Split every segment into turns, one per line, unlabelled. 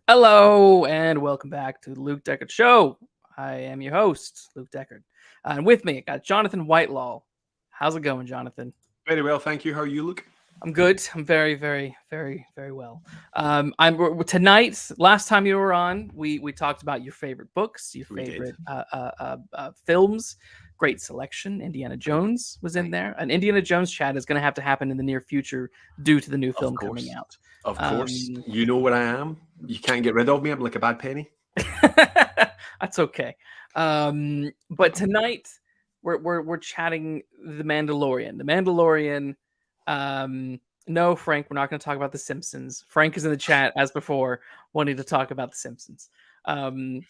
Hello and welcome back to the Luke Deckard Show. I am your host, Luke Deckard. And with me, I got Jonathan Whitelaw. How's it going, Jonathan?
Very well, thank you. How are you, Luke?
I'm good. I'm very, very, very, very well. Tonight. Last time you were on, we talked about your favorite books, your
We did.
favorite films. Great selection. Indiana Jones was in there. An Indiana Jones chat is going to happen in the near future due to the new film coming out.
Of course. You know where I am. You can't get rid of me. I'm like a bad penny.
That's okay. But tonight we're chatting the Mandalorian. The Mandalorian. No, Frank, we're not going to talk about The Simpsons. Frank is in the chat as before, wanting to talk about The Simpsons.
I'm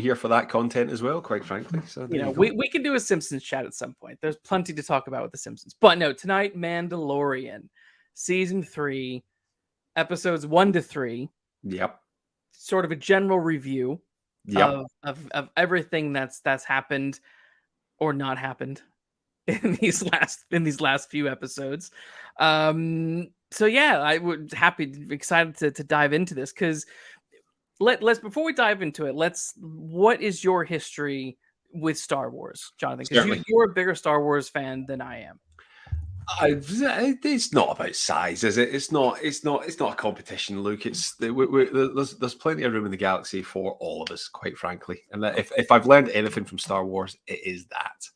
here for that content as well, quite frankly. So
we can do a Simpsons chat at some point. There's plenty to talk about with The Simpsons. But no, tonight, Mandalorian, season 3, episodes 1 to 3.
Yep.
Sort of a general review of everything that's happened or not happened in these last few episodes. So yeah, I would excited to dive into this because let's before we dive into it, what is your history with Star Wars, Jonathan? Because you're a bigger Star Wars fan than I am.
It's not about size, is it? It's not a competition, Luke. There's plenty of room in the galaxy for all of us, quite frankly. And if I've learned anything from Star Wars, it is that.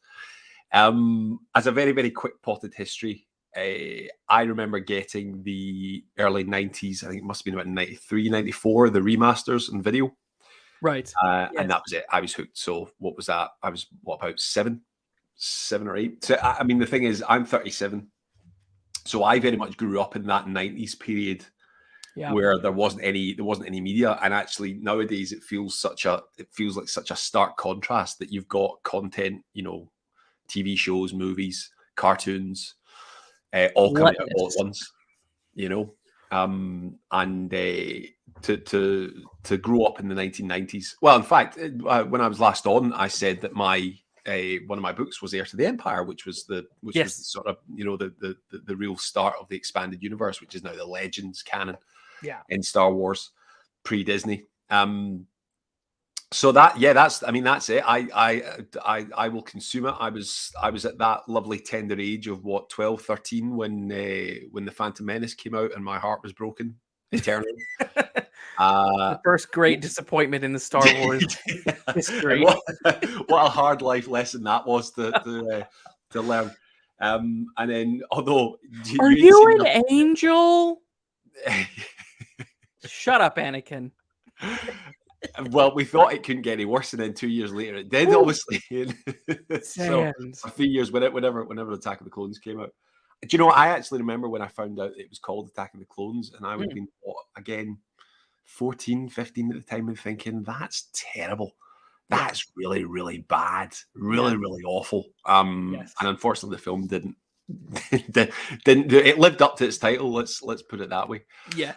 As a very, very quick potted history, I remember getting the early 90s, I think it must have been about 93, 94, the remasters on video.
Right.
And that was it. I was hooked. So what was that? I was, about 7 or 8? So, I mean, the thing is, I'm 37. So I very much grew up in that 90s period where there wasn't any media. And actually nowadays it feels like such a stark contrast that you've got content, TV shows, movies, cartoons, all coming out all at once, and to grow up in the 1990s. Well, in fact, when I was last on, I said that one of my books was Heir to the Empire, which was was sort of the real start of the expanded universe, which is now the Legends canon in Star Wars pre-Disney. So that's it. I will consume it. I was at that lovely tender age of 12, 13 when the Phantom Menace came out and my heart was broken eternally.
The first great disappointment in the Star Wars history.
What a hard life lesson that was to learn. And then, although
are you an angel? Shut up, Anakin.
Well, we thought it couldn't get any worse, and then 2 years later it did. Obviously, so a few years whenever Attack of the Clones came out. Do you know? I actually remember when I found out it was called Attack of the Clones, and I would have been 14, 15 at the time, and thinking that's terrible. That's really, really bad, really, really awful. And unfortunately, the film didn't. It lived up to its title. Let's put it that way.
Yeah.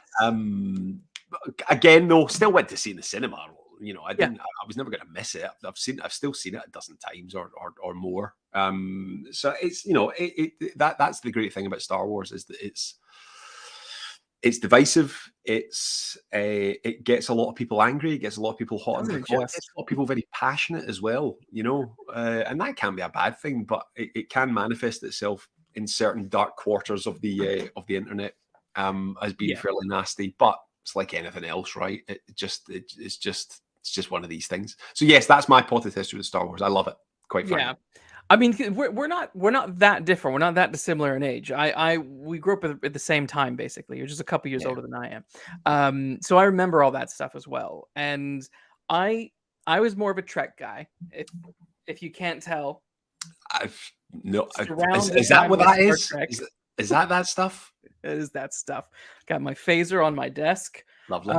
Again, though, still went to see in the cinema. I didn't. I was never going to miss it. I've still seen it a dozen times or more. So it's that's the great thing about Star Wars is that it's divisive. It gets a lot of people angry. It gets a lot of people hot. It gets a lot of people very passionate as well. And that can be a bad thing, but it can manifest itself in certain dark quarters of the internet as being fairly nasty. But it's like anything else, right? It's just one of these things. So yes, that's my potted history with Star Wars. I love it, quite frankly.
Yeah, I mean, we're not that different. We're not that dissimilar in age. We grew up at the same time, basically. You're just a couple years older than I am. So I remember all that stuff as well. And I was more of a Trek guy, if you can't tell.
Is that what that is? Is that stuff?
It is that stuff. Got my phaser on my desk.
Lovely.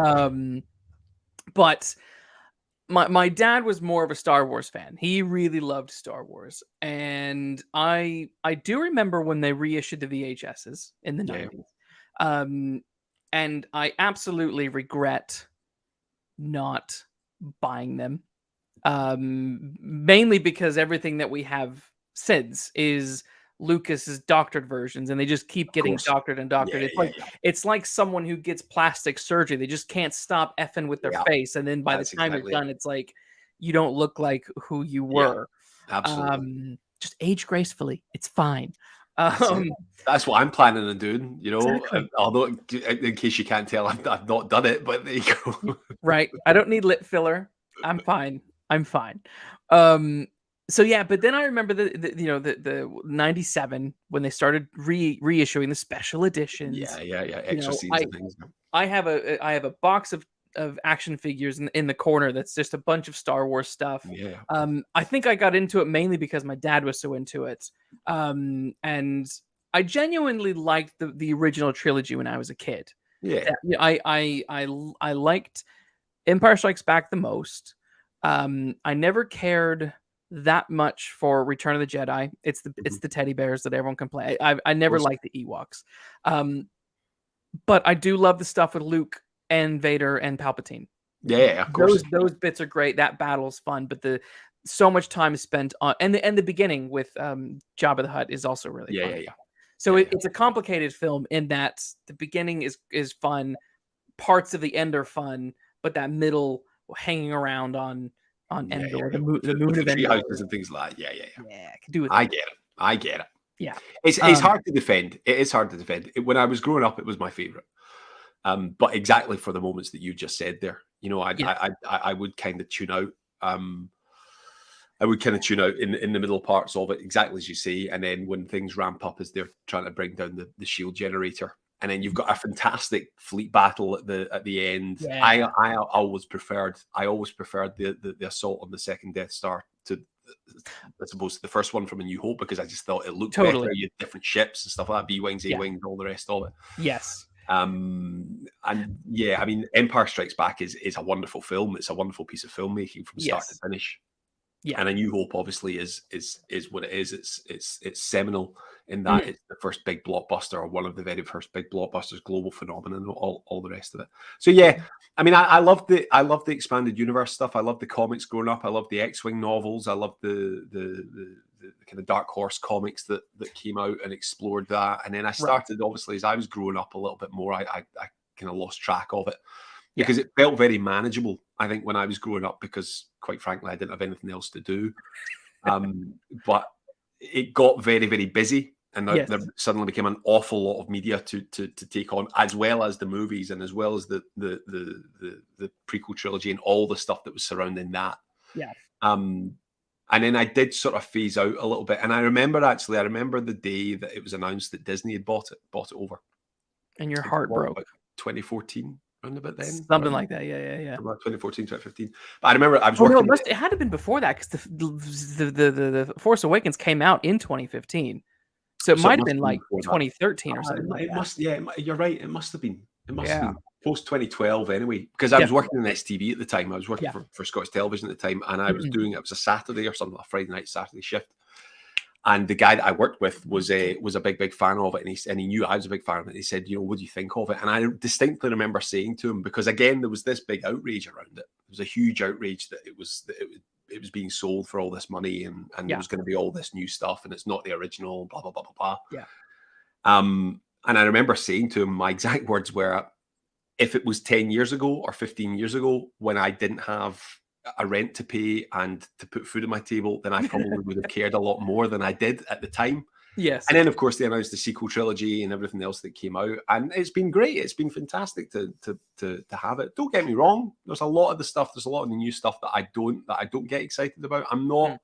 But my dad was more of a Star Wars fan. He really loved Star Wars. And I do remember when they reissued the VHSs in the 90s. And I absolutely regret not buying them. Mainly because everything that we have since is Lucas's doctored versions, and they just keep getting doctored and doctored. It's like someone who gets plastic surgery. They just can't stop effing with their face, and then by the time they're done, it's like you don't look like who you were.
Absolutely.
Just age gracefully. It's fine.
That's what I'm planning on doing, you know. Exactly. Although, in case you can't tell, I've not done it, but there you go.
Right. I don't need lip filler. I'm fine. So yeah, but then I remember the 97 when they started reissuing the special editions.
Yeah. Extra scenes and things.
I have a box of action figures in the corner that's just a bunch of Star Wars stuff.
Yeah.
I think I got into it mainly because my dad was so into it. And I genuinely liked the original trilogy when I was a kid.
Yeah.
I liked Empire Strikes Back the most. I never cared that much for Return of the Jedi. It's the teddy bears that everyone can play. I never liked the Ewoks. But I do love the stuff with Luke and Vader and Palpatine.
Yeah, of course.
Those bits are great. That battle's fun, but so much time is spent on and the beginning with Jabba the Hutt is also really fun.
Yeah.
So it's a complicated film in that the beginning is fun, parts of the end are fun, but that middle hanging around on Endor, the moon of
tree
Endor.
houses and things like that. Yeah.
Yeah, I can do with
I get it.
Yeah.
It's hard to defend. It is hard to defend. When I was growing up, it was my favorite. But exactly for the moments that you just said there, you know, I would kind of tune out. I would kind of tune out in the middle parts of it, exactly as you say. And then when things ramp up as they're trying to bring down the shield generator, and then you've got a fantastic fleet battle at the end.
Yeah.
I always preferred the assault on the second Death Star to, I suppose, the first one from A New Hope, because I just thought it looked better. You had different ships and stuff like that, B-wings, A-wings, all the rest of it.
Yes.
And yeah, I mean, Empire Strikes Back is a wonderful film. It's a wonderful piece of filmmaking from start to finish. Yeah. And A New Hope obviously is what it is. It's seminal in that it's the first big blockbuster, or one of the very first big blockbusters, global phenomenon, all the rest of it. So yeah, I mean, I love the expanded universe stuff. I love the comics growing up. I love the X-Wing novels. I love the kind of Dark Horse comics that came out and explored that. And then I started, obviously, as I was growing up a little bit more, I kind of lost track of it. Because it felt very manageable, I think, when I was growing up, because quite frankly, I didn't have anything else to do. But it got very, very busy, and there suddenly became an awful lot of media to take on, as well as the movies and as well as the prequel trilogy and all the stuff that was surrounding that.
Yeah.
And then I did sort of phase out a little bit. And I remember the day that it was announced that Disney had bought it over.
And your heart broke.
2014. About then,
something like that. Yeah.
About 2014, 2015. But I remember I was working.
No, it had to have been before that, because the Force Awakens came out in 2015, so it might have been like 2013 or something.
It must. Yeah, you're right. It must have been. It must have been post 2012 anyway, because I was working in STV at the time. I was working for Scottish Television at the time, and I was doing it was a Saturday or something, a Friday night, Saturday shift. And the guy that I worked with was a big fan of it, and he knew I was a big fan of it. He said, you know, what do you think of it? And I distinctly remember saying to him, because again, there was this big outrage around it. There was a huge outrage that it was being sold for all this money, and there was going to be all this new stuff, and it's not the original, blah blah blah blah blah.
Yeah.
And I remember saying to him, my exact words were, if it was 10 years ago or 15 years ago, when I didn't have a rent to pay and to put food on my table, then I probably would have cared a lot more than I did at the time.
Yes.
And then, of course, they announced the sequel trilogy and everything else that came out, and it's been great. It's been fantastic to have it. Don't get me wrong. There's a lot of the new stuff that I don't get excited about. I'm not.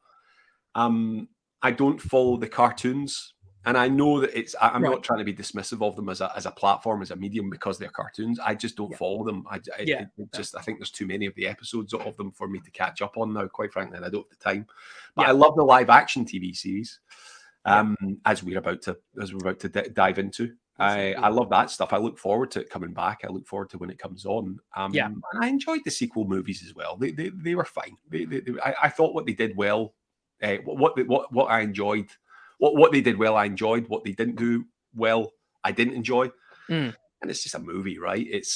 I don't follow the cartoons. And I know that I'm not trying to be dismissive of them as a platform, as a medium, because they're cartoons. I just don't follow them. I think there's too many of the episodes of them for me to catch up on now, quite frankly, and I don't have the time. But I love the live action TV series, as we're about to dive into. I love that stuff. I look forward to it coming back. I look forward to when it comes on. And I enjoyed the sequel movies as well. They were fine. I thought what they did well. What I enjoyed. What they did well, I enjoyed. What they didn't do well, I didn't enjoy. And it's just a movie, right? It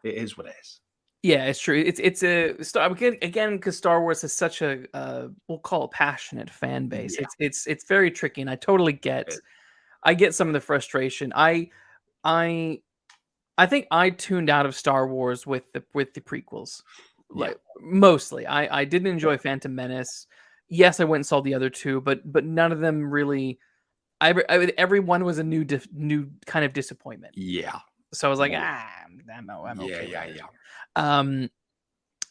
is what it is.
Yeah, it's true. Again, because Star Wars has such a we'll call it passionate fan base.
Yeah.
It's very tricky, and I get some of the frustration. I I think I tuned out of Star Wars with the prequels,
Yeah.
like mostly. I didn't
Yeah.
enjoy Phantom Menace. Yes, I went and saw the other two, but none of them really. Every one was a new kind of disappointment.
Yeah.
So I was like,
Yeah.
I'm
Yeah.
okay with
Yeah.
it.
Yeah.
Um,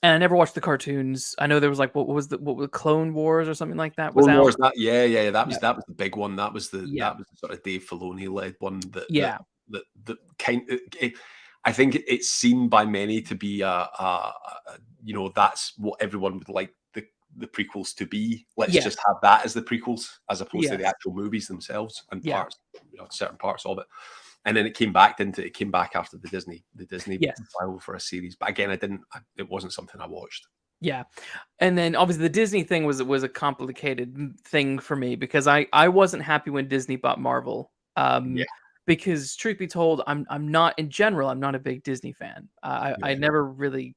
and I never watched the cartoons. I know there was like what was Clone Wars or something like that was
Clone
out.
Wars, that yeah,
Yeah,
that was the big one.
yeah,
That was the sort of Dave Filoni led one
yeah,
that kind I think it's seen by many to be you know, that's what everyone would like the prequels to be. Let's
yes,
just have that as the prequels as opposed to the
yes,
actual movies themselves and
yeah,
parts, you know, certain parts of it. And then it came back after the Disney
yes.
file for a series. But again, it wasn't something I watched.
Yeah. And then obviously the Disney thing was a complicated thing for me because I wasn't happy when Disney bought Marvel.
Yeah,
Because truth be told, I'm not in general, I'm not a big Disney fan. I
yeah,
never really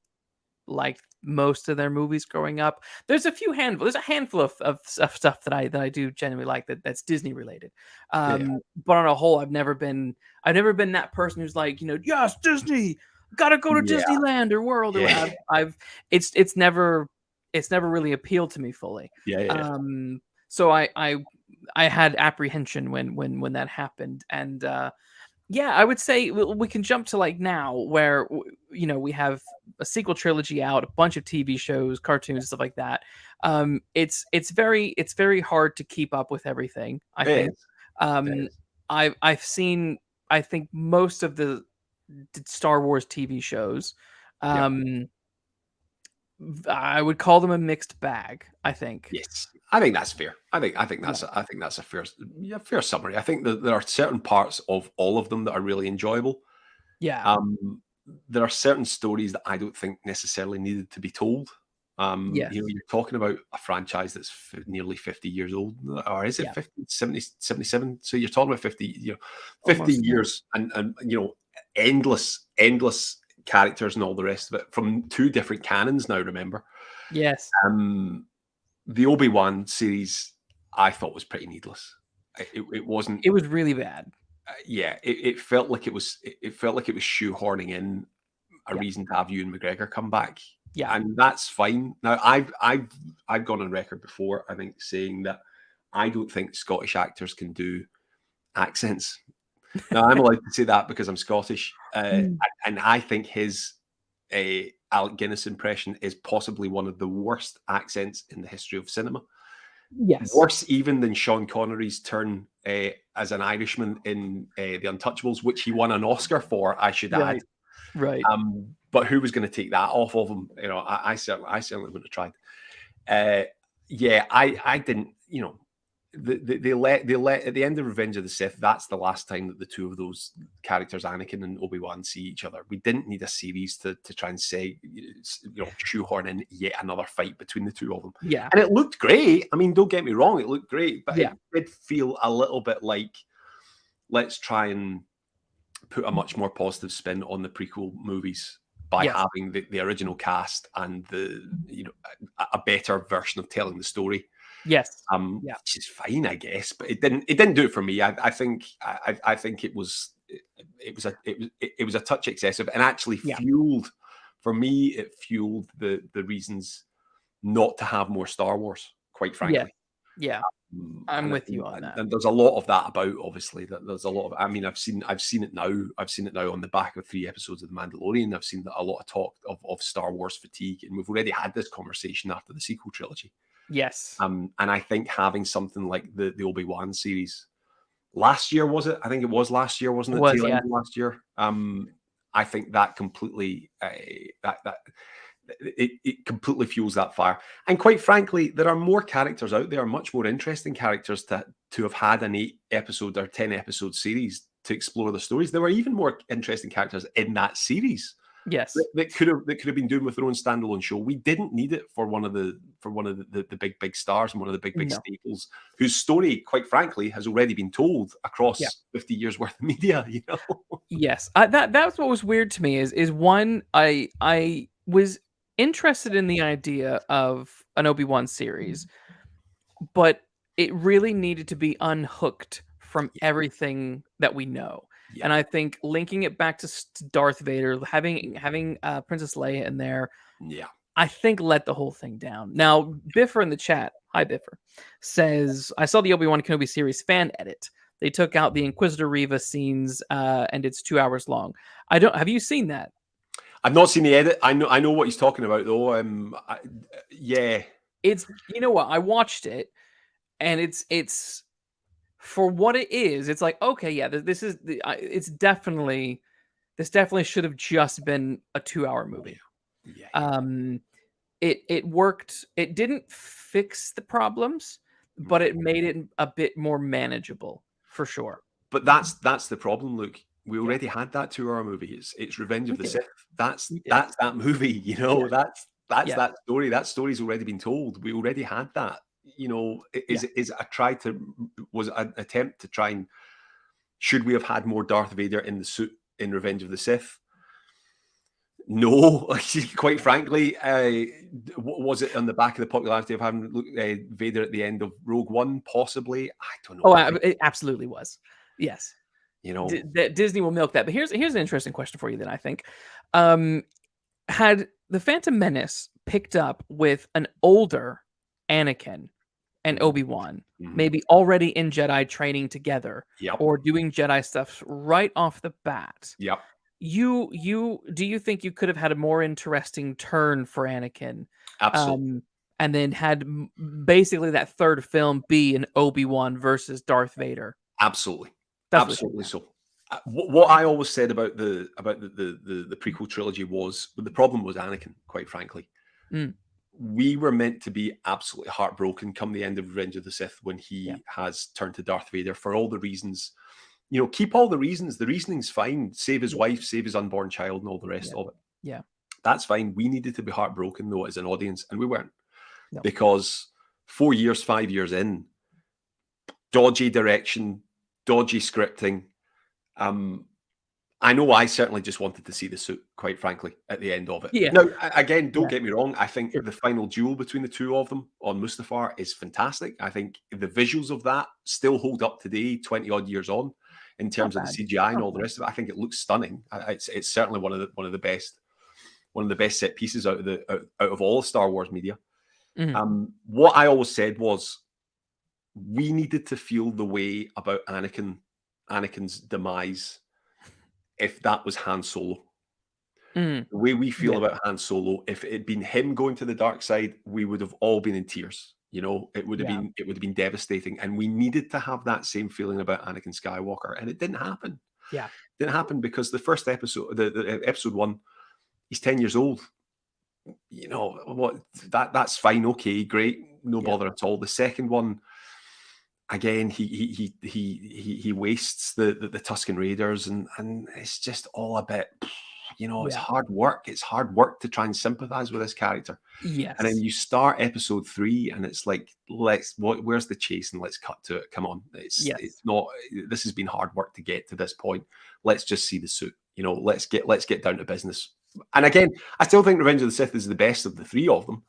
liked most of their movies growing up. There's a handful of stuff that I do genuinely like that's Disney related.
yeah,
But on a whole, I've never been that person who's like, yes, Disney, gotta go to
yeah,
Disneyland or World or
yeah,
I've it's never really appealed to me fully.
yeah, yeah.
So I had apprehension when that happened. And yeah, I would say we can jump to like now where we have a sequel trilogy out, a bunch of TV shows, cartoons, stuff like that. It's very hard to keep up with everything, I
It
think.
is. It
Um
is.
I've seen, I think, most of the Star Wars TV shows.
Yep.
Um I would call them a mixed bag, I think.
Yes, I think that's fair.
Yeah.
I think that's a fair summary. I think that there are certain parts of all of them that are really enjoyable.
Yeah.
Um, there are certain stories that I don't think necessarily needed to be told. You know,
Yes.
you're talking about a franchise that's nearly 50 years old, or is it
Yeah.
50, 70, 77? So you're talking about 50, 50
Almost. Yeah.
years and you know, endless characters and all the rest of it from two different canons now, remember?
Yes.
Um, the Obi-Wan series I thought was pretty needless. It wasn't.
It was really bad.
Yeah, it felt like it felt like it was shoehorning in a
Yeah.
reason to have Ewan McGregor come back,
Yeah.
and that's fine. Now, I've gone on record before, I think, saying that I don't think Scottish actors can do accents. Now, I'm allowed to say that because I'm Scottish,
Mm.
and I think his Alec Guinness impression is possibly one of the worst accents in the history of cinema.
Yes.
Worse even than Sean Connery's turn as an Irishman in The Untouchables, which he won an Oscar for, I should add.
Right. Right.
But who was going to take that off of him? You know, I certainly wouldn't have tried. Yeah, I didn't. You know, they let at the end of Revenge of the Sith. That's the last time that the two of those characters, Anakin and Obi-Wan, see each other. We didn't need a series to try and say, shoehorn in yet another fight between the two of them.
Yeah.
And it looked great. I mean, don't get me wrong, it looked great, but
Yeah.
it did feel a little bit like, let's try and put a much more positive spin on the prequel movies by
Yes.
having the original cast and a better version of telling the story.
Yes. Yeah.
Which is fine, I guess, but it didn't do it for me. I think it was a touch excessive, and actually
Yeah.
fueled for me. It fueled the reasons not to have more Star Wars, quite
Yeah.
frankly.
Yeah. I'm with you on that.
And there's a lot of that about. Obviously, that there's a lot of. I mean, I've seen it now. I've seen it now on the back of 3 episodes of The Mandalorian. I've seen a lot of talk of Star Wars fatigue, and we've already had this conversation after the sequel trilogy.
Yes.
And I think having something like the Obi-Wan series last year, was it? I think it was last year, wasn't it? Tail end of last year. I think that completely it completely fuels that fire. And quite frankly, there are more characters out there, much more interesting characters to have had an 8-episode or 10-episode series to explore the stories. There were even more interesting characters in that series.
Yes.
That could have been doing with their own standalone show. We didn't need it for one of the big stars and one of the big staples, whose story, quite frankly, has already been told across 50 years worth of media.
Yes. That's what was weird to me is one, I was interested in the idea of an Obi-Wan series, but it really needed to be unhooked from
Yeah,
everything that we know.
yeah,
And I think linking it back to Darth Vader, having Princess Leia in there,
yeah.
I think let the whole thing down. Now, Biffer in the chat, hi Biffer, says I saw the Obi-Wan Kenobi series fan edit. They took out the Inquisitor Reva scenes, and it's 2 hours long. I don't. Have you seen that?
I've not seen the edit. I know what he's talking about though. Yeah,
It's what I watched it, and it's for what it is. It's like okay, yeah, this is it's definitely this definitely should have just been a 2 hour
oh, yeah,
movie.
yeah, yeah.
Um, it worked. It didn't fix the problems, but
Mhm.
it made it a bit more manageable for sure.
But that's the problem, Luke. We
Yeah,
already had that 2 hour movie. It's Revenge
we
of the
did.
Sith. That's
We did.
that's that movie.
Yeah,
That's
yeah,
that story. That story's already been told. We already had that.
yeah.
Is a try to was an attempt to try and should we have had more Darth Vader in the suit in Revenge of the Sith? No, quite frankly, was it on the back of the popularity of having Vader at the end of Rogue One? Possibly, I don't
Oh,
know.
it absolutely was. Yes.
You know,
Disney will milk that. But here's an interesting question for you. Then I think, um, had the Phantom Menace picked up with an older Anakin and
mhm,
Obi-Wan,
mhm.
maybe already in Jedi training together
Yep,
or doing Jedi stuff right off the bat,
yep,
you do you think you could have had a more interesting turn for Anakin,
absolutely,
um, and then had basically that third film be an Obi-Wan versus Darth Vader?
absolutely,
That's what it comes
absolutely.
down
So, what I always said about the prequel trilogy was the problem was Anakin. Quite frankly,
to.
we were meant to be absolutely heartbroken come the end of Revenge of the Sith when
Yeah,
he has turned to Darth Vader for all the reasons. Keep all the reasons. The reasoning's fine. Save his
yeah,
wife, save his unborn child, and all the rest
yeah,
of it.
yeah.
That's fine. We needed to be heartbroken though as an audience, and we weren't
No.
because 4 years, 5 years in, dodgy direction, dodgy scripting. Um, I know I certainly just wanted to see the suit, quite frankly, at the end of it.
Yeah,
Now, again, don't
yeah,
get me wrong. I think
sure.
the final duel between the two of them on Mustafar is fantastic. I think the visuals of that still hold up today, 20 odd years on, in
It's not
terms of the
bad.
CGI and
Not
all the
bad.
rest of it. I think it looks stunning. It's certainly one of the best set pieces out of all Star Wars media.
Mhm.
What I always said was we needed to feel the way about Anakin's demise if that was Han Solo.
Mhm.
The way we feel
Yeah,
about Han Solo, if it had been him going to the dark side, we would have all been in tears.
yeah,
It would have been devastating, and we needed to have that same feeling about Anakin Skywalker, and it didn't happen.
yeah,
It didn't happen because the first episode, the episode one, he's 10 years old. What that's fine, okay, great, no
yeah,
bother at all. The second one, again, he wastes the Tusken Raiders, and it's just all a bit. It's
yeah.
hard work. It's hard work to try and sympathize with this character. And then
Yes.
you start episode 3, and it's like, where's the chase, and let's cut to it. Come on, it's
Yes.
not. This has been hard work to get to this point. Let's just see the suit. Let's get down to business. And again, I still think Revenge of the Sith is the best of the three of them.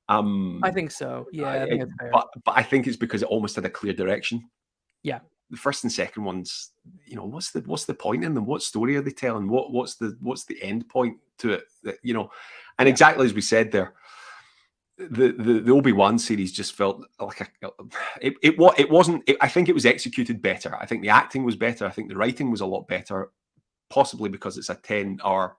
I
Um,
think so. Yeah, I think that's fair.
but I think it's because it almost had a clear direction.
Yeah.
The first and second ones, what's the point in them? What story are they telling? What's the end point to it? And
Yeah.
exactly as we said there, the Obi-Wan series just felt like it wasn't. I think it was executed better. I think the acting was better. I think the writing was a lot better, possibly because it's a 10 hour,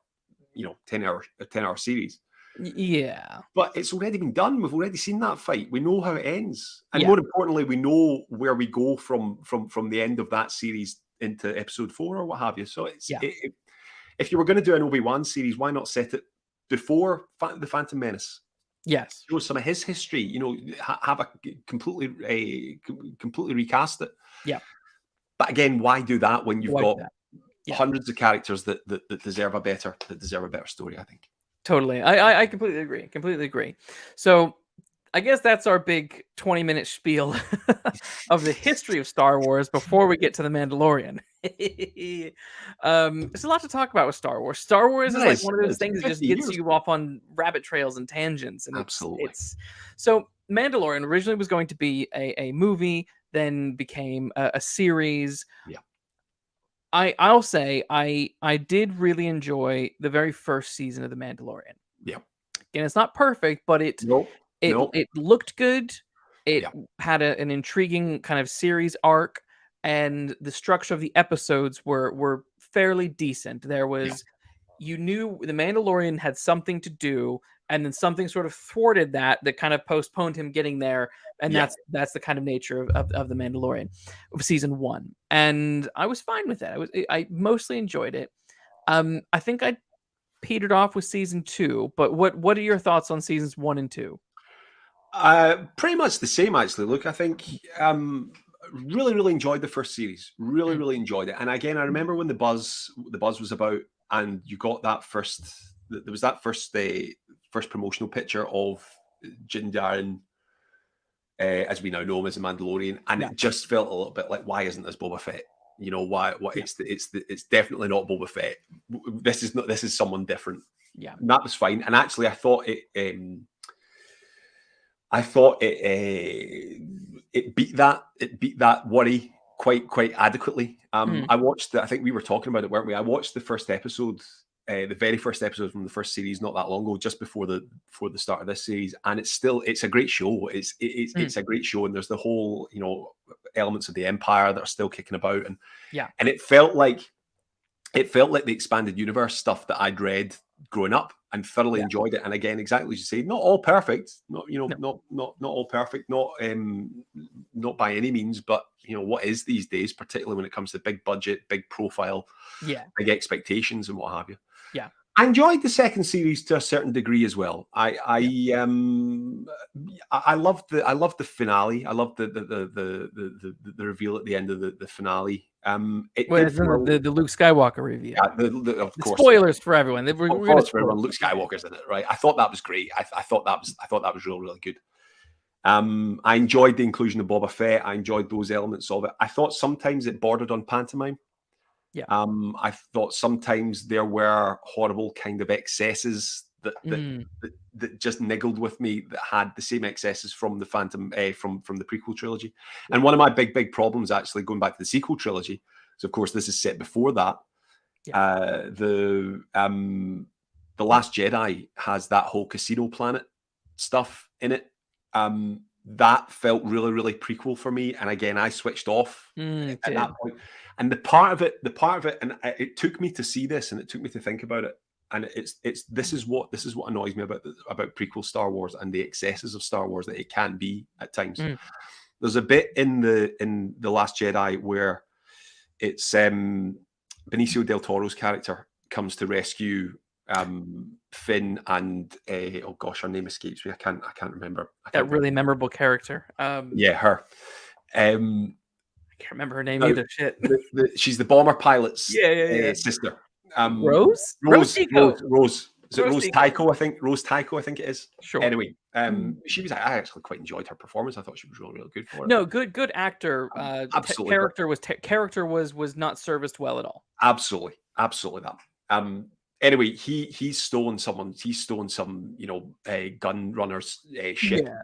10 hour series.
Yeah.
But it's already been done. We've already seen that fight. We know how it ends, and
Yeah.
more importantly, we know where we go from the end of that series into episode 4 or what have you. So
Yeah.
if you were going to do an Obi-Wan series, why not set it before the Phantom Menace?
Yes.
Show some of his history. Have a completely recast it.
Yeah.
But again, why do that when you've
Why do
got
that? Yeah.
hundreds of characters that deserve a better story? I think.
Totally. I completely agree. Completely agree. So I guess that's our big 20-minute spiel of the history of Star Wars before we get to The Mandalorian. There's a lot to talk about with Star Wars. Star Wars is like
Nice.
one of those
It's
things that just
50
gets
years.
you off on rabbit trails and tangents, and
Absolutely.
it's so Mandalorian originally was going to be a movie, then became a series.
Yeah.
I'll say I did really enjoy the very first season of The Mandalorian.
Yeah.
And it's not perfect, but
Nope. Nope.
it looked good. It
Yeah.
had an intriguing kind of series arc, and the structure of the episodes were fairly decent. There
Yeah.
was you knew the Mandalorian had something to do, and then something sort of thwarted that kind of postponed him getting there, and
Yeah.
that's the kind of nature of the Mandalorian of season 1. And I was fine with that. I mostly enjoyed it. I think I petered off with season 2, but what are your thoughts on seasons 1 and 2?
Pretty much the same, actually. Look, I think really enjoyed the first series.
Mm.
Really enjoyed it. And again, I remember when the buzz was about, and you got that first. There was that first promotional picture of Jin Djarin, as we now know him as a Mandalorian, and
Yeah.
it just felt a little bit like, why isn't this Boba Fett? You know, why? What?
Yeah.
It's definitely not Boba Fett. This is not. This is someone different.
Yeah.
And that was fine. And actually, I thought it. I thought it beat that worry quite adequately. I watched. I think we were talking about it, weren't we? I watched the first episode, the very first episode from the first series, not that long ago, just before the start of this series, and it's a great show. It's a great show, and there's the whole elements of the Empire that are still kicking about, and
Yeah.
and it felt like the expanded universe stuff that I'd read growing up and thoroughly enjoyed it. And again, exactly as you say, not all perfect, not all perfect, not by any means, but what is these days, particularly when it comes to big budget, big profile, big expectations and what have you.
Yeah.
I enjoyed the second series to a certain degree as well. I loved the finale. I loved the reveal at the end of the finale.
The Luke Skywalker reveal.
Yeah, of course.
Spoilers for everyone. We're going to
spoil Luke Skywalker's in it, right? I thought that was great. I thought that was really good. I enjoyed the inclusion of Boba Fett. I enjoyed those elements of it. I thought sometimes it bordered on pantomime.
Yeah.
I thought sometimes there were horrible kind of excesses that just niggled with me, that had the same excesses from the Phantom from the prequel trilogy. Yeah. And one of my big problems, actually, going back to the sequel trilogy, so of course this is set before that. Yeah. The Last Jedi has that whole casino planet stuff in it. That felt really prequel for me, and again, I switched off at that point. And the part of it, and it took me to see this, and it took me to think about it. And this is what annoys me about prequel Star Wars and the excesses of Star Wars, that it can be at times. There's a bit in the Last Jedi where it's Benicio del Toro's character comes to rescue Finn and oh gosh, her name escapes me. I can't remember.
Really memorable character.
Yeah, her.
I can't remember her name either. Shit.
She's the bomber pilot's sister.
Rose.
Is it Rose Tycho? Rose Tycho, I think it is.
Sure.
Anyway, she was. I actually quite enjoyed her performance. I thought she was really good for it.
No, good actor.
Absolutely.
Character was not serviced well at all.
Absolutely that. Anyway, he's stolen some gun runner's ship.
Yeah.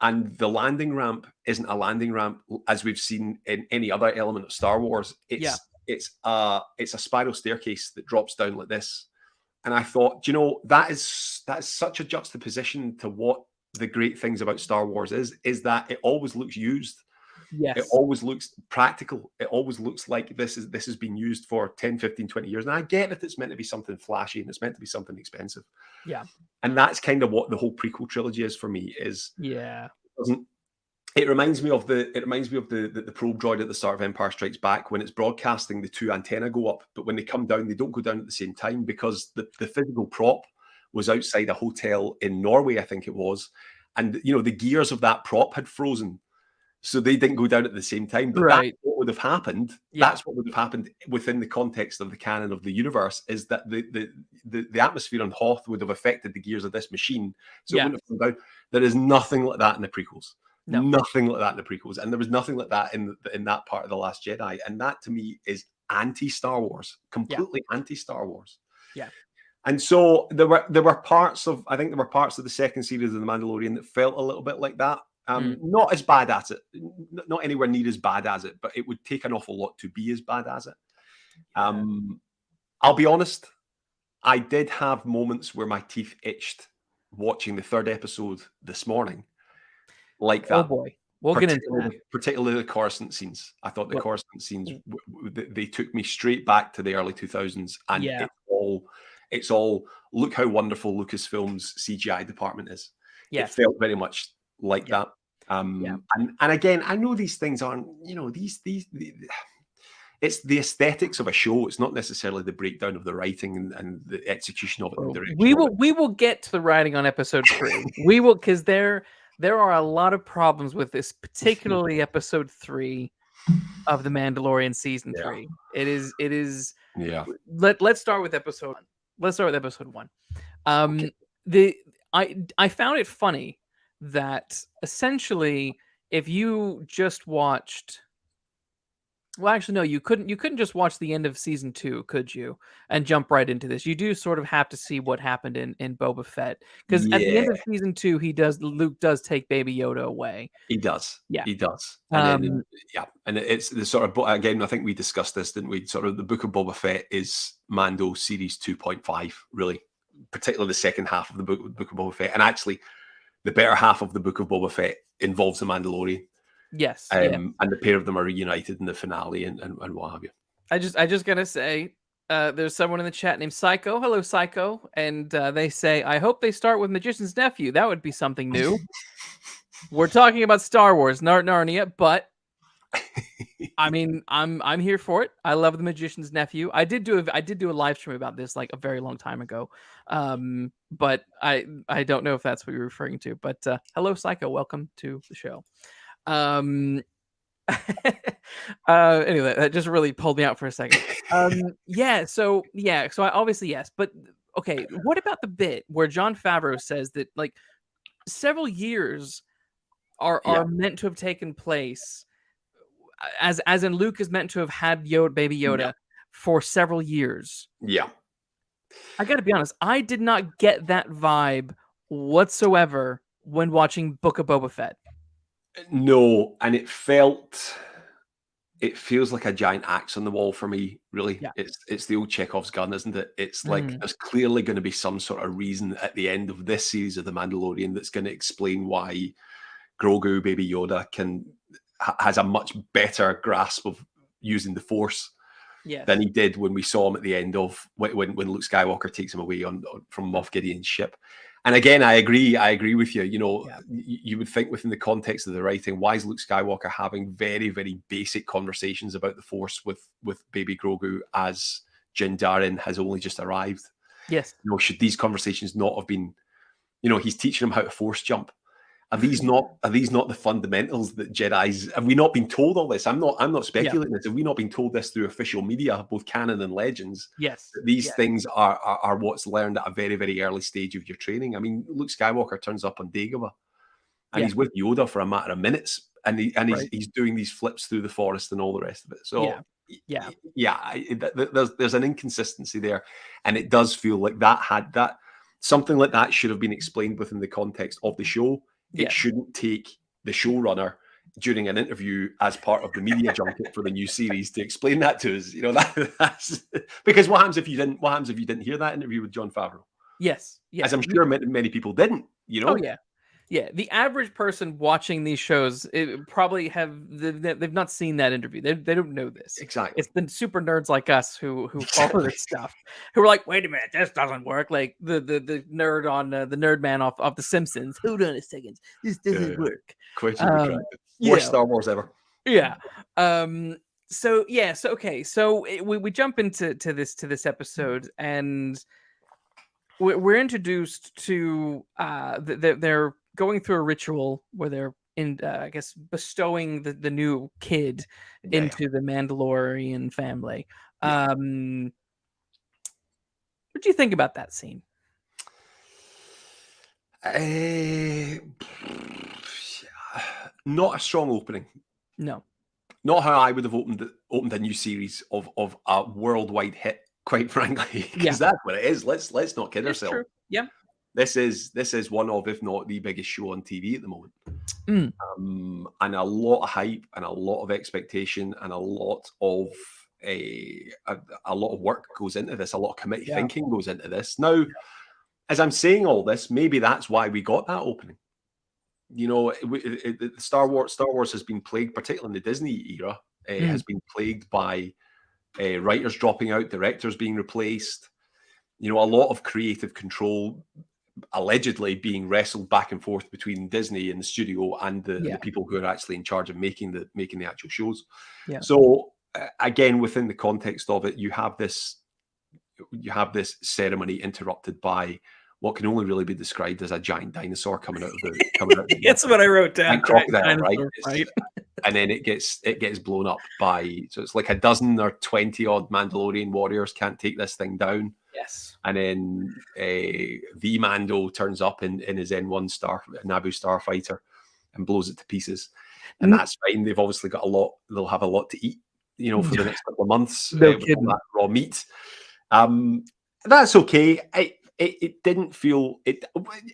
And the landing ramp isn't a landing ramp as we've seen in any other element of Star Wars. It's a spiral staircase that drops down like this. And I thought, that is such a juxtaposition to what the great things about Star Wars is that it always looks used.
Yes.
It always looks practical. It always looks like this has been used for 10, 15, 20 years. And I get that it's meant to be something flashy and it's meant to be something expensive.
Yeah.
And that's kind of what the whole prequel trilogy is for me. It reminds me of the probe droid at the start of Empire Strikes Back. When it's broadcasting, the two antennae go up, but when they come down, they don't go down at the same time, because the physical prop was outside a hotel in Norway, I think it was. And the gears of that prop had frozen, so they didn't go down at the same time. But that's what would have happened. Yeah. That's what would have happened within the context of the canon of the universe, is that the atmosphere on Hoth would have affected the gears of this machine, so it wouldn't have come down. There is nothing like that in the prequels. No. Nothing like that in the prequels, and there was nothing like that in that part of The Last Jedi, and that to me is anti-Star Wars, completely anti-Star Wars.
Yeah.
And so there were parts of, I think there were parts of the second series of The Mandalorian that felt a little bit like that. Not as bad as it, not anywhere near as bad as it, but it would take an awful lot to be as bad as it. I'll be honest, I did have moments where my teeth itched watching the third episode this morning, like that.
Oh boy, we'll get into that.
Particularly the Coruscant scenes. I thought the Coruscant scenes, they took me straight back to the early 2000s, and it's all look how wonderful Lucasfilm's CGI department is. It felt very much like that. And again, I know these things aren't, these it's the aesthetics of a show. It's not necessarily the breakdown of the writing and the execution of it. And direction
we will get to the writing on episode 3. We will, because there are a lot of problems with this, particularly episode 3 of The Mandalorian season 3. It is.
Yeah.
Let's start with episode 1. Let's start with episode 1. I found it funny that essentially, if you just watched. Well, actually, no, you couldn't just watch the end of season 2, could you? And jump right into this. You do sort of have to see what happened in Boba Fett. Because at the end of season 2, Luke does take Baby Yoda away.
He does.
Yeah.
He does. And then, and it's the sort of, again, I think we discussed this, didn't we? Sort of the Book of Boba Fett is Mando series 2.5, really. Particularly the second half of the Book of Boba Fett. And actually, the better half of the Book of Boba Fett involves the Mandalorian.
Yes,
and the pair of them are reunited in the finale and what have you.
I just gotta say, there's someone in the chat named Psycho. Hello, Psycho, and they say, "I hope they start with Magician's Nephew. That would be something new." We're talking about Star Wars, Narnia, but I mean, I'm here for it. I love the Magician's Nephew. I did do a live stream about this like a very long time ago, but I don't know if that's what you're referring to. But hello, Psycho. Welcome to the show. Anyway, that just really pulled me out for a second. So I obviously yes, but okay, what about the bit where Jon Favreau says that like several years are meant to have taken place, as in Luke is meant to have had Baby Yoda for several years? I gotta be honest, I did not get that vibe whatsoever when watching Book of Boba Fett.
No, and it feels like a giant axe on the wall for me, really. It's the old Chekhov's gun, isn't it? It's like there's clearly going to be some sort of reason at the end of this series of The Mandalorian that's going to explain why Grogu, Baby Yoda, has a much better grasp of using the Force than he did when we saw him at the end of when Luke Skywalker takes him away from Moff Gideon's ship. And again, I agree with you. You would think within the context of the writing, why is Luke Skywalker having very, very basic conversations about the Force with Baby Grogu as Din Djarin has only just arrived?
Yes.
Should these conversations not have been? He's teaching him how to Force jump. Are these not the fundamentals that Jedi's? Have we not been told all this? I'm not speculating this. Have we not been told this through official media, both canon and legends?
Yes.
These things are what's learned at a very, very early stage of your training. I mean, Luke Skywalker turns up on Dagobah, and he's with Yoda for a matter of minutes, and he's doing these flips through the forest and all the rest of it. So there's an inconsistency there, and it does feel like that something like that should have been explained within the context of the show. It shouldn't take the showrunner during an interview as part of the media junket for the new series to explain that to us. That's because what happens if you didn't hear that interview with Jon Favreau?
Yes.
As I'm sure many people didn't.
Oh yeah. Yeah, the average person watching these shows probably they've not seen that interview. They don't know this.
Exactly.
It's the super nerds like us who follow this stuff, who are like, wait a minute, this doesn't work. Like the nerd on the nerd man off The Simpsons. Hold on a second, this doesn't work.
Quite worst Star Wars ever.
Yeah. So we jump into this episode, and we're introduced to they're going through a ritual where they're I guess bestowing the new kid into the Mandalorian family. What do you think about that scene?
Not a strong opening.
No.
not how I would have opened a new series of a worldwide hit, quite frankly, because that's what it is. Let's not kid
It's
ourselves.
true. Yeah.
This is one of, if not the biggest show on TV at the moment. And a lot of hype and a lot of expectation and a lot of work goes into this. A lot of committee thinking goes into this. Now, as I'm saying all this, maybe that's why we got that opening. You know, Star Wars has been plagued, particularly in the Disney era, has been plagued by writers dropping out, directors being replaced. You know, a lot of creative control allegedly being wrestled back and forth between Disney and the studio and the people who are actually in charge of making the actual shows.
Yeah.
So again, within the context of it, you have this ceremony interrupted by what can only really be described as a giant dinosaur coming out of the
That's what I wrote down.
Crocodile, right? And then it gets blown up so it's like a dozen or 20 odd Mandalorian warriors can't take this thing down.
Yes.
And then the Mando turns up in his N1 Naboo starfighter and blows it to pieces. And that's fine. They've obviously got they'll have a lot to eat, you know, for the next couple of months with all that raw meat. That's okay. It didn't feel it.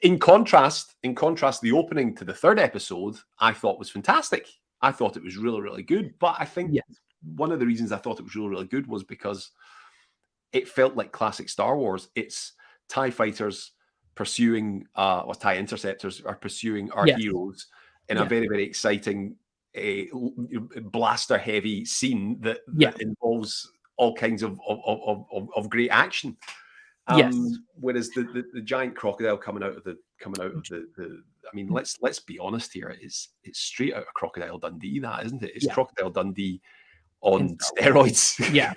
In contrast, the opening to the third episode I thought was fantastic. I thought it was really, really good. But I think one of the reasons I thought it was really, really good was because it felt like classic Star Wars. It's TIE fighters pursuing, or TIE interceptors are pursuing our heroes in a very, very exciting, blaster-heavy scene that involves all kinds of great action. Whereas the giant crocodile coming out of the I mean, let's be honest here. It's straight out of Crocodile Dundee, that isn't it? It's Crocodile Dundee on steroids.
Yeah.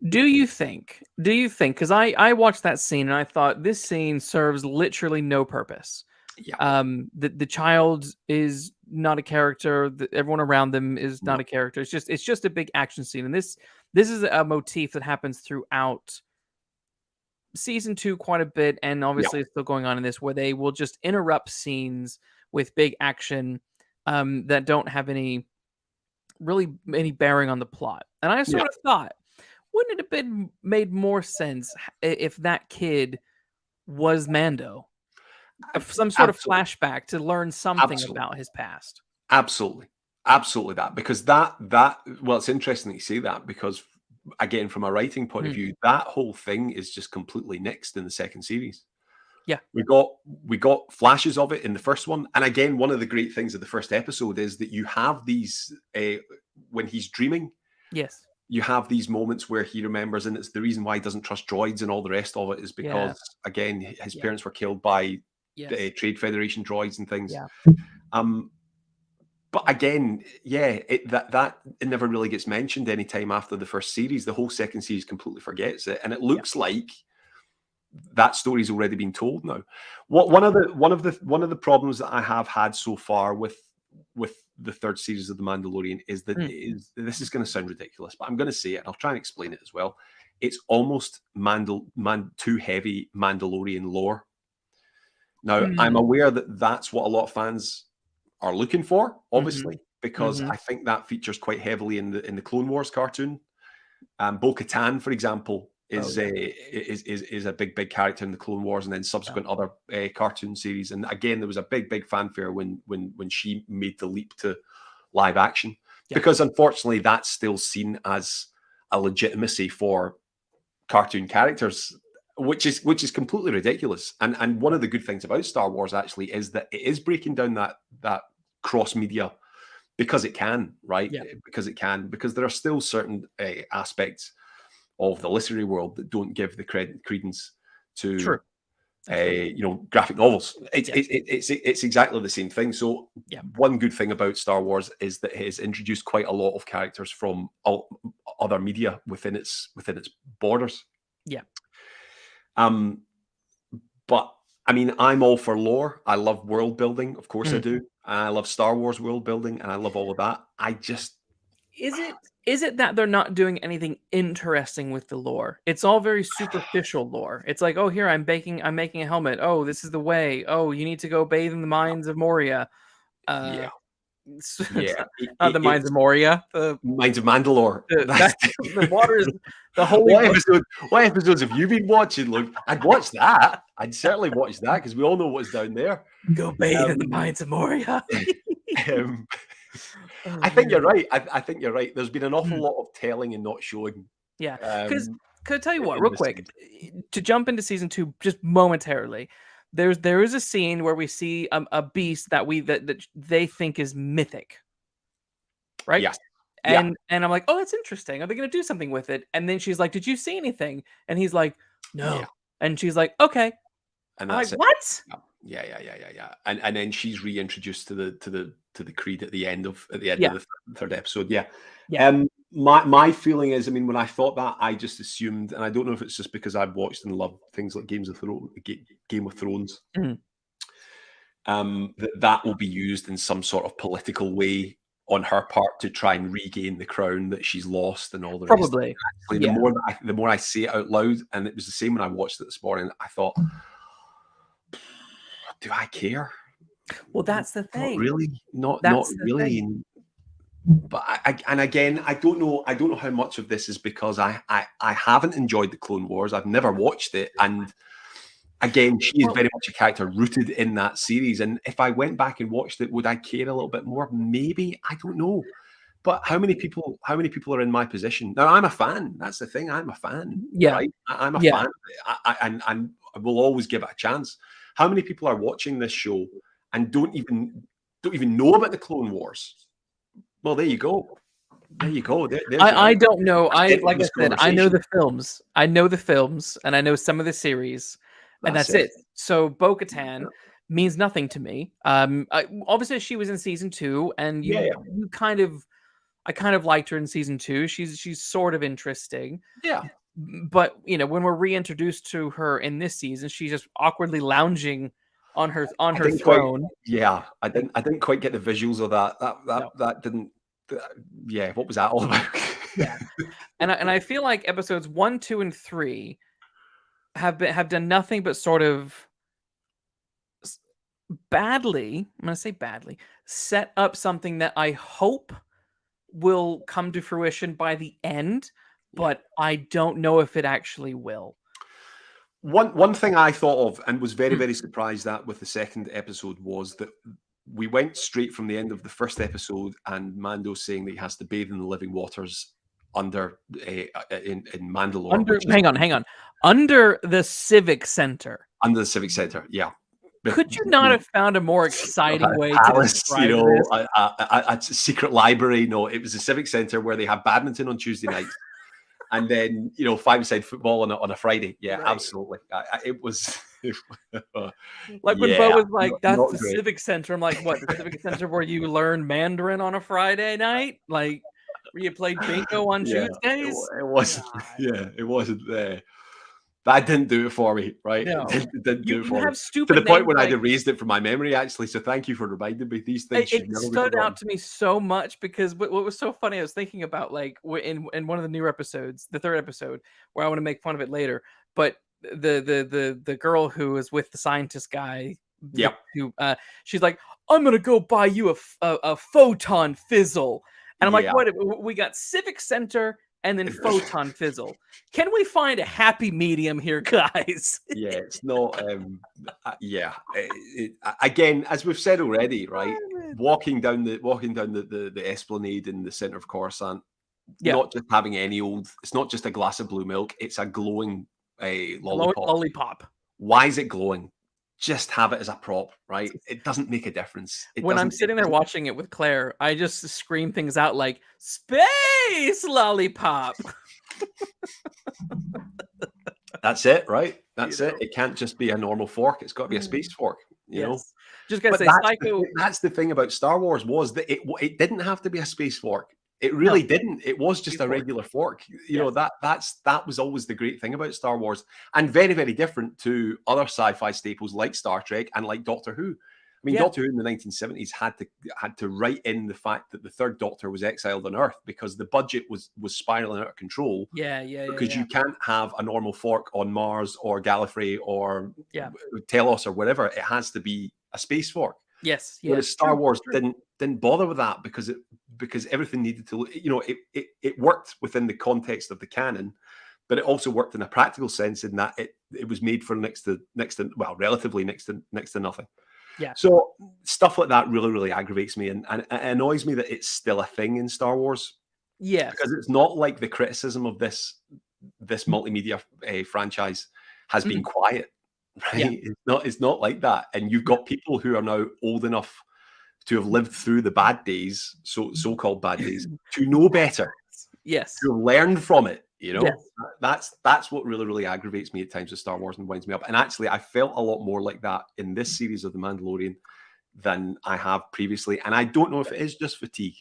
Do you think, because I watched that scene and I thought this scene serves literally no purpose.
Yeah.
The child is not a character. Everyone around them is not a character. It's just a big action scene. And this is a motif that happens throughout season 2 quite a bit, and obviously it's still going on in this, where they will just interrupt scenes with big action that don't have any bearing on the plot. And I sort of thought, wouldn't it have been made more sense if that kid was Mando? Some sort of flashback to learn something about his past.
Absolutely that, because that well, it's interesting that you say that, because again, from a writing point of view, that whole thing is just completely nixed in the second series.
Yeah.
We got flashes of it in the first one. And again, one of the great things of the first episode is that you have these, when he's dreaming, you have these moments where he remembers, and it's the reason why he doesn't trust droids and all the rest of it is because, again, his parents were killed by Trade Federation droids and things. But again, that it never really gets mentioned any time after the first series. The whole second series completely forgets it, and it looks like that story's already been told now. One of the problems that I have had so far with the third series of The Mandalorian is that this is going to sound ridiculous, but I'm going to say it, and I'll try and explain it as well. It's almost too heavy Mandalorian lore. Now, I'm aware that that's what a lot of fans are looking for, obviously, because I think that features quite heavily in the Clone Wars cartoon. Bo-Katan, for example, is a big character in the Clone Wars, and then subsequent other cartoon series. And again, there was a big fanfare when she made the leap to live action, because unfortunately, that's still seen as a legitimacy for cartoon characters, which is completely ridiculous. And one of the good things about Star Wars actually is that it is breaking down that cross media because it can, right? Because there are still certain aspects of the literary world that don't give the credence to graphic novels. It's exactly the same thing. So one good thing about Star Wars is that it has introduced quite a lot of characters from other media within its borders. But I mean, I'm all for lore. I love world building, of course I do. I love Star Wars world building, and I love all of that. I just
is it that they're not doing anything interesting with the lore? It's all very superficial lore. It's like, oh, here I'm making a helmet. Oh, this is the way. Oh, you need to go bathe in the mines of Moria.
Yeah,
The Mines of Moria. The
Mines of Mandalore.
The water is the holy.
What episodes have you been watching, Luke? I'd watch that. I'd certainly watch that because we all know what's down there.
Go bathe in the Mines of Moria.
I think you're right. I think you're right. There's been an awful lot of telling and not showing.
Yeah, because could I tell you what, real quick, to jump into season 2 just momentarily. There is a scene where we see a beast that they think is mythic, right?
Yes.
And I'm like, oh, that's interesting. Are they going to do something with it? And then she's like, did you see anything? And he's like, no. Yeah. And she's like, okay.
And
I'm like, what?
Yeah. And then she's reintroduced to the creed at the end of the third episode. Yeah. My feeling is, I mean, when I thought that, I just assumed, and I don't know if it's just because I've watched and loved things like Game of Thrones, that will be used in some sort of political way on her part to try and regain the crown that she's lost and all the rest.
Probably.
Actually, the more I say it out loud, and it was the same when I watched it this morning, I thought, do I care?
Well, that's the thing.
Not really. Not really. But I don't know how much of this is because I haven't enjoyed the Clone Wars. I've never watched it, and again, she is very much a character rooted in that series. And if I went back and watched it, would I care a little bit more? Maybe. I don't know. But how many people are in my position? Now, I'm a fan. That's the thing. I'm a fan.
Yeah.
Right? I'm a fan of it. And I will always give it a chance. How many people are watching this show and don't even know about the Clone Wars? Well, there you go.
I don't know. Like I said, I know the films. And I know some of the series. And that's it. So Bo-Katan means nothing to me. Obviously she was in season 2, and I kind of liked her in season 2. She's sort of interesting.
Yeah.
But when we're reintroduced to her in this season, she's just awkwardly lounging on her throne.
I didn't quite get the visuals of that. That didn't. What was that all about?
Yeah, and I feel like episodes 1, 2, and 3 have done nothing but sort of badly. I'm gonna say badly set up something that I hope will come to fruition by the end, but I don't know if it actually will.
One thing I thought of and was very, very surprised at with the second episode was that we went straight from the end of the first episode and Mando saying that he has to bathe in the living waters under in Mandalore.
Hang on. Under the Civic Center.
Under the Civic Center, yeah.
Could you not have found a more exciting way to describe this?
A secret library? No, it was a Civic Center where they have badminton on Tuesday nights. And then, five-a-side football on a Friday. Yeah, right. Absolutely. It was...
like when Bo was like, that's the great. Civic Center. I'm like, what? The Civic Center where you learn Mandarin on a Friday night? Like, where you played bingo on Tuesdays?
It wasn't. Yeah, it wasn't there. That didn't do it for me, right?
No.
It didn't do it for me.
To
the point when I'd erased it from my memory, actually. So thank you for reminding me. These things
it stood out to me so much because what was so funny, I was thinking about like in one of the newer episodes, the third episode, where I want to make fun of it later, but the girl who is with the scientist guy, who she's like, I'm gonna go buy you a photon fizzle, and I'm like, what? We got Civic Center and then photon fizzle. Can we find a happy medium here, guys?
Yeah, it's not. Again, as we've said already, right? Walking down the esplanade in the center of Coruscant, not just having any old. It's not just a glass of blue milk. It's a glowing lollipop. Why is it glowing? Just have it as a prop, right? It doesn't make a difference.
When I'm sitting there watching it with Claire, I just scream things out like space lollipop.
That's it, right? That's it. It can't just be a normal fork. It's got to be a space fork. You know.
Just gotta say,
that's the thing about Star Wars was that it didn't have to be a space fork. It really didn't. It was just a regular fork. You know, that was always the great thing about Star Wars, and very, very different to other sci-fi staples like Star Trek and like Doctor Who. I mean, Doctor Who in the 1970s had to write in the fact that the third Doctor was exiled on Earth because the budget was spiraling out of control. Because you can't have a normal fork on Mars or Gallifrey or Telos or whatever. It has to be a space fork.
Yes.
Whereas Star Wars didn't didn't bother with that because everything needed to, it worked within the context of the canon, but it also worked in a practical sense in that it was made for next to relatively next to nothing.
Yeah.
So stuff like that really, really aggravates me, and it annoys me that it's still a thing in Star Wars.
Yes.
Because it's not like the criticism of this multimedia franchise has been quiet, right?
Yeah.
It's not like that. And you've got people who are now old enough to have lived through the bad days, so-called bad days, to know better.
Yes.
To have learned from it,
Yes.
That's what really, really aggravates me at times with Star Wars and winds me up. And actually, I felt a lot more like that in this series of The Mandalorian than I have previously. And I don't know if it is just fatigue.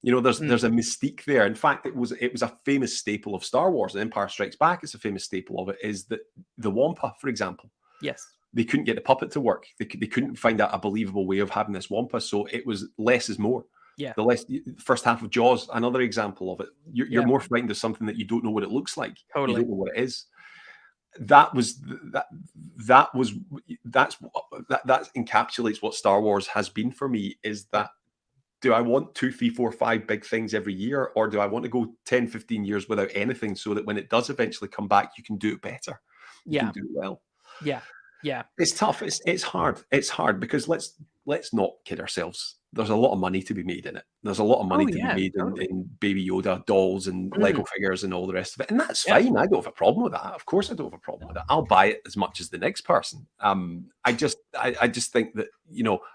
There's a mystique there. In fact, it was a famous staple of Star Wars, and Empire Strikes Back is a famous staple of it, is that the Wampa, for example.
Yes.
They couldn't get the puppet to work. They couldn't find out a believable way of having this Wampa. So it was less is more.
Yeah.
The first half of Jaws, another example of it. You're more frightened of something that you don't know what it looks like.
Totally.
You don't know what it is. That encapsulates what Star Wars has been for me, is that, do I want 2, 3, 4, 5 big things every year, or do I want to go 10, 15 years without anything so that when it does eventually come back, you can do it better? You can do it well.
Yeah. Yeah.
It's tough. It's hard. It's hard because let's not kid ourselves. There's a lot of money to be made in it. There's a lot of money to be made in Baby Yoda dolls and Lego figures and all the rest of it. And that's fine. I don't have a problem with that. Of course I don't have a problem with it. I'll buy it as much as the next person. I just think that,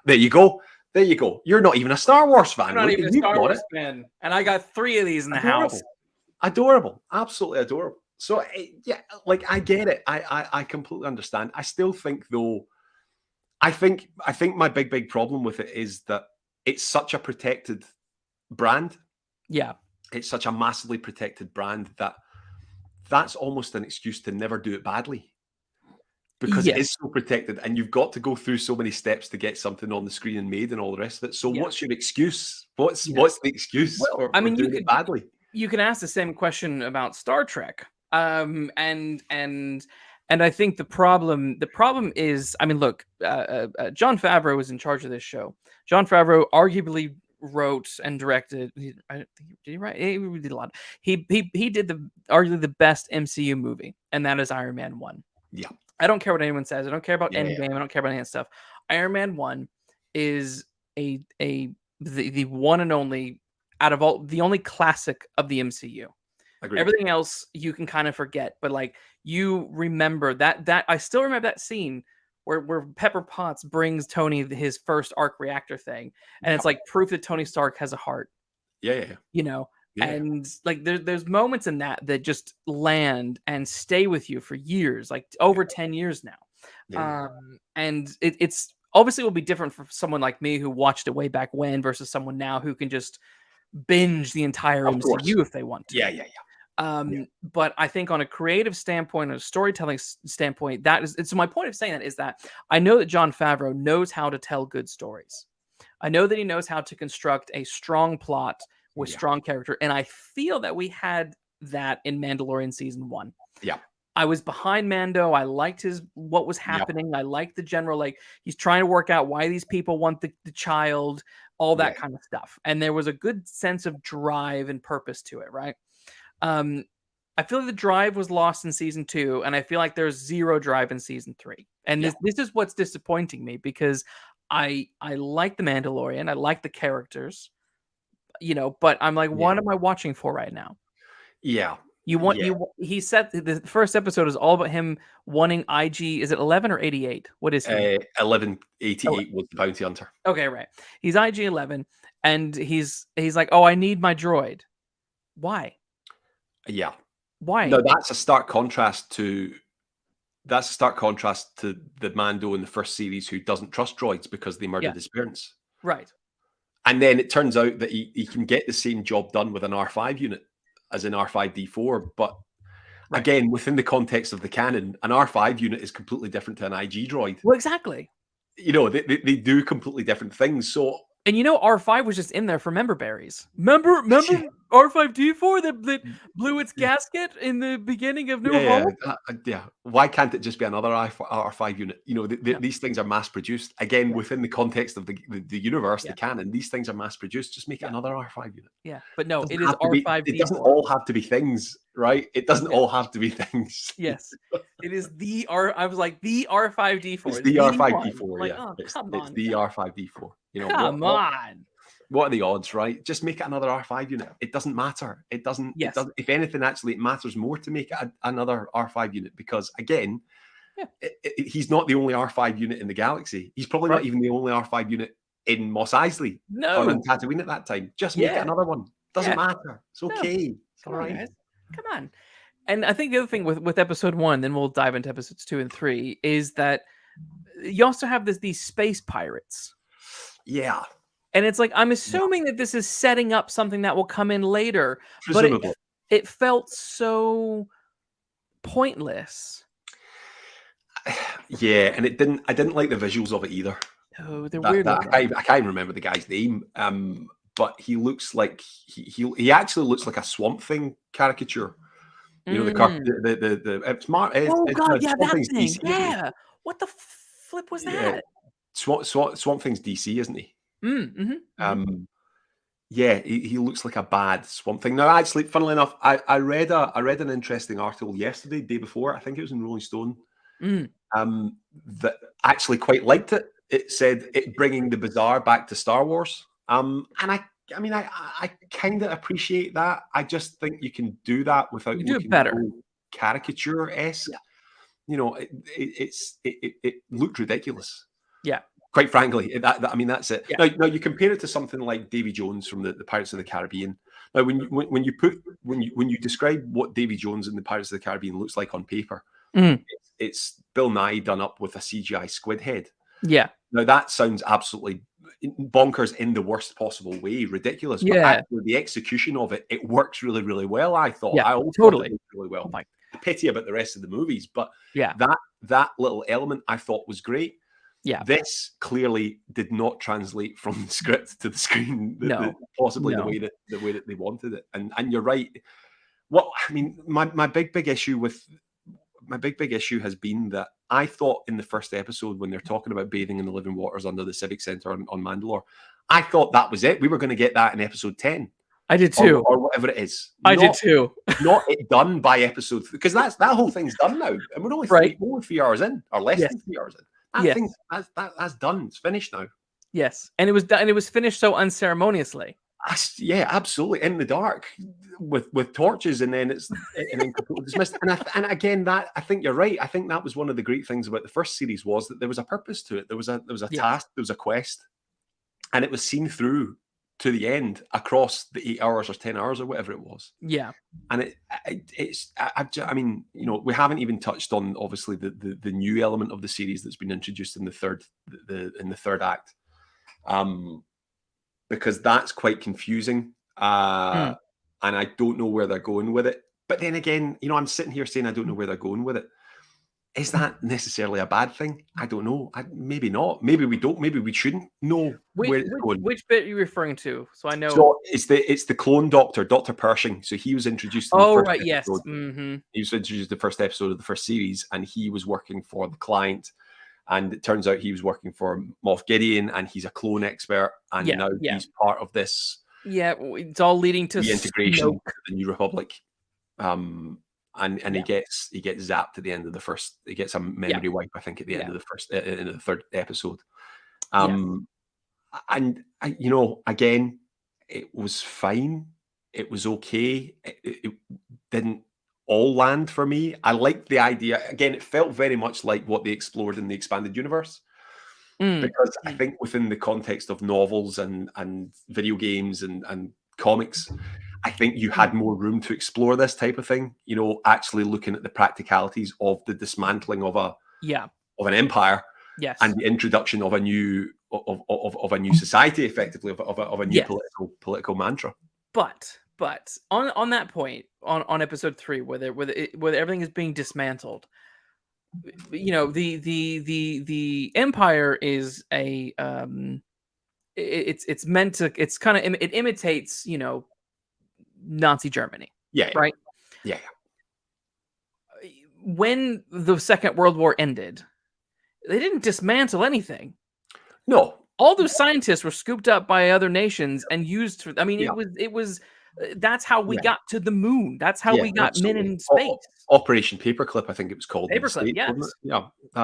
there you go. There you go. You're not even a Star Wars fan.
I'm not even a Star Wars fan. And I got 3 of these in the house.
Adorable. Absolutely adorable. So, I get it. I completely understand. I still think, though, I think my big problem with it is that it's such a protected brand.
Yeah.
It's such a massively protected brand that's almost an excuse to never do it badly. Because it is so protected, and you've got to go through so many steps to get something on the screen and made and all the rest of it. So what's your excuse? What's the excuse for doing it badly?
You can ask the same question about Star Trek. And I think the problem is, look, Jon Favreau was in charge of this show. Jon Favreau arguably wrote and directed. Did he write? He did a lot. He did arguably the best MCU movie, and that is Iron Man 1.
Yeah.
I don't care what anyone says. I don't care about Endgame. I don't care about any of that stuff. Iron Man 1 is the one and only out of all, the only classic of the MCU.
Agreed.
Everything else you can kind of forget, but you remember that I still remember that scene where Pepper Potts brings Tony his first arc reactor thing, and it's proof that Tony Stark has a heart.
Yeah.
And there's moments in that just land and stay with you for years, over 10 years now. And it's obviously will be different for someone like me who watched it way back when versus someone now who can just binge the entire MCU if they want to.
Yeah.
But I think on a creative standpoint, a storytelling standpoint, so my point of saying that is that I know that Jon Favreau knows how to tell good stories. I know that he knows how to construct a strong plot with strong character, and I feel that we had that in Mandalorian season 1.
Yeah.
I was behind Mando. I liked what was happening. I liked the general, he's trying to work out why these people want the child, all that kind of stuff. And there was a good sense of drive and purpose to it, right? I feel like the drive was lost in season 2, and I feel like there's zero drive in season 3. And this is what's disappointing me, because I like the Mandalorian. I like the characters, but I'm what am I watching for right now?
Yeah.
He said the first episode is all about him wanting IG. Is it 11 or 88? What is he?
1188 was the bounty hunter.
Okay, right. He's IG 11, and he's like, oh, I need my droid. Why?
Yeah.
Why?
No, that's a stark contrast to the Mando in the first series who doesn't trust droids because they murdered his parents.
Right.
And then it turns out that he can get the same job done with an R5 unit as an R5D4. But again, within the context of the canon, an R5 unit is completely different to an IG droid.
Well, exactly.
They do completely different things. So
And R5 was just in there for member berries. Remember R5D4 that blew its gasket in the beginning of New Hope?
Yeah. Why can't it just be another R5 unit?
Yeah.
These things are mass produced again within the context of the universe, the
Yeah.
canon. These things are mass produced. Just make it another R5 unit.
Yeah, but no,
Doesn't
it is
have to be. It doesn't
R5D4.
all have to be things, right? It doesn't all have to be things.
Yes, it is the R. I was like the R5D4.
It's the R5D4.
One. Like,
Yeah,
oh,
it's
come on,
the R5D4.
come on.
What are the odds, right? Just make it another R5 unit. It doesn't matter. It doesn't.
Yes.
It doesn't. If anything, actually, it matters more to make it another R5 unit because, again, he's not the only R5 unit in the galaxy. He's probably not even the only R5 unit in Mos Eisley or in Tatooine at that time. Just make it another one. Doesn't matter. It's okay.
No.
It's all right.
Guys. Come on. And I think the other thing with episode 1, then we'll dive into episodes 2 and 3, is that you also have these space pirates.
Yeah.
And it's like, I'm assuming that this is setting up something that will come in later.
Presumably.
But it felt so pointless.
Yeah, and I didn't like the visuals of it either.
Oh, they're weird.
I can't even remember the guy's name. But he looks like he actually looks like a Swamp Thing caricature. The it's Mark.
Oh God, that thing.
DC,
yeah. What the flip was that?
Swamp Thing's DC, isn't he? Yeah, he looks like a bad Swamp Thing. Now, actually, funnily enough, I read an interesting article yesterday, day before. I think it was in Rolling Stone. That actually quite liked it. It said it bringing the bizarre back to Star Wars. And I kind of appreciate that. I just think you can do that without looking
better
caricature-esque. It looked ridiculous.
Yeah.
Quite frankly, that's it. Yeah. Now you compare it to something like Davy Jones from the Pirates of the Caribbean. Now, when you describe what Davy Jones in the Pirates of the Caribbean looks like on paper, it's Bill Nye done up with a CGI squid head.
Yeah.
Now that sounds absolutely bonkers in the worst possible way, ridiculous.
Yeah.
But actually, the execution of it works really, really well. I thought.
Yeah,
I also
totally.
thought it worked really well.
Oh
Pity about the rest of the movies, but
yeah,
that little element I thought was great.
Yeah,
this clearly did not translate from the script to the screen. Possibly the way that they wanted it. And you're right. My big issue has been that I thought in the first episode when they're talking about bathing in the living waters under the Civic Center on Mandalore, I thought that was it. We were going to get that in episode 10.
I did too,
or whatever it is.
I did too.
Not it done by episode, because that whole thing's done now, and we're only 3 hours in, or less than 3 hours in. That's done. It's finished now.
Yes, and it was done, and it was finished so unceremoniously.
Yeah, absolutely, in the dark with torches, and then completely dismissed. And again, that I think you're right. I think that was one of the great things about the first series was that there was a purpose to it. There was a task, there was a quest, and it was seen through to the end across the 8 hours or 10 hours or whatever it was.
Yeah,
and we haven't even touched on obviously the new element of the series that's been introduced in the third act. Because that's quite confusing, and I don't know where they're going with it. But then again, I'm sitting here saying I don't know where they're going with it. Is that necessarily a bad thing? I don't know. Maybe not. Maybe we don't. Maybe we shouldn't know where it's going.
Which bit are you referring to? So I know.
So it's the clone doctor, Dr. Pershing. So he was introduced. In the first episode.
Yes.
He was introduced in the first episode of the first series, and he was working for the client. And it turns out he was working for Moff Gideon, and he's a clone expert. And now he's part of this.
Yeah, it's all leading to
the integration of the New Republic. And he gets zapped at the end of the first. He gets a memory wipe, I think, at the end of the first, in the third episode. And again, it was fine. It was okay. It didn't all land for me. I liked the idea. Again, it felt very much like what they explored in the expanded universe. Because I think within the context of novels and video games and comics, I think you had more room to explore this type of thing, actually looking at the practicalities of the dismantling of an empire, and the introduction of a new society, effectively of a new political mantra.
But on that point, on episode 3, where everything is being dismantled, the empire is it's meant to. It's kind of it imitates Nazi Germany,
Yeah,
right?
yeah.
When the Second World War ended, they didn't dismantle anything.
No,
All those scientists were scooped up by other nations and used for. I mean,
yeah,
it was. That's how we
yeah,
got to the moon. That's how
yeah,
we got men
absolutely.
in space.
Operation Paperclip, I think it was called in the
Paperclip,
States, wasn't it?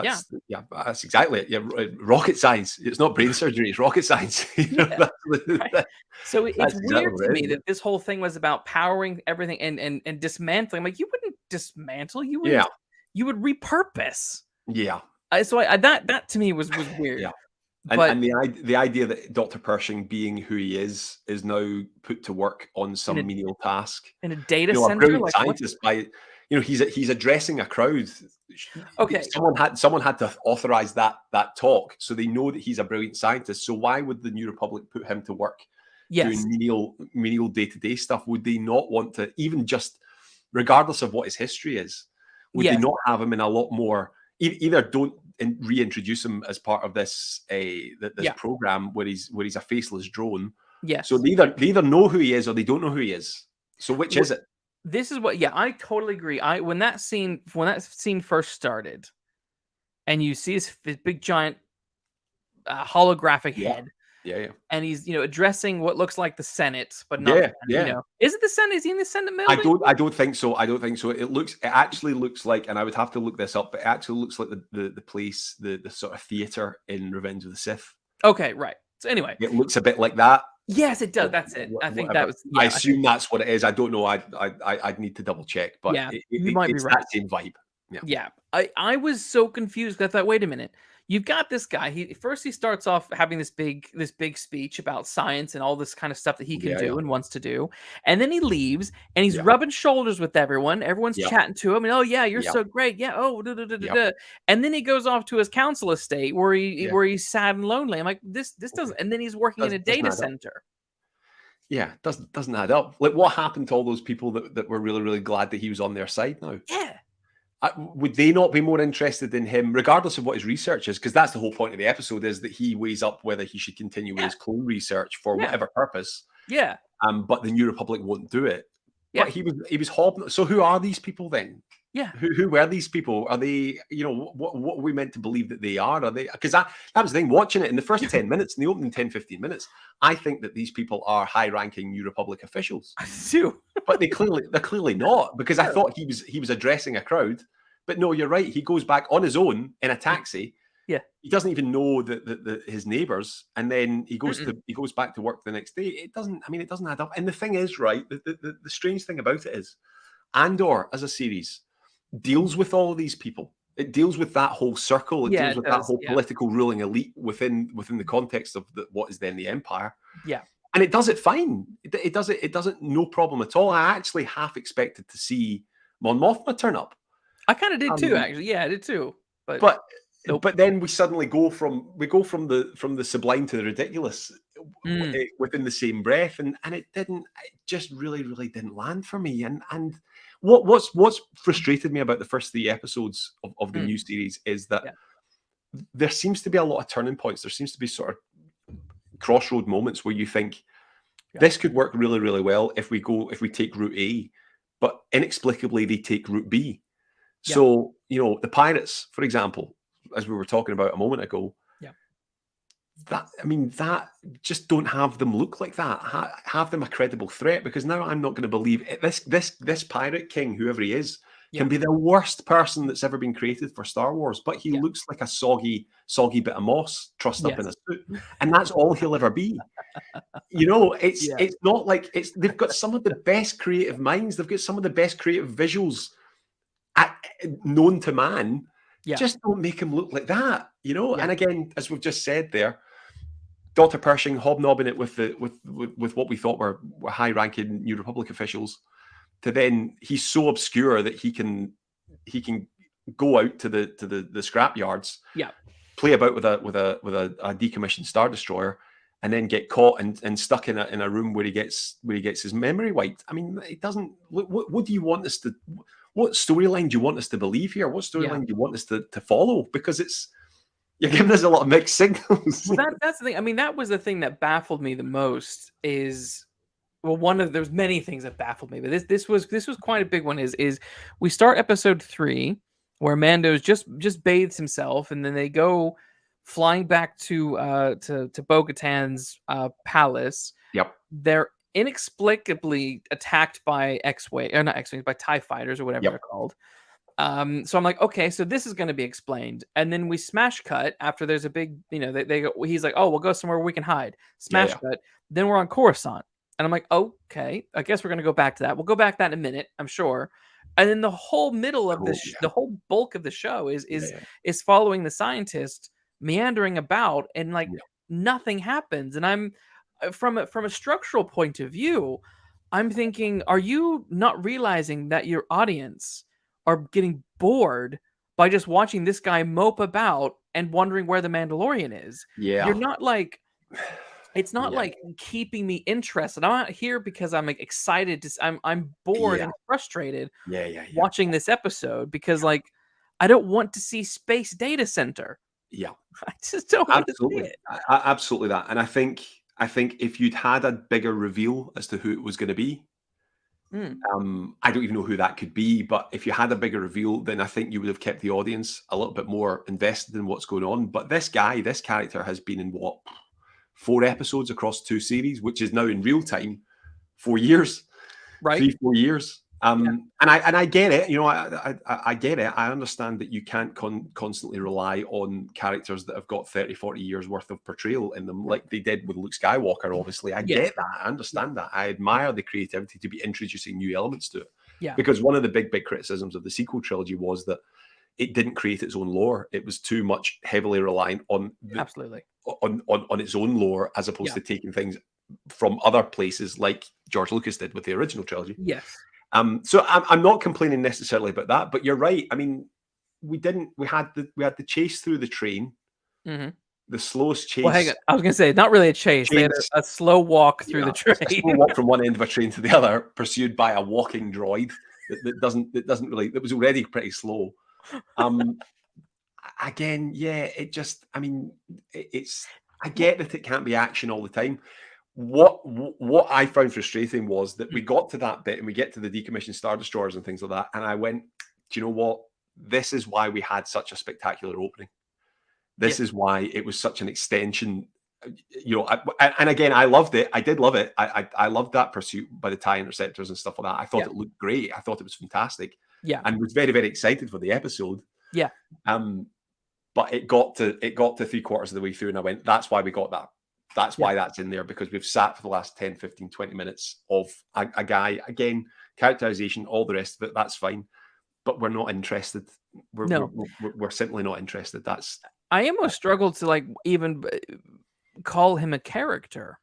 yes, yeah,
Yeah, that's exactly it. Yeah, rocket science. It's not brain surgery; it's rocket science.
yeah. Right. So it's
That's exactly
weird
what
to
it
me
is.
that this whole thing was about powering everything and dismantling. Like you wouldn't dismantle,
Yeah,
you would repurpose.
yeah,
So that to me was weird.
yeah.
But
And the idea that Dr. Pershing, being who he is now put to work on
in a
some menial task.
in a data
A
center,
brilliant
like what?
scientist by he's addressing a crowd.
Okay,
Someone had to authorize that talk, so they know that he's a brilliant scientist. So why would the New Republic put him to work doing
yes,
menial day-to-day stuff? Would they not want to, even just regardless of what his history is, would they
yes,
not have him in a lot more, either don't reintroduce him as part of this this
yeah,
program where he's a faceless drone. So
yes.
they either know who he is or they don't know who he is. So which is it?
This is what, yeah, I totally agree. When that scene first started, and you see his big giant holographic
Yeah.
head,
Yeah.
and he's addressing what looks like the Senate, but not
Yeah.
the Senate,
Yeah.
Is it the Senate? Is he in the Senate building?
I don't think so. I don't think so. It actually looks like, and I would have to look this up, but it actually looks like the place, the sort of theater in Revenge of the Sith.
Okay, right. So anyway,
It looks a bit like that.
yes, it does.
Or
That's it. I think that
whatever.
was,
I
yeah.
assume that's what it is. I don't know. I'd need to double check, but
Yeah, you might be
it's
right.
that same vibe. Yeah.
Yeah, I was so confused 'cause I thought, wait a minute. You've got this guy. He starts off having this big speech about science and all this kind of stuff that he can
Yeah. Yeah.
do and wants to do. And then he leaves and he's
Yeah.
rubbing shoulders with everyone. Everyone's
Yeah.
chatting to him and, oh yeah, you're
Yeah.
so great. Yeah, oh da, da, da, da,
Yeah.
da. And then he goes off to his council estate where
Yeah.
he's sad and lonely. I'm like, this doesn't, and then he's working in a
Doesn't
data
add up.
center.
Yeah, doesn't add up. Like, what happened to all those people that were really, really glad that he was on their side now?
Yeah.
Would they not be more interested in him, regardless of what his research is? Because that's the whole point of the episode, is that he weighs up whether he should continue with
Yeah.
his clone research for
Yeah.
whatever purpose.
Yeah.
But the New Republic won't do it.
Yeah.
But he was hobbling. So who are these people then?
Yeah.
Who were these people? Are they, what are we meant to believe that they are? Are they, because that was the thing, watching it in the first 10 minutes, in the opening 10-15 minutes, I think that these people are high-ranking New Republic officials.
I do.
But they're clearly not, because I thought he was addressing a crowd. But no, you're right. He goes back on his own in a taxi.
Yeah.
He doesn't even know his neighbors, and then he goes back to work the next day. It doesn't add up. And the thing is, right, the strange thing about it is, Andor as a series deals with all of these people. It deals with that whole circle. It
Yeah,
deals
it
with
does,
that whole
yeah.
political ruling elite within the context of what is then the Empire.
Yeah.
And it does it fine. It does it no problem at all. I actually half expected to see Mon Mothma turn up.
I kind of did too, actually. Yeah, I did too.
But
nope.
But then we suddenly go from the sublime to the ridiculous within the same breath, and it just really didn't land for me. And what's frustrated me about the first 3 episodes of the new series is that there seems to be a lot of turning points. There seems to be sort of crossroad moments where you think this could work really, really well if we take route A, but inexplicably they take route B. So, the pirates, for example, as we were talking about a moment ago, that just don't have them look like that. Have them a credible threat, because now I'm not going to believe it. This pirate king, whoever he is, can be the worst person that's ever been created for Star Wars, but he looks like a soggy bit of moss trussed up in a suit, and that's all he'll ever be. It's not like they've got some of the best creative minds. They've got some of the best creative visuals known to man. Just don't make him look like that, And again, as we've just said there, Dr. Pershing hobnobbing it with what we thought were high-ranking New Republic officials, to then he's so obscure that he can go out to the scrap yards, play about with a decommissioned Star Destroyer, and then get caught and stuck in a room where he gets his memory wiped. I mean, it doesn't. What do you want us to? What storyline do you want us to believe here? What storyline do you want us to follow? Because You're giving us a lot of mixed signals.
Well, that's the thing. I mean, that was the thing that baffled me the most. Is well, there's many things that baffled me, but this was quite a big one. Is we start episode 3 where Mando's just bathes himself, and then they go flying back to Bo-Katan's palace.
Yep.
They're inexplicably attacked by X-Wing, or not X-Wings, by TIE fighters or whatever they're called. So I'm like, okay, so this is going to be explained, and then we smash cut after there's a big, they go. He's like, oh, we'll go somewhere where we can hide. Smash cut. Then we're on Coruscant, and I'm like, okay, I guess we're going to go back to that. We'll go back to that in a minute, I'm sure. And then the whole middle of this, the whole bulk of the show is following the scientist meandering about, and like nothing happens. And I'm from a structural point of view, I'm thinking, are you not realizing that your audience are getting bored by just watching this guy mope about and wondering where the Mandalorian is?
Yeah.
You're not like, it's not like keeping me interested. I'm not here because I'm like excited I'm bored and frustrated watching this episode, because like I don't want to see space data center.
Yeah.
I just don't want to see it.
Absolutely that. And I think if you'd had a bigger reveal as to who it was going to be, I don't even know who that could be, but if you had a bigger reveal, then I think you would have kept the audience a little bit more invested in what's going on. But this character has been in 4 episodes across 2 series, which is now in real time 4 years,
right?
3-4 years. And I get it. I get it. I understand that you can't constantly rely on characters that have got 30-40 years worth of portrayal in them, like they did with Luke Skywalker. Obviously, I get that. I understand that. I admire the creativity to be introducing new elements to it.
Yeah.
Because one of the big criticisms of the sequel trilogy was that it didn't create its own lore. It was too much heavily reliant on on its own lore, as opposed to taking things from other places like George Lucas did with the original trilogy.
Yes.
So I'm not complaining necessarily about that, but you're right. I mean, we had the chase through the train, the slowest chase.
Well, hang on. I was going to say, not really a chase. They had a slow walk through the train.
A slow walk from one end of a train to the other, pursued by a walking droid that was already pretty slow. Again, it just, I mean, I get that it can't be action all the time. What I found frustrating was that we got to that bit and we get to the decommissioned Star Destroyers and things like that, and I went, do you know what? This is why we had such a spectacular opening. This is why it was such an extension. And again, I loved it. I did love it. I loved that pursuit by the TIE interceptors and stuff like that. I thought it looked great. I thought it was fantastic.
Yeah,
and was very, very excited for the episode.
Yeah.
But it got to 3/4 of the way through, and I went, that's why we got that. That's why that's in there, because we've sat for the last 10, 15, 20 minutes of a guy, again, characterization, all the rest of it, that's fine. But we're not interested. We're simply not interested.
I almost struggled to like even call him a character.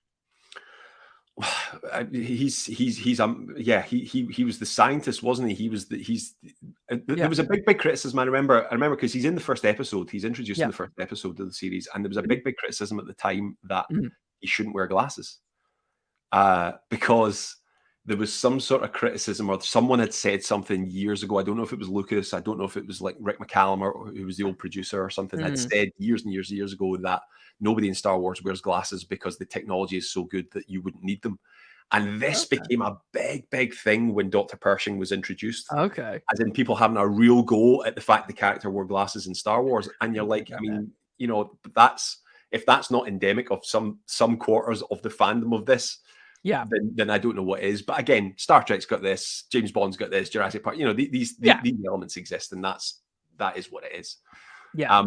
He was the scientist, wasn't he? There was a big criticism. I remember because he's in the first episode. He's introduced in the first episode of the series, and there was a big criticism at the time that he shouldn't wear glasses, because there was some sort of criticism, or someone had said something years ago. I don't know if it was Lucas. I don't know if it was like Rick McCallum, or who was the old producer or something, had said years and years ago that nobody in Star Wars wears glasses because the technology is so good that you wouldn't need them. And this became a big thing when Dr. Pershing was introduced.
Okay.
As in people having a real go at the fact the character wore glasses in Star Wars. And you're like, I mean, if that's not endemic of some quarters of the fandom of this, then I don't know what is. But again, Star Trek's got this, James Bond's got this, Jurassic Park, these elements exist, and that is what it is.
Yeah.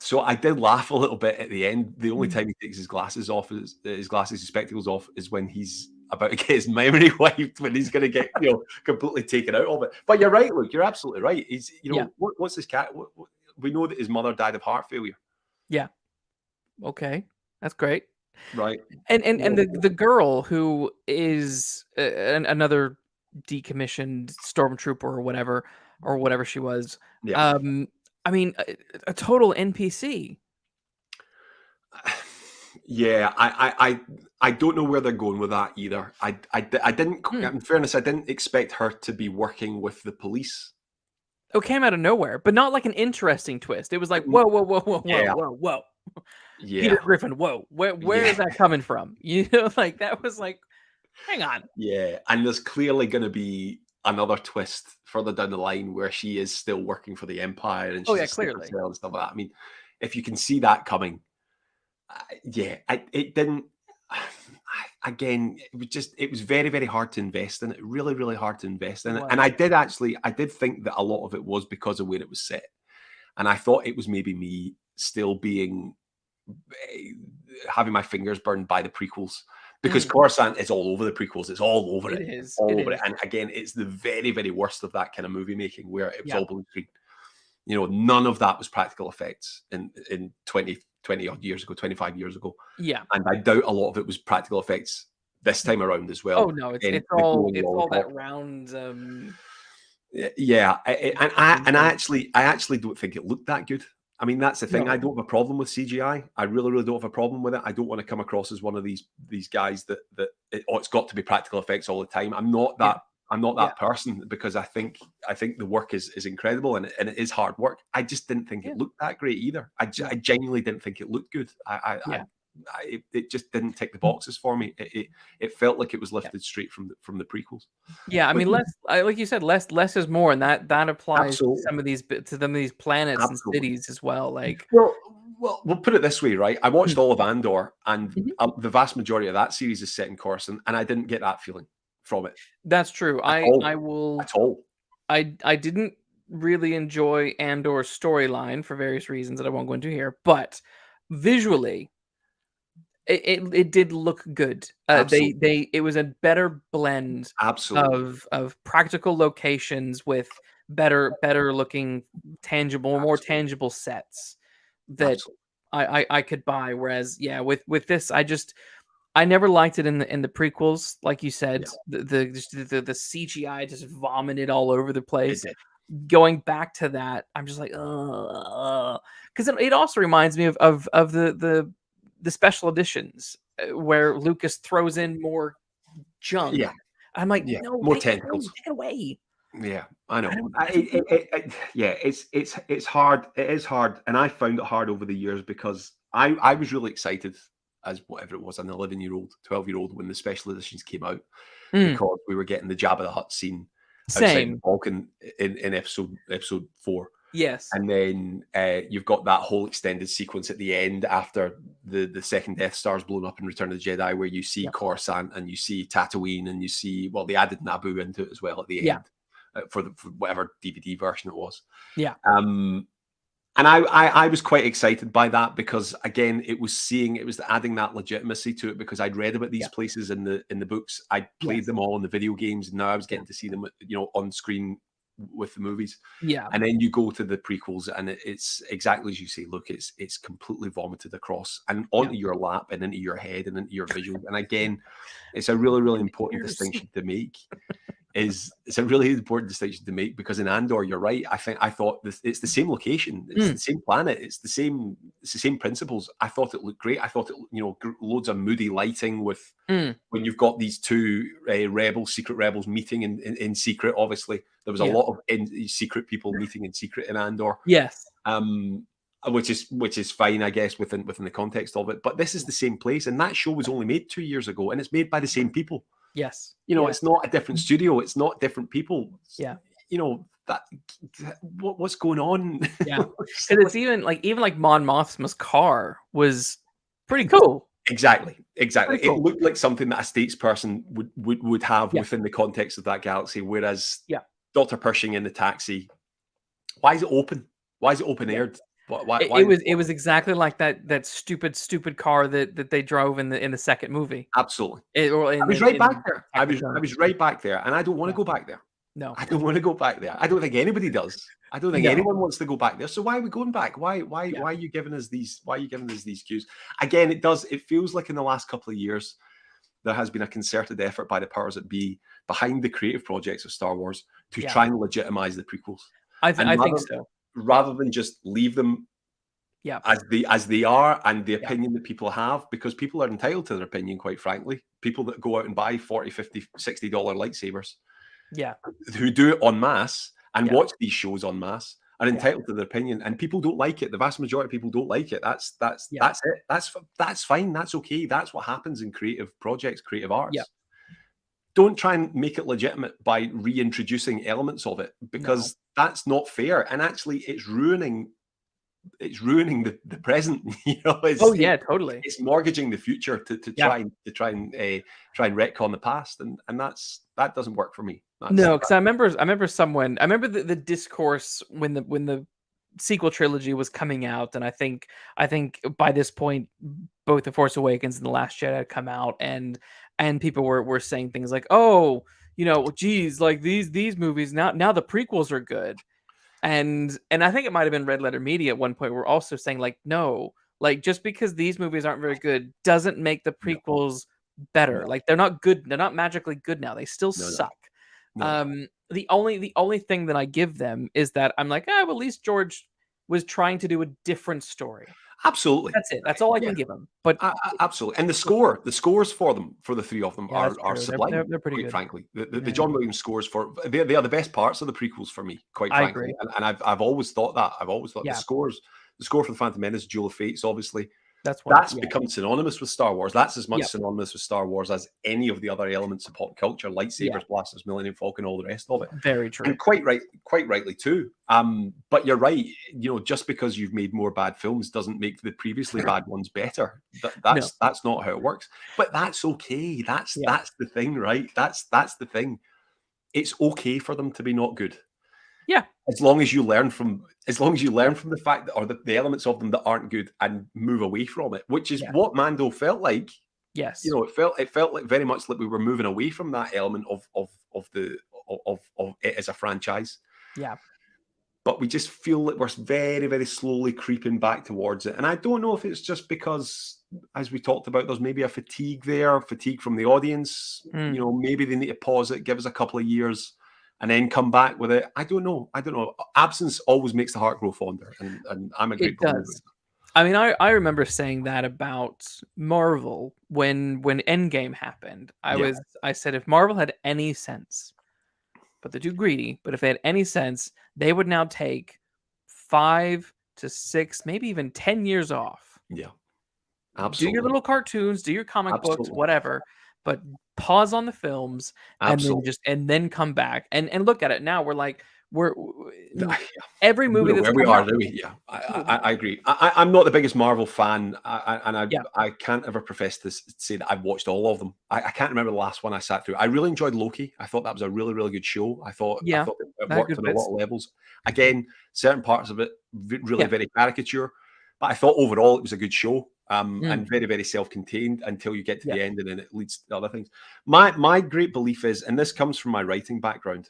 So I did laugh a little bit at the end. The only time he takes his glasses off, his spectacles off, is when he's about to get his memory wiped, when he's going to get completely taken out of it. But you're right, Luke. You're absolutely right. He's what's his cat? We know that his mother died of heart failure.
Yeah. Okay, that's great.
Right.
And the girl who is another decommissioned stormtrooper or whatever she was.
Yeah.
I mean, a total NPC.
Yeah, I don't know where they're going with that either. I didn't, in fairness, I didn't expect her to be working with the police.
It came out of nowhere, but not like an interesting twist. It was like, whoa, whoa, whoa, whoa, whoa,
Yeah,
whoa, whoa. Peter
yeah,
Griffin, whoa, where
yeah,
is that coming from? You know, like that was like, hang on.
yeah. And there's clearly going to be another twist further down the line where she is still working for the Empire and
Oh
she's
yeah,
a sleeper
clearly.
cell and stuff like that. I mean, if you can see that coming, yeah, it didn't. Again, it was very, very hard to invest in it. Really, really hard to invest
It
in it.
was.
And I did think that a lot of it was because of where it was set. And I thought it was maybe me still being eh, having my fingers burned by the prequels because
Mm,
Coruscant is all over the prequels. It's all over
it
it,
is. It
all over it.
is.
And again, it's the very, very worst of that kind of movie making where it was
Yeah.
all blue screen. You know, none of that was practical effects in 20 odd years ago, 25 years ago.
Yeah.
And I doubt a lot of it was practical effects this time around as
Oh
well.
no,
Again, the glowing
it's all that
lollipop.
round
Yeah,
thing.
I actually don't think it looked that good. I mean, that's the thing. I
No.
don't have a problem with CGI. I really, really don't have a problem with it. I don't want to come across as one of these guys that it's got to be practical effects all the time. I'm not
Yeah.
that. I'm not
Yeah.
that person because I think the work is incredible and it is hard work. I just didn't think
Yeah.
it looked that great either.
No.
I genuinely didn't think it looked good.
Yeah.
It just didn't tick the boxes for me. It felt like it was
Yeah.
lifted straight from the prequels.
Yeah, I
Which
mean, like you said, less is more, and that applies to
absolutely,
some of these planets and
absolutely.
cities as well. Like,
Well, we'll put it this way, right? I watched
mm,
all of Andor, and
mhm.
the vast majority of that series is set in Coruscant, and I didn't get that feeling from it
That's true.
at
I
all,
will.
at all.
I didn't really enjoy Andor's storyline for various reasons that I won't go into here, but visually, it did look good.
Absolutely,
It was a better blend
absolutely,
of practical locations with better looking tangible, more
absolutely,
tangible sets that
absolutely.
I could buy. Whereas, yeah, with this, I never liked it in the prequels, like you said.
Yeah,
The CGI just vomited all over the
it
place.
did.
Going back to that, I'm just like, because it also reminds me of the special editions where Lucas throws in more junk.
Yeah,
I'm like,
yeah.
no,
More
take it away,
tentacles.
take it away.
Yeah, I
I
know.
don't, I don't.
Yeah, it's hard. It is hard, and I found it hard over the years because I was really excited as whatever it was, an 11-year-old, 12-year-old when the special editions came out
Mm,
because we were getting the Jabba the Hutt scene outside the
same.
Balkan in episode 4.
Yes.
And then you've got that whole extended sequence at the end after the second Death Star's blown up in Return of the Jedi, where you see
Yep.
Coruscant and you see Tatooine and you see, well, they added Naboo into it as well at the
Yeah.
end for whatever DVD version it was.
Yeah.
Um, and I was quite excited by that because again, it was adding that legitimacy to it because I'd read about these
Yeah.
places in the books, I'd played
Yes.
them all in the video games, and now I was
Yeah.
getting to see them, on screen with the movies.
Yeah.
And then you go to the prequels, and it's exactly as you say. Look, it's completely vomited across and
Yeah.
onto your lap and into your head and into your visuals. And again, it's a really, really
And
important
ears.
distinction to make it's a really important distinction to make because in Andor, you're right. I thought it's the same location, it's the
Mm,
same planet, it's the same principles. I thought it looked great. I thought it, loads of moody lighting with
mm,
when you've got these two secret rebels meeting in secret. Obviously, there was a
yeah.
lot of secret people meeting in secret in Andor.
Yes.
Um, which is fine, I guess, within the context of it. But this is the same place, and that show was only made 2 years ago, and it's made by the same people.
Yes. Yes.
It's not a different studio. It's not different people.
Yeah.
That what's going on?
Yeah. Because it's even like Mon Mothma's car was pretty cool.
Exactly.
Pretty
It
cool.
looked like something that a statesperson would have
Yeah.
within the context of that galaxy. Whereas
Yeah.
Dr. Pershing in the taxi, why is it open? Why is it open
Yeah.
aired? Why?
It was exactly like that stupid car that they drove in the second movie.
Absolutely.
Or
I
in
was right
in
back there.
Attack of the
I
Clones.
was right back there, and I don't want to
Yeah.
go back there.
No.
I don't want to go back there. I don't think anybody does. I don't think
No.
anyone wants to go back there. So why are we going back? Why
Yeah.
are you giving us these? Why are you giving us these cues? Again, it feels like in the last couple of years there has been a concerted effort by the powers that be behind the creative projects of Star Wars to
Yeah.
try and legitimize the prequels, and
I think so.
rather than just leave them
Yeah.
as they are and the
Yeah.
opinion that people have, because people are entitled to their opinion, quite frankly. People that go out and buy $40, $50, $60 lightsabers
Yeah.
who do it en masse and watch these shows en masse are entitled to their opinion, and people don't like it. The vast majority of people don't like it. That's it. That's fine. That's okay. That's what happens in creative projects, creative arts. Don't try and make it legitimate by reintroducing elements of it, because that's not fair. And actually, it's ruining the present.
Totally.
It's mortgaging the future to try and retcon the past, and that doesn't work for me.
Because I remember the discourse when the sequel trilogy was coming out, and I think by this point both The Force Awakens and The Last Jedi had come out, and people were saying things like, oh, geez, like these movies now the prequels are good. And I think it might have been Red Letter Media at one point were also saying, like, no, like, just because these movies aren't very good doesn't make the prequels better. Like, they're not good. They're not magically good now. They still suck. The only thing that I give them is that I'm like, well, at least George was trying to do a different story.
Absolutely.
That's it. That's all I can give them. But
absolutely. And the scores for the three of them are sublime.
They're pretty good.
Frankly, the John Williams scores they are the best parts of the prequels for me. Quite frankly, and I've always thought that. I've always thought the score for the Phantom Menace, Duel of Fates, obviously. That's become synonymous with Star Wars. That's as much synonymous with Star Wars as any of the other elements of pop culture, lightsabers, blasters, Millennium Falcon, all the rest of it.
Very true.
And quite rightly too. But you're right. Just because you've made more bad films doesn't make the previously bad ones better. That's not how it works. But that's okay. That's the thing, right? That's the thing. It's okay for them to be not good.
Yeah.
As long as you learn from the fact that, or the elements of them that aren't good, and move away from it, which is what Mando felt like.
Yes.
It felt like very much like we were moving away from that element of it as a franchise.
Yeah.
But we just feel that we're very, very slowly creeping back towards it. And I don't know if it's just because, as we talked about, there's maybe a fatigue from the audience. Maybe they need to pause it, give us a couple of years, and then come back with it. I don't know. Absence always makes the heart grow fonder, and I'm a great believer.
I mean, I remember saying that about Marvel when Endgame happened. I said if Marvel had any sense, but they're too greedy, but if they had any sense, they would now take 5 to 6, maybe even 10 years off.
Yeah. Absolutely.
Do your little cartoons, do your comic books, whatever, but pause on the films and then come back and look at it. Now we're every movie that's
where we are. Yeah, I agree. I'm not the biggest Marvel fan, I can't ever profess to say that I've watched all of them. I can't remember the last one I sat through. I really enjoyed Loki. I thought that was a really, really good show. I thought it worked on a lot of levels. Again, certain parts of it really very caricature, but I thought overall it was a good show. And very, very self-contained until you get to the end, and then it leads to other things. My great belief is, and this comes from my writing background,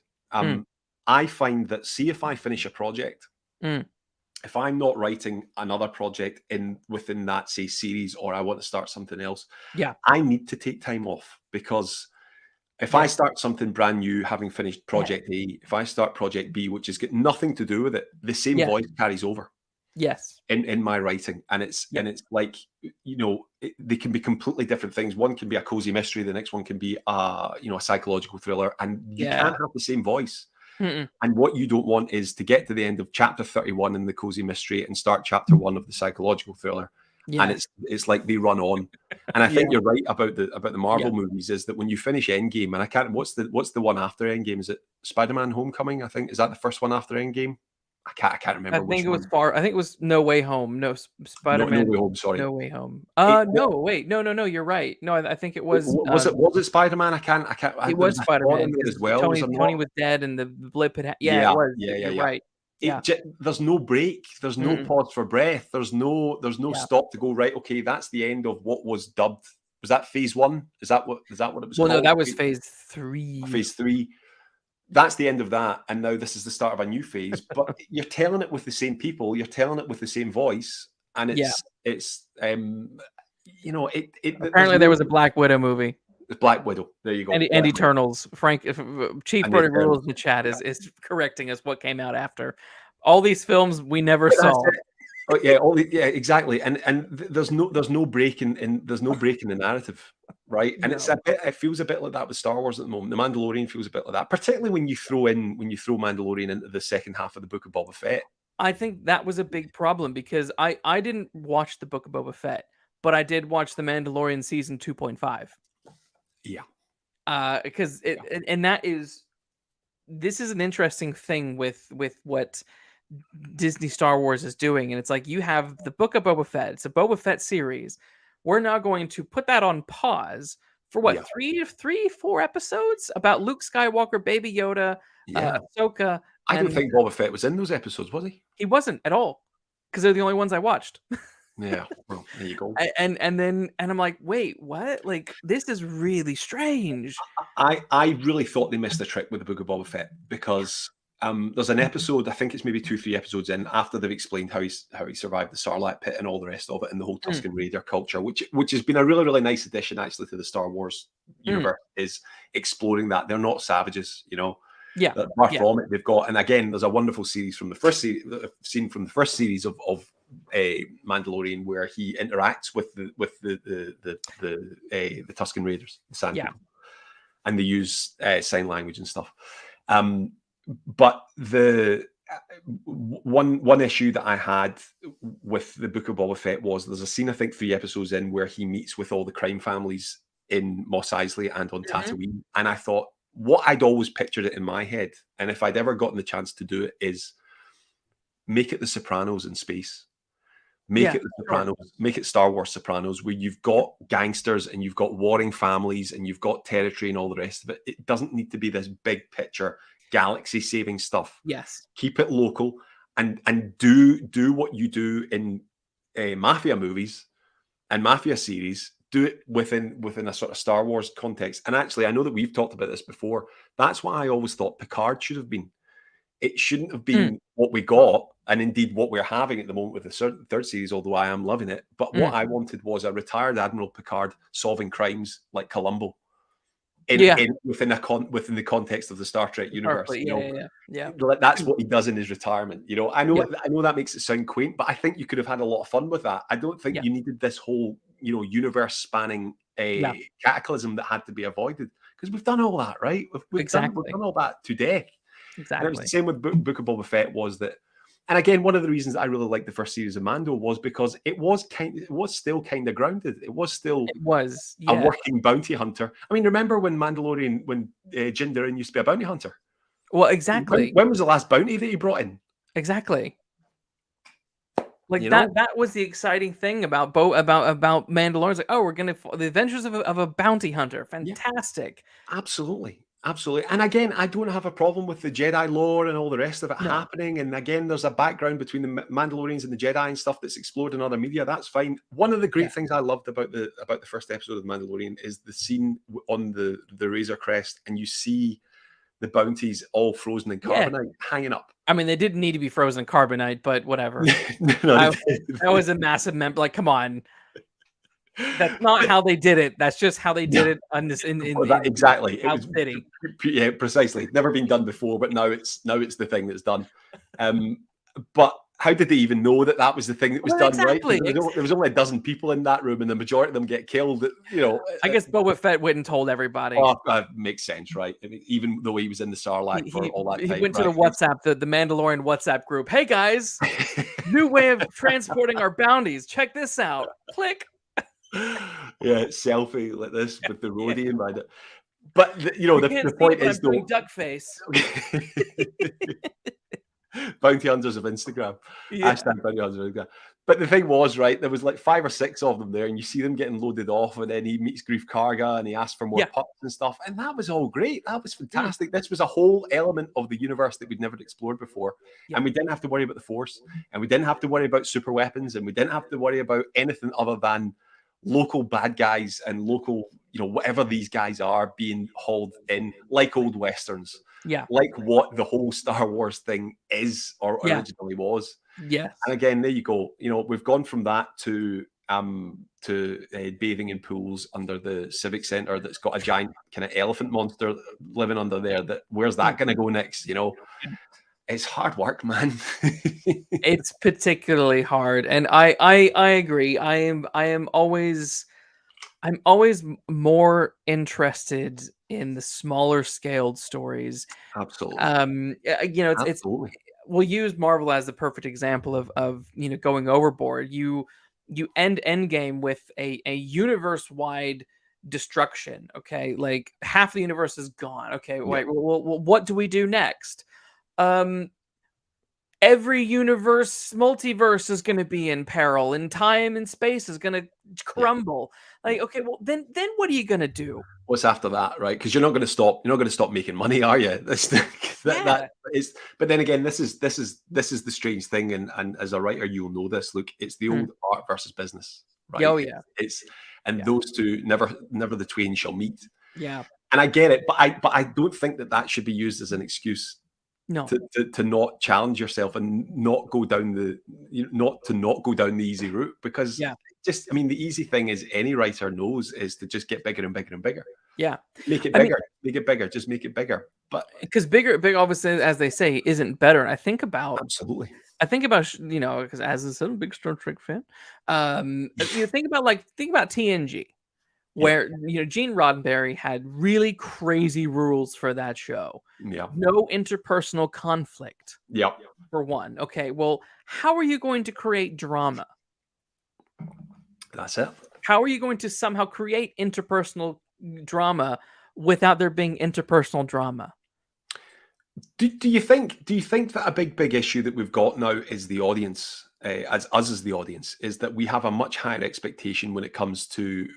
I find that, see, if I finish a project, if I'm not writing another project within that, say, series, or I want to start something else, I need to take time off, because if I start something brand new, having finished project A, if I start project B, which has got nothing to do with it, the same voice carries over.
Yes.
In my writing, and it's like, they can be completely different things. One can be a cozy mystery, the next one can be a psychological thriller, and you can't have the same voice. And what you don't want is to get to the end of chapter 31 in the cozy mystery and start chapter 1 of the psychological thriller, and it's like they run on. And I think you're right about the Marvel movies, is that when you finish Endgame, and I can't, what's the one after Endgame? Is it Spider-Man Homecoming? I think, is that the first one after Endgame? I can't remember.
I think it was No Way Home. No, Spider-Man.
No Way Home. Sorry.
No Way Home. No. You're right. No, I think it was.
Was it Spider-Man? I can't.
It was Spider-Man
as well.
Tony was dead, and the blip had. It was. You're right.
There's no break. There's no pause for breath. There's no stop to go, right, okay, that's the end of what was dubbed. Was that phase 1? Is that what it was called?
No, that was phase 3.
Phase 3. That's the end of that, and now this is the start of a new phase. But you're telling it with the same people, you're telling it with the same voice, and it's
apparently there was a Black Widow movie.
Black Widow. There you go.
And Eternals. Frank, Chief Brody Rules in the chat is correcting us what came out after. All these films we never saw.
Oh yeah, yeah, exactly. And there's no break in there's no break in the narrative, right? And it's
No.
it feels a bit like that with Star Wars at the moment. The Mandalorian feels a bit like that, particularly when you throw Mandalorian into the second half of the Book of Boba Fett.
I think that was a big problem because I didn't watch the Book of Boba Fett, but I did watch The Mandalorian season 2.5.
Yeah.
Because and that is this is an interesting thing with what Disney Star Wars is doing, and it's like you have the Book of Boba Fett. It's a Boba Fett series. We're now going to put that on pause for what
Yeah.
4 episodes about Luke Skywalker, Baby Yoda,
Yeah.
Ahsoka.
I don't
And
think Boba Fett was in those episodes, was he?
he wasn't at all because they're the only ones I watched.
Yeah. Well, there you go.
And I'm like, wait, what? Like this is really strange.
I really thought they missed a trick with the Book of Boba Fett because there's an episode, I think it's maybe 2-3 episodes in, after they've explained how he survived the Sarlacc pit and all the rest of it, and the whole Tusken Raider culture, which has been a really, really nice addition actually to the Star Wars universe, is exploring that they're not savages, you know.
Yeah,
Far from it. They've got, and again, there's a wonderful series from the first scene from the first series of a Mandalorian where he interacts with the Tusken Raiders, the Sand People, and they use sign language and stuff. But the one issue that I had with the Book of Boba Fett was there's a scene, I think 3 episodes in, where he meets with all the crime families in Mos Eisley and on Tatooine, and I thought, what I'd always pictured it in my head, and if I'd ever gotten the chance to do it, is make it the Sopranos in space. Make it the Sopranos, make it Star Wars Sopranos, where you've got gangsters and you've got warring families and you've got territory and all the rest of it. It doesn't need to be this big picture, galaxy saving stuff.
Yes.
Keep it local and do what you do in mafia movies and mafia series. Do it within a sort of Star Wars context. And actually, I know that we've talked about this before. That's why I always thought Picard should have been. It shouldn't have been what we got, and indeed what we're having at the moment with the third series, although I am loving it. But what I wanted was a retired Admiral Picard solving crimes like Columbo within the context of the Star Trek universe.
Yeah.
That's what he does in his retirement. You know, I know that makes it sound quaint, but I think you could have had a lot of fun with that. I don't think you needed this whole, universe spanning cataclysm that had to be avoided, because we've done all that, right? We've done all that to death.
Exactly.
And it was the same with Book of Boba Fett, was that, and again, one of the reasons I really liked the first series of Mando was because it was still kind of grounded. It was still a working bounty hunter. I mean, remember when Mandalorian, when Jin Durin used to be a bounty hunter?
Well, exactly.
When was the last bounty that he brought in?
Exactly. Like that was the exciting thing about Mandalorian. It's like, oh, we're gonna the adventures of a bounty hunter. Fantastic.
Yeah. Absolutely. And again, I don't have a problem with the Jedi lore and all the rest of it happening. And again, there's a background between the Mandalorians and the Jedi and stuff that's explored in other media. That's fine. One of the great things I loved about the first episode of The Mandalorian is the scene on the Razor Crest, and you see the bounties all frozen in carbonite hanging up.
I mean, they didn't need to be frozen in carbonite, but whatever. That was a massive like, come on. That's not how they did it. That's just how they did it on this
exactly.
It was City.
Yeah, precisely. Never been done before, but now it's the thing that's done. But how did they even know that was the thing that was done?
Exactly.
Right? There was only a dozen people in that room, and the majority of them get killed.
I guess Boba Fett went and told everybody.
Oh, that makes sense, right? I mean, even though he was in the Sarlacc for all that time,
he went to the WhatsApp, the Mandalorian WhatsApp group. Hey guys, new way of transporting our bounties. Check this out. Click.
Selfie like this with the roadie and it. But the point is, though,
duck face.
Bounty hunters of Instagram. Hashtag bounty hunters of Instagram. But the thing was, right, there was like 5 or 6 of them there, and you see them getting loaded off, and then he meets Grief Karga and he asks for more pups and stuff, and that was all great. That was fantastic. This was a whole element of the universe that we'd never explored before, and we didn't have to worry about the Force, and we didn't have to worry about super weapons, and we didn't have to worry about anything other than local bad guys and local, whatever these guys are, being hauled in like old westerns. Like what the whole Star Wars thing is or originally was.
Yes.
And again, there you go. We've gone from that to bathing in pools under the Civic Center that's got a giant kind of elephant monster living under there. Where's that going to go next? it's hard work, man.
It's particularly hard, and I agree. I'm always more interested in the smaller scaled stories.
Absolutely.
It's
Absolutely.
we'll use Marvel as the perfect example of going overboard. You end Endgame with a universe wide destruction. Okay, like half the universe is gone. Okay,
Yeah.
wait, well, what do we do next? Um, every universe multiverse is going to be in peril, and time and space is going to
Yeah.
crumble. Like, okay, well, then what are you going to do?
What's after that, right? Because you're not going to stop. You're not going to stop making money, are you? That
Yeah.
is. But then again, this is the strange thing, and as a writer, you'll know this. Look, it's the
Mm.
old art versus business,
Yeah,
right?
oh yeah,
It's and
yeah,
those two never the twain shall meet.
yeah.
And I get it, but I don't think that should be used as an excuse
No.
to not challenge yourself and not go down not go down the easy route, because
Yeah,
just, I mean, the easy thing is any writer knows is to just get bigger and bigger and bigger.
yeah.
Make it
I mean,
bigger, make it bigger, just make it bigger. But
because big obviously, as they say, isn't better. And
absolutely.
I think about because as I said, I'm a big Star Trek fan. Think about TNG,
Yeah.
where Gene Roddenberry had really crazy rules for that show.
Yeah.
No interpersonal conflict,
Yeah.
for one. Okay, well, how are you going to create drama?
That's it.
How are you going to somehow create interpersonal drama without there being interpersonal drama?
Do you think that a big issue that we've got now is the audience, as us as the audience, is that we have a much higher expectation when it comes to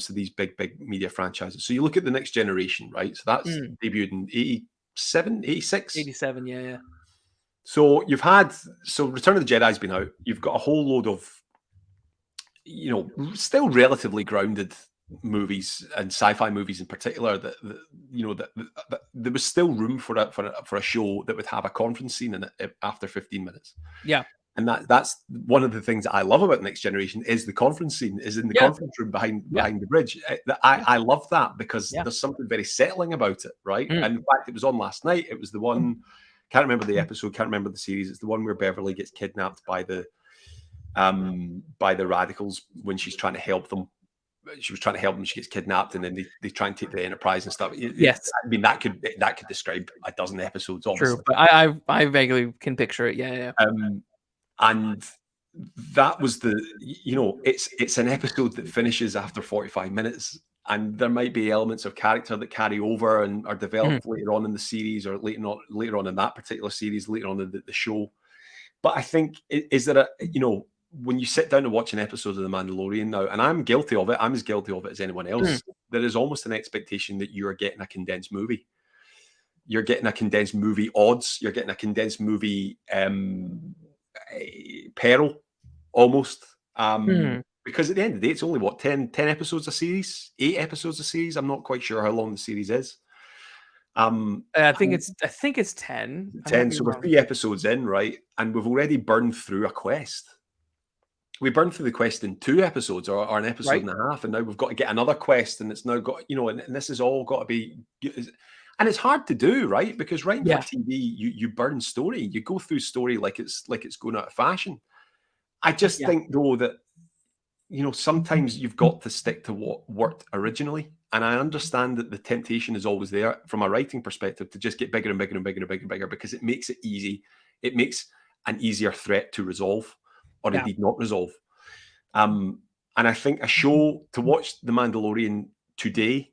these big media franchises. So you look at the Next Generation, right? So that's debuted in 87, 86.
87, yeah, yeah.
So Return of the Jedi's been out. You've got a whole load of still relatively grounded movies and sci-fi movies in particular that there was still room for a show that would have a conference scene in it after 15 minutes.
Yeah.
And that's one of the things that I love about Next Generation is the conference scene is in the
Yeah.
conference room behind the bridge. I love that because there's something very settling about it, right? And in fact, it was on last night. It was the one, can't remember the episode, can't remember the series. It's the one where Beverly gets kidnapped by the radicals when she's trying to help them. She was trying to help them. She gets kidnapped, and then they try and take the Enterprise and stuff.
Yes,
I mean that could describe a dozen episodes. Obviously,
true. But I vaguely can picture it. Yeah, yeah.
And that was it's an episode that finishes after 45 minutes, and there might be elements of character that carry over and are developed later on in the series, or later on in that particular series, later on in the show. But I think is that when you sit down to watch an episode of The Mandalorian now, and I'm guilty of it, I'm as guilty of it as anyone else, there is almost an expectation that you are getting a condensed movie. You're getting a condensed movie odds. You're getting a condensed movie peril, almost. Because at the end of the day, it's only, 10 episodes a series? 8 episodes a series? I'm not quite sure how long the series is.
I think it's 10.
10. So we're 3 episodes in, right? And we've already burned through a quest. We burned through the quest in 2 episodes or an episode and a half, and now we've got to get another quest, and it's now got, and this has all got to be, and it's hard to do, right? Because writing for TV, you burn story, you go through story like it's going out of fashion. I just think though that sometimes you've got to stick to what worked originally, and I understand that the temptation is always there from a writing perspective to just get bigger and bigger and bigger and bigger and bigger because it makes it easy. It makes an easier threat to resolve. Or indeed not resolve. And I think a show to watch The Mandalorian today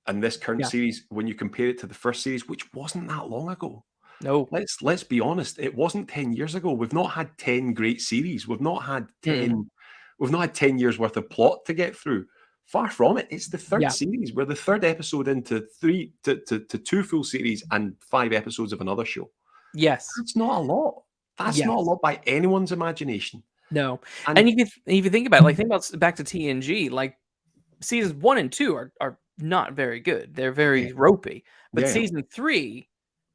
and this current series, when you compare it to the first series, which wasn't that long ago.
No.
Let's be honest, it wasn't 10 years ago. We've not had 10 great series. We've not had 10 years worth of plot to get through. Far from it. It's the third series. We're the third episode into 2 full series and 5 episodes of another show.
Yes.
That's not a lot. That's not a lot by anyone's imagination.
No. And if you think about it, think about back to TNG, like seasons 1 and 2 are not very good. They're very ropey. But season 3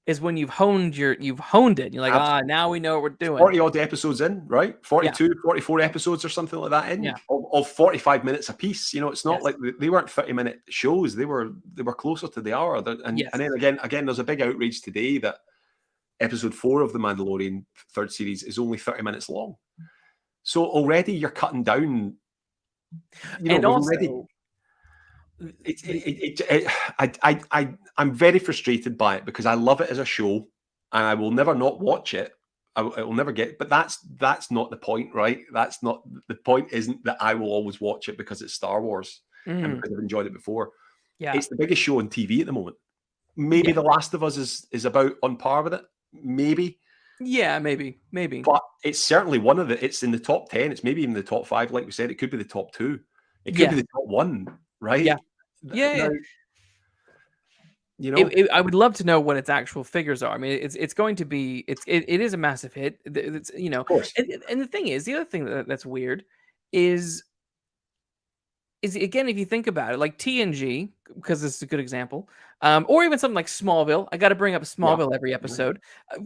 is when you've honed it. You're like, now we know what we're doing.
40 odd episodes in, right? 42, 44 episodes or something like that in of 45 minutes a piece. It's not like they weren't 30-minute shows. They were closer to the hour. And then again, there's a big outrage today that episode 4 of the Mandalorian third series is only 30 minutes long. So already you're cutting down.
And
we've
also,
already. I'm very frustrated by it because I love it as a show, and I will never not watch it. I will never get. But that's not the point, right? That's not the point. Isn't that I will always watch it because it's Star Wars and because I've enjoyed it before.
Yeah,
It's the biggest show on TV at the moment. Maybe The Last of Us is about on par with it. Maybe.
Yeah, maybe.
But it's certainly one of the. It's in the top 10. It's maybe even the top 5. Like we said, it could be the top 2. It could be the top 1. Right?
Yeah.
Now,
I would love to know what its actual figures are. I mean, it's going to be it is a massive hit. It's
of course.
And the thing is, the other thing that's weird is again, if you think about it, like TNG, because this is a good example, or even something like Smallville. I got to bring up Smallville every episode.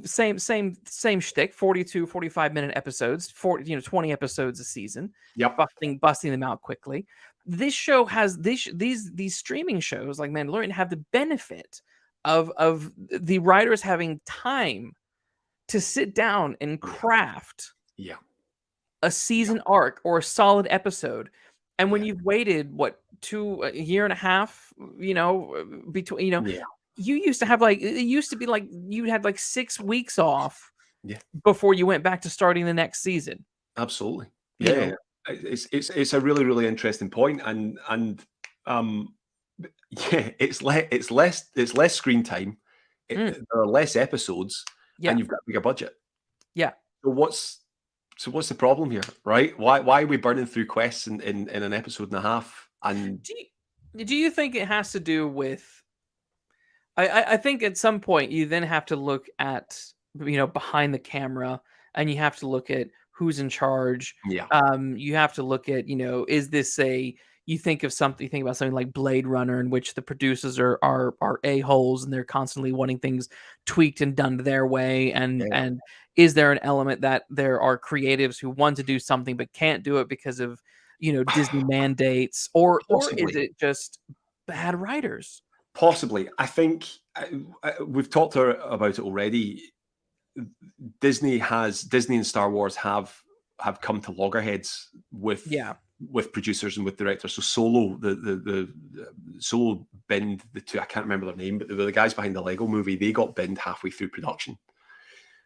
Same shtick, 42, 45-minute episodes, 20 episodes a season.
Yep.
Busting them out quickly. This show has these streaming shows like Mandalorian have the benefit of the writers having time to sit down and craft a season arc or a solid episode. And when you've waited a year and a half, between you used to have it used to be like you had like 6 weeks off before you went back to starting the next season.
Absolutely. Yeah. It's a really, really interesting point. And it's less screen time. There are less episodes and you've got a bigger budget.
Yeah.
So what's the problem here, right? Why are we burning through quests in an episode and a half? And
do you think it has to do with? I think at some point you then have to look at behind the camera, and you have to look at who's in charge.
Yeah.
You have to look at is this you think about something like Blade Runner, in which the producers are a-holes and they're constantly wanting things tweaked and done their way. And is there an element that there are creatives who want to do something but can't do it because of, Disney mandates, or is it just bad writers?
Possibly. I think we've talked about it already. Disney and Star Wars have come to loggerheads with producers and with directors. So Solo, the Solo binned the two. I can't remember their name, but they were the guys behind the Lego Movie. They got binned halfway through production,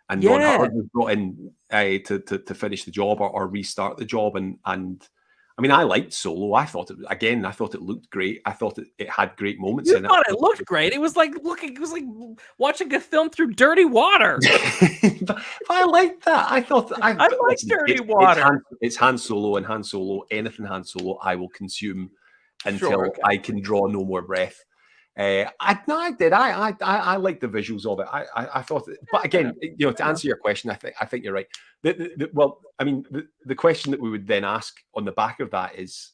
and Ron Howard was brought in to finish the job or restart the job. And I mean, I liked Solo. I thought it looked great. I thought it had great moments in it.
It looked great. It was like watching a film through dirty water.
but I liked that. I liked
dirty water.
It's Han Solo, and Han Solo, anything Han Solo, I will consume until I can draw no more breath. I did. I liked the visuals of it. I thought, but again, to answer your question, I think you're right. The question that we would then ask on the back of that is,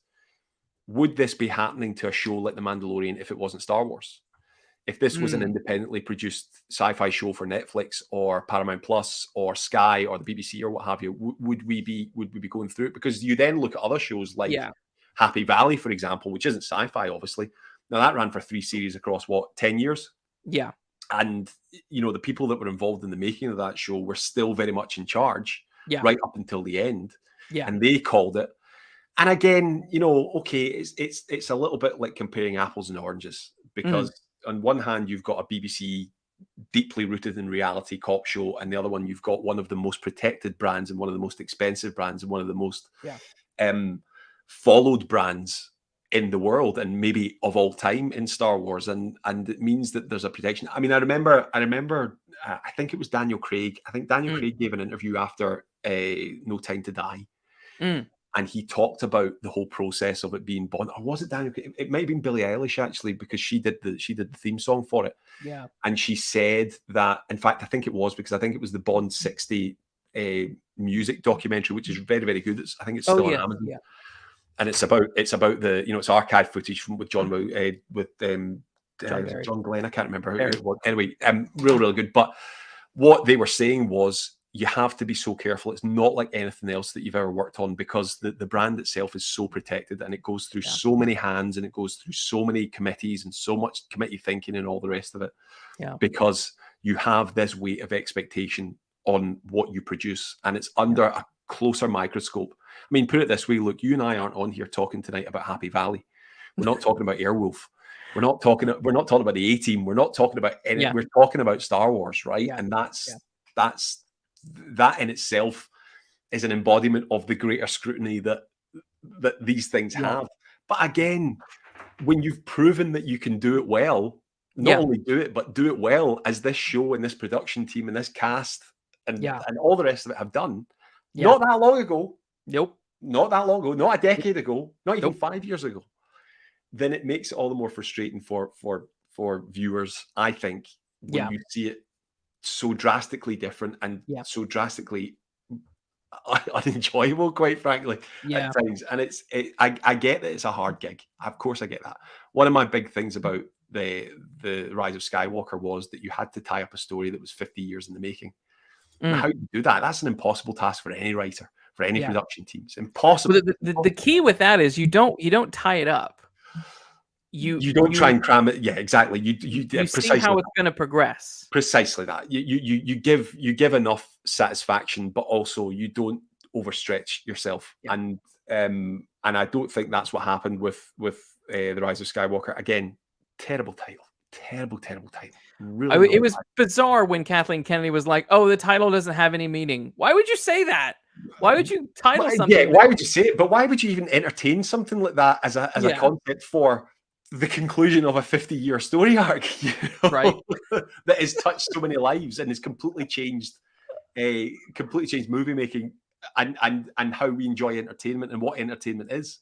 would this be happening to a show like The Mandalorian if it wasn't Star Wars? If this was an independently produced sci-fi show for Netflix or Paramount Plus or Sky or the BBC or what have you, would we be going through it? Because you then look at other shows like Happy Valley, for example, which isn't sci-fi, obviously. Now that ran for 3 series across 10 years?
Yeah.
And the people that were involved in the making of that show were still very much in charge right up until the end.
Yeah.
And they called it. And again, it's a little bit like comparing apples and oranges, because on one hand you've got a BBC deeply rooted in reality cop show, and the other one you've got one of the most protected brands and one of the most expensive brands and one of the most followed brands in the world and maybe of all time in Star Wars, and it means that there's a protection. I mean, I remember I think it was Daniel Craig. I think Daniel Craig gave an interview after No Time to Die, and he talked about the whole process of it being Bond. Or was it Daniel Craig? It might have been Billie Eilish, actually, because she did the theme song for it.
Yeah, and
she said that, in fact, I think it was the Bond 60 music documentary, which is very, very good. I think it's still on Amazon. Yeah. And it's about the it's archive footage with John John Glenn. I can't remember who it was. Anyway, really good. But what they were saying was, you have to be so careful. It's not like anything else that you've ever worked on, because the brand itself is so protected, and it goes through so many hands, and it goes through so many committees and so much committee thinking and all the rest of it. Yeah. Because you have this weight of expectation on what you produce, and it's under a closer microscope. I mean, put it this way, look, you and I aren't on here talking tonight about Happy Valley. We're not talking about Airwolf. We're not talking about the A-Team. We're not talking about any. We're talking about Star Wars, right? And that in itself is an embodiment of the greater scrutiny that these things have. But again, when you've proven that you can do it well, not only do it, but do it well, as this show and this production team and this cast and all the rest of it have done, not that long ago.
Nope.
Not that long ago. Not a decade ago. Not even 5 years ago. Then it makes it all the more frustrating for viewers, I think, when you see it so drastically different and so drastically unenjoyable, quite frankly, at times. And I get that it's a hard gig. Of course, I get that. One of my big things about the Rise of Skywalker was that you had to tie up a story that was 50 years in the making. How do you do that? That's an impossible task for any writer, for any production team. It's impossible.
Well, the key with that is you don't tie it up.
You don't try and cram it. Yeah, exactly. You
see how it's going to progress.
Precisely that. You give enough satisfaction, but also you don't overstretch yourself. And I don't think that's what happened with the Rise of Skywalker. Again, terrible title. Really,
it was bizarre when Kathleen Kennedy was like, "Oh, the title doesn't have any meaning." Why would you say that? Why would you title something?
Yeah, why would you say it? But why would you even entertain something like that as a concept for the conclusion of a 50-year story arc,
right?
That has touched so many lives and has completely changed movie making and how we enjoy entertainment and what entertainment is.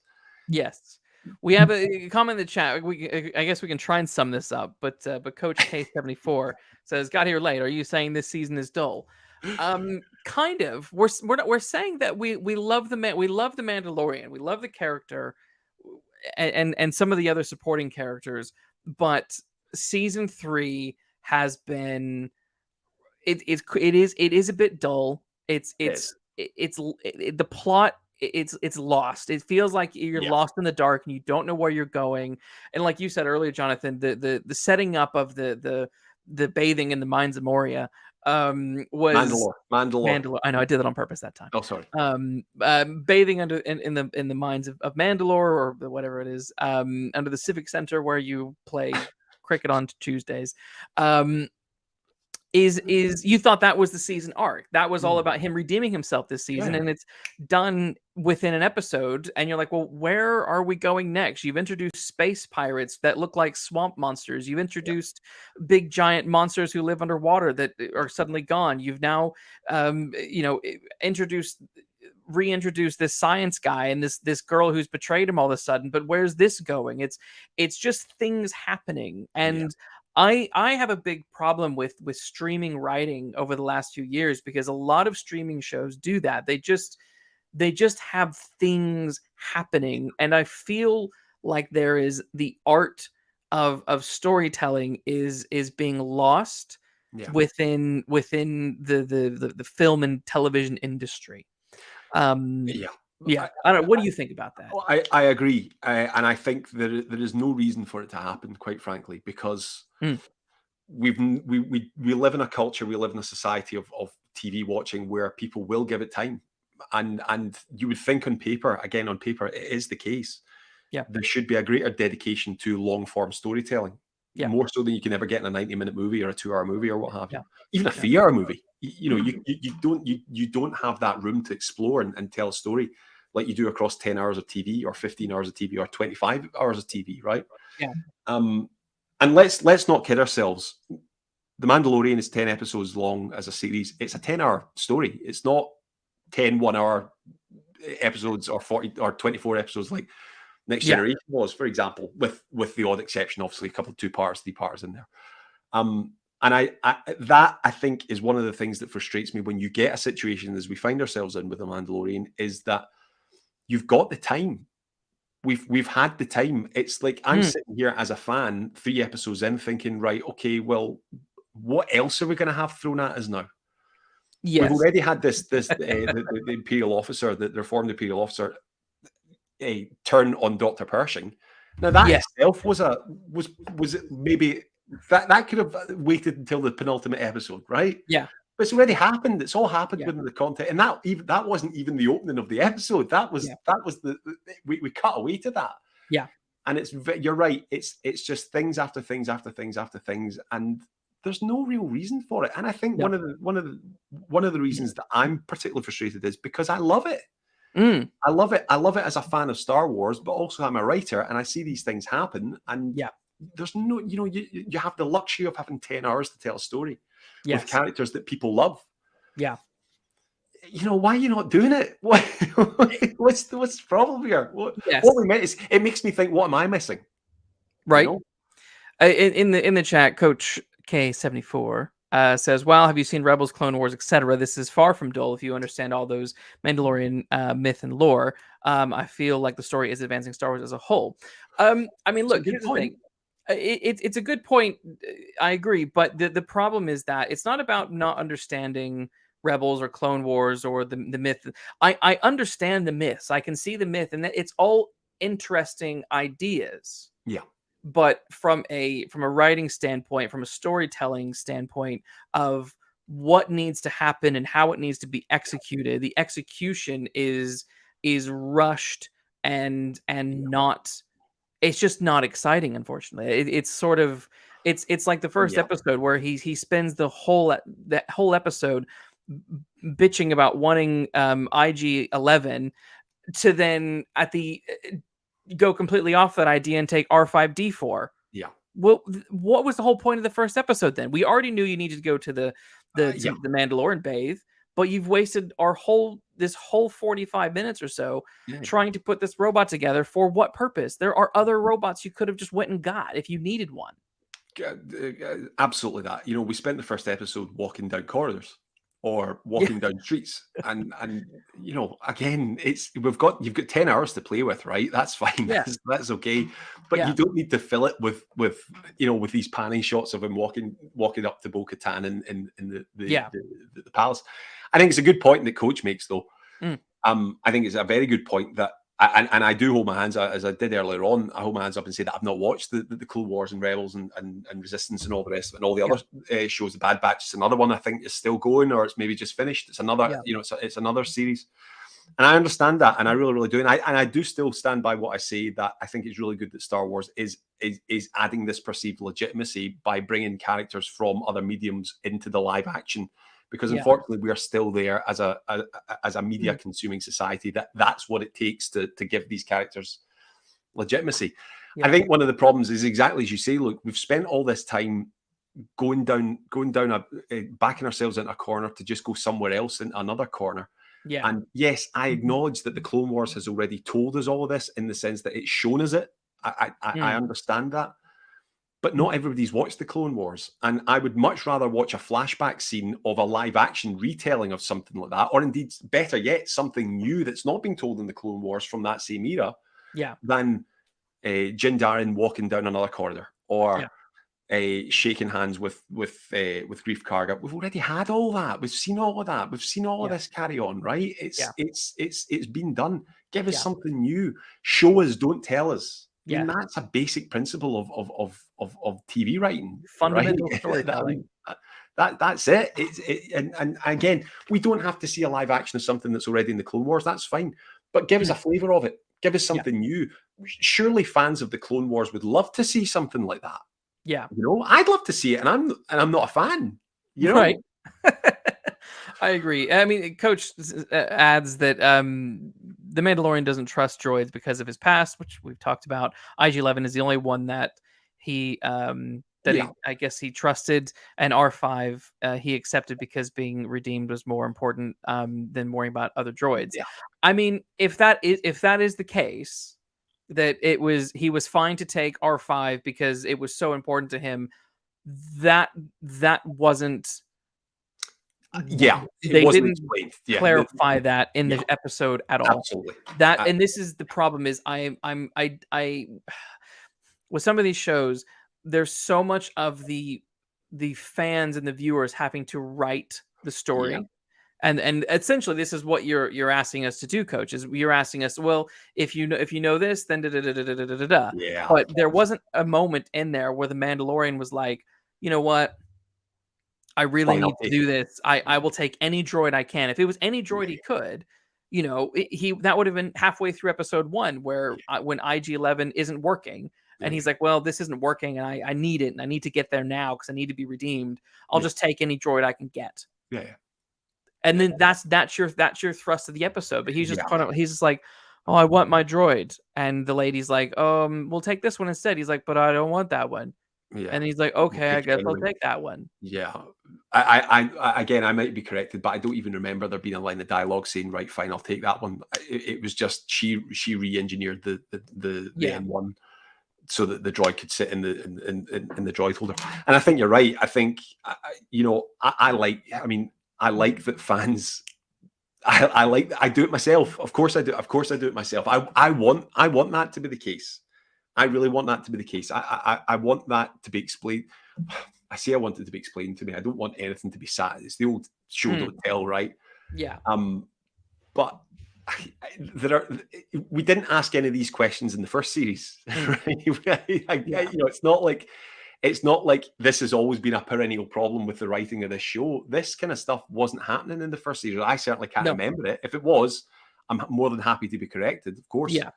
Yes. We have a comment in the chat. I guess we can try and sum this up, but Coach K74 says, "Got here late. Are you saying this season is dull?" Kind of. We're saying that we love the Mandalorian. We love the character and some of the other supporting characters, but season 3 has been it is a bit dull. It's the plot. It's lost. It feels like you're lost in the dark and you don't know where you're going. And like you said earlier, Jonathan, the setting up of the bathing in the mines of Moria was Mandalore. I know I did that on purpose that time.
Oh, sorry.
Bathing in the mines of Mandalore or whatever it is, under the Civic Center where you play cricket on Tuesdays. Is you thought that was the season arc? That was all about him redeeming himself this season, and it's done within an episode. And you're like, well, where are we going next? You've introduced space pirates that look like swamp monsters. You've introduced big giant monsters who live underwater that are suddenly gone. You've now, reintroduced this science guy and this girl who's betrayed him all of a sudden. But where's this going? It's just things happening. And I have a big problem with streaming writing over the last few years, because a lot of streaming shows do that. They just have things happening, and I feel like there is the art of storytelling is being lost within the film and television industry. I don't know. What do you think about that?
Well, I agree, and I think there is no reason for it to happen, quite frankly, because we live in a culture, we live in a society of TV watching where people will give it time, and you would think on paper it is the case. There should be a greater dedication to long form storytelling, more so than you can ever get in a 90-minute movie or a 2-hour movie or what have you. Even a 3-hour movie, you don't have that room to explore and tell a story like you do across 10 hours of TV or 15 hours of TV or 25 hours of TV, right? And let's not kid ourselves. The Mandalorian is 10 episodes long as a series. It's a 10-hour story. It's not 10 1-hour episodes or 40 or 24 episodes like Next Generation was, for example, with the odd exception, obviously a couple of 2-parters, 3-parters in there. And I think is one of the things that frustrates me when you get a situation as we find ourselves in with the Mandalorian, is that you've got the time. We've had the time. It's like I'm sitting here as a fan 3 episodes in thinking, right, okay, well, what else are we going to have thrown at us now? We've already had this the Imperial officer, the reformed Imperial officer, turn on Dr. Pershing. Now that itself was maybe That could have waited until the penultimate episode, right?
Yeah.
But it's already happened. It's all happened
Yeah.
within the content, and that wasn't even the opening of the episode. That was we cut away to that.
Yeah.
And you're right. It's just things after things after things after things, and there's no real reason for it. And I think
No.
one of the reasons that I'm particularly frustrated is because I love it.
Mm.
I love it. I love it as a fan of Star Wars, but also I'm a writer, and I see these things happen, and
Yeah.
there's no, you have the luxury of having 10 hours to tell a story
Yes.
with characters that people love.
Yeah.
Why are you not doing it? What's the problem here? What we meant is, it makes me think, what am I missing?
Right. In the chat, Coach K74 says, "Wow, have you seen Rebels, Clone Wars, etc.? This is far from dull if you understand all those Mandalorian myth and lore. I feel like the story is advancing Star Wars as a whole." I mean, look, here's the thing. It's a good point. I agree, but the problem is that it's not about not understanding Rebels or Clone Wars or the myth. I understand the myths. I can see the myth, and it's all interesting ideas.
Yeah.
But from a writing standpoint, from a storytelling standpoint of what needs to happen and how it needs to be executed, the execution is rushed and not. It's just not exciting, unfortunately. It's sort of it's like the first episode where he spends that whole episode bitching about wanting IG-11 to then at the go completely off that idea and take R5D4.
Yeah.
Well, what was the whole point of the first episode then? We already knew you needed to go to the Mandalorian bathe, but you've wasted this whole 45 minutes or so trying to put this robot together. For what purpose? There are other robots you could have just went and got if you needed one.
Absolutely that. We spent the first episode walking down corridors or walking down streets, and again, you've got 10 hours to play with, right? That's fine. That's okay, but you don't need to fill it with these panning shots of him walking up to Bo-Katan in the palace. I think it's a good point that Coach makes, though. I think it's a very good point that, and I do hold my hands up, as I did earlier on. I hold my hands up and say that I've not watched the Clone Wars and Rebels and Resistance and all the rest of it, and all the other shows. The Bad Batch is another one I think is still going, or it's maybe just finished. It's another, it's another series, and I understand that, and I really, really do. And I do still stand by what I say, that I think it's really good that Star Wars is adding this perceived legitimacy by bringing characters from other mediums into the live action. Because unfortunately, we are still there as a media consuming society. That's what it takes to give these characters legitimacy. I think one of the problems is exactly as you say. Look, we've spent all this time going down backing ourselves into a corner to just go somewhere else in another corner.
Yeah.
And yes, I acknowledge that the Clone Wars has already told us all of this in the sense that it's shown us it. I understand that. But not everybody's watched the Clone Wars. And I would much rather watch a flashback scene of a live action retelling of something like that, or indeed, better yet, something new that's not being told in the Clone Wars from that same era, than Jin Djarin walking down another corridor, or shaking hands with Grief Karga. We've already had all that. We've seen all of that. We've seen all of this carry on, right? It's been done. Give us something new. Show us, don't tell us. I mean, that's a basic principle of TV writing.
Fundamental storytelling.
That's it. And again, we don't have to see a live action of something that's already in the Clone Wars. That's fine. But give us a flavor of it. Give us something new. Surely fans of the Clone Wars would love to see something like that.
Yeah.
I'd love to see it, and I'm not a fan.
Right. I agree. I mean, Coach adds that the Mandalorian doesn't trust droids because of his past, which we've talked about. IG-11 is the only one that he I guess he trusted, and R5 he accepted because being redeemed was more important than worrying about other droids.
Yeah.
I mean, if that is the case, that he was fine to take R5 because it was so important to him, that wasn't.
They
didn't clarify that in the episode at all.
Absolutely.
And this is the problem: is I with some of these shows, there's so much of the fans and the viewers having to write the story And essentially this is what you're asking us to do, coach, is you're asking us, well, if you know this, then da da da da da da da da.
Yeah.
But there wasn't a moment in there where the Mandalorian was like, you know what, I really
Fine, I'll
need to
take
do
it.
this. I will take any droid I can. If it was any droid he
Yeah,
could, he that would have been halfway through episode 1 where when IG-11 isn't working and
yeah,
he's like, well, this isn't working and I need it and I need to get there now because I need to be redeemed. I'll
yeah,
just take any droid I can get.
yeah,
And then that's your thrust of the episode. But
yeah,
he's just like, oh, I want my droid. And the lady's like, we'll take this one instead. He's like, but I don't want that one.
yeah.
And he's like,
We'll
okay, I
take it
guess I'll
anyway.
take that one.
Yeah. Again, I might be corrected, but I don't even remember there being a line of dialogue saying, "Right, fine, I'll take that one." It was just she re-engineered the
Yeah.
N1 so that the droid could sit in the droid holder. And I think you're right. I think I like. I mean, I like that fans. I do it myself. Of course I do. Of course I do it myself. I want that to be the case. I really want that to be the case. I want that to be explained. I say I want it to be explained to me. I don't want anything to be sat. It's the old show don't tell, right?
Yeah.
But we didn't ask any of these questions in the first series, right? It's not like this has always been a perennial problem with the writing of this show. This kind of stuff wasn't happening in the first series. I certainly can't remember it. If it was, I'm more than happy to be corrected, of course.
Yeah.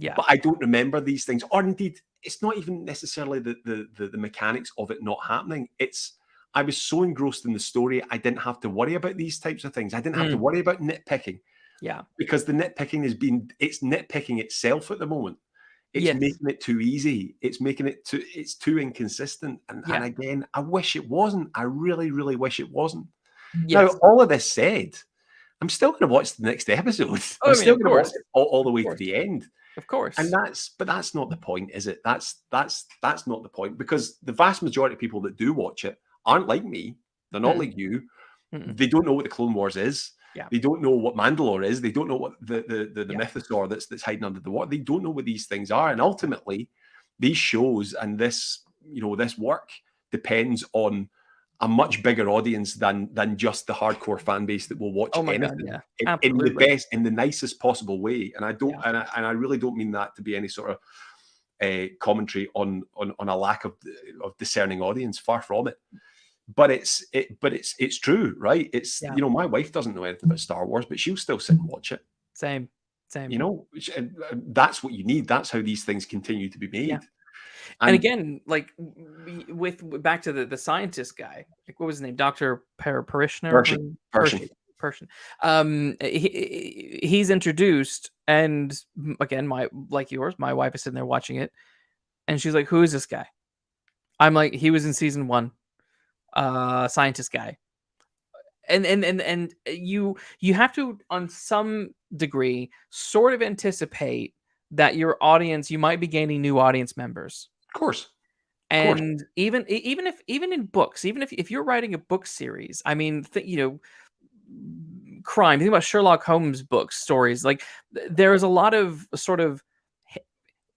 Yeah.
But I don't remember these things. Or indeed, it's not even necessarily the mechanics of it not happening. I was so engrossed in the story, I didn't have to worry about these types of things. I didn't have to worry about nitpicking.
Yeah.
Because the nitpicking it's nitpicking itself at the moment. It's making it too easy. It's too inconsistent. And again, I wish it wasn't. I really, really wish it wasn't.
Yes.
Now, all of this said, I'm still going to watch the next episode.
Oh,
I'm still going to watch
course.
it all the way to the end.
Of course.
And that's not the point, is it? That's not the point, because the vast majority of people that do watch it aren't like me. They're not like you. They don't know what the Clone Wars is.
Yeah.
They don't know what Mandalore is. They don't know what the mythosaur that's hiding under the water. They don't know what these things are. And ultimately, these shows and this work depends on a much bigger audience than just the hardcore fan base that will watch anything in the best, in the nicest possible way. And I really don't mean that to be any sort of commentary on a lack of discerning audience. Far from it. But it's true, right? It's my wife doesn't know anything about Star Wars, but she'll still sit and watch it.
Same.
That's what you need. That's how these things continue to be made.
Yeah. And again, like with back to the scientist guy, like what was his name, Dr. Parishner? Pershing. He's introduced, and again, like yours, my wife is sitting there watching it, and she's like, "Who is this guy?" I'm like, "He was in season 1, scientist guy." And you have to, on some degree, sort of anticipate that your audience, you might be gaining new audience members.
Of course.
And even in books, even if you're writing a book series, I mean, crime, think about Sherlock Holmes books, stories, like there is a lot of sort of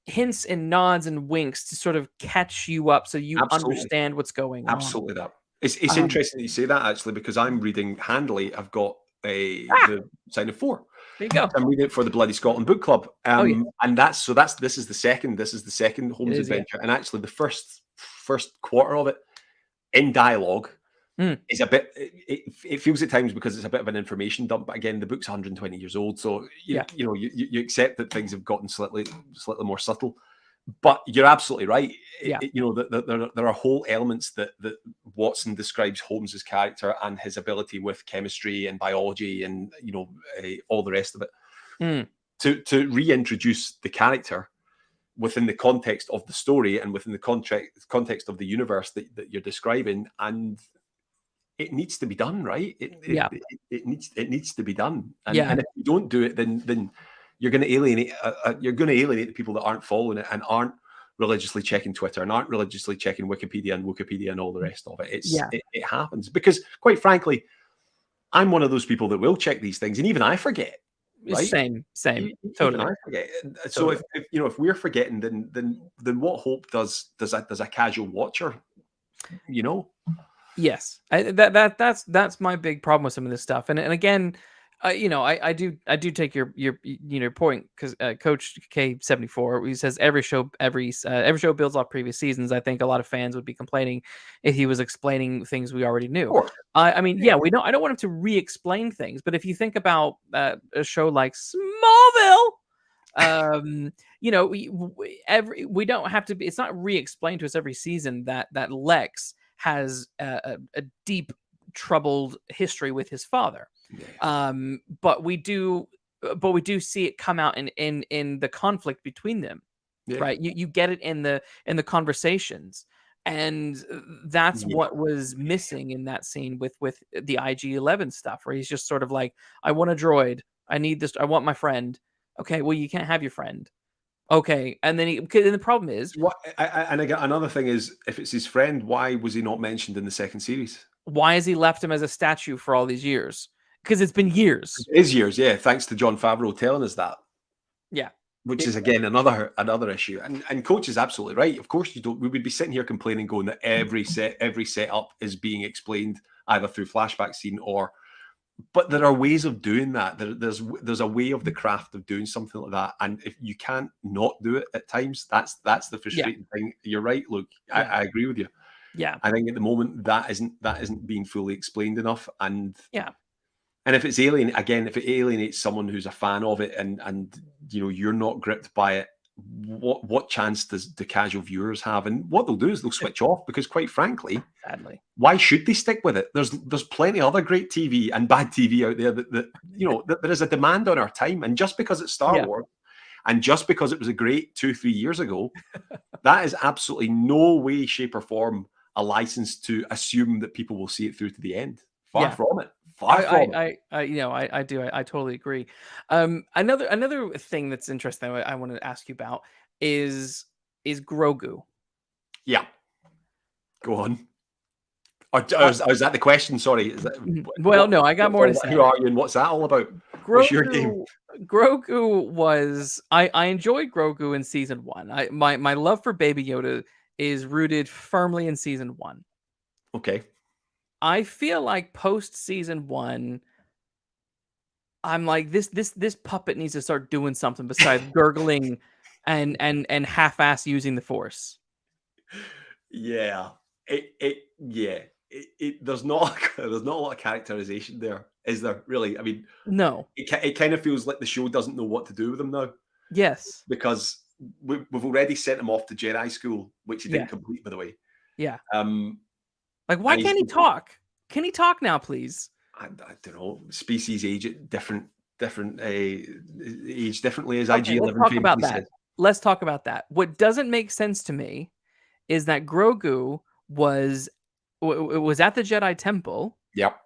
hints and nods and winks to sort of catch you up so you understand what's going on.
Absolutely that. It's interesting that you say that, actually, because I'm reading handily. I've got the Sign of 4.
There you go.
I'm reading it for the Bloody Scotland Book Club. And this is the second Holmes adventure. And actually the first quarter of it in dialogue is a bit, it feels at times, because it's a bit of an information dump. But again, the book's 120 years old. So you accept that things have gotten slightly more subtle. But you're absolutely right. There are whole elements that Watson describes Holmes's character and his ability with chemistry and biology and all the rest of it to reintroduce the character within the context of the story and within the context of the universe that you're describing, and it needs to be done, right? It needs to be done, and if you don't do it, then you're going to alienate the people that aren't following it and aren't religiously checking Twitter and aren't religiously checking Wikipedia and all the rest of it. It happens because, quite frankly, I'm one of those people that will check these things, and even I forget. Right?
Same, totally.
I forget. So if we're forgetting, then what hope does a casual watcher?
Yes, that's my big problem with some of this stuff. And again, I do take your point, because Coach K74, he says every show builds off previous seasons. I think a lot of fans would be complaining if he was explaining things we already knew.
Or
I mean, yeah, we don't. I don't want him to re-explain things, but if you think about a show like Smallville, we don't have to be. It's not re-explained to us every season that Lex has a deep troubled history with his father. But we do see it come out in the conflict between them. Right, you get it in the conversations, and that's what was missing in that scene with the IG-11 stuff, where he's just sort of like, I want a droid, I need this, I want my friend. Okay, well, you can't have your friend. Okay, and then and the problem is,
and again, another thing is, if it's his friend, why was he not mentioned in the second series?
Why has he left him as a statue for all these years? Because it's been years.
It is years, yeah. Thanks to Jon Favreau telling us that.
Yeah.
Which is again another issue. And Coach is absolutely right. Of course, we would be sitting here complaining, going that every setup is being explained either through flashback scene or. But there are ways of doing that. There's a way of the craft of doing something like that, and if you can't not do it at times, that's the frustrating thing. You're right, Luke. I agree with you.
Yeah,
I think at the moment that isn't being fully explained enough, and
and
if it's if it alienates someone who's a fan of it, and you're not gripped by it, what chance does the casual viewers have? And what they'll do is they'll switch off, because quite frankly,
sadly,
why should they stick with it? There's plenty of other great TV and bad TV out there that there is a demand on our time. And just because it's Star Wars, and just because it was a great 2-3 years ago, that is absolutely no way, shape, or form a license to assume that people will see it through to the end. Far from it.
I totally agree. Another thing that's interesting I want to ask you about is Grogu.
Yeah, go on. Is that the question? Sorry.
No, I got more to say.
Who are you and what's that all about? What's your game?
Grogu was I enjoyed Grogu in season 1. My love for Baby Yoda is rooted firmly in season 1.
Okay.
I feel like post season 1, I'm like, this puppet needs to start doing something besides gurgling and half-ass using the Force.
Yeah. There's not a lot of characterization there, is there? Really? I mean,
no.
It kind of feels like the show doesn't know what to do with him now.
Yes,
because we've already sent him off to Jedi school, which he didn't complete, by the way.
Yeah. Like, why can't he talk? Can he talk now, please?
I don't know. Species age at different age differently as IG-11.
Let's talk about that. Let's talk about that. What doesn't make sense to me is that Grogu was at the Jedi Temple.
Yep.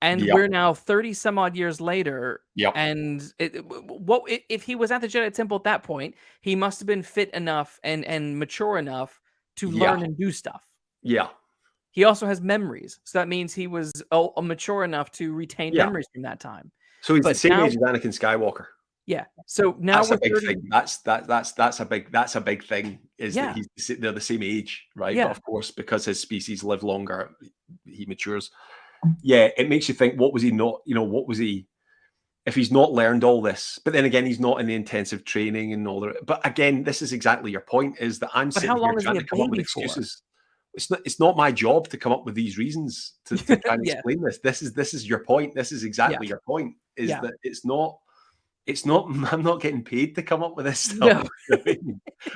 And we're now 30 some odd years later.
Yep.
And if he was at the Jedi Temple at that point, he must have been fit enough and mature enough to learn and do stuff.
Yeah.
He also has memories. So that means he was mature enough to retain memories from that time.
So he's the same age as Anakin Skywalker.
Yeah. So now
that's a big thing. That's a big thing. Is that they're the same age, right?
Yeah.
But of course, because his species live longer, he matures. Yeah, it makes you think, what was he not? What was he? If he's not learned all this, but then again, he's not in the intensive training and all that. But again, this is exactly your point: is that I'm sitting here trying to come up with excuses. It's not my job to come up with these reasons to try and explain this. This is your point. This is exactly your point. Is that it's not. I'm not getting paid to come up with this stuff. No.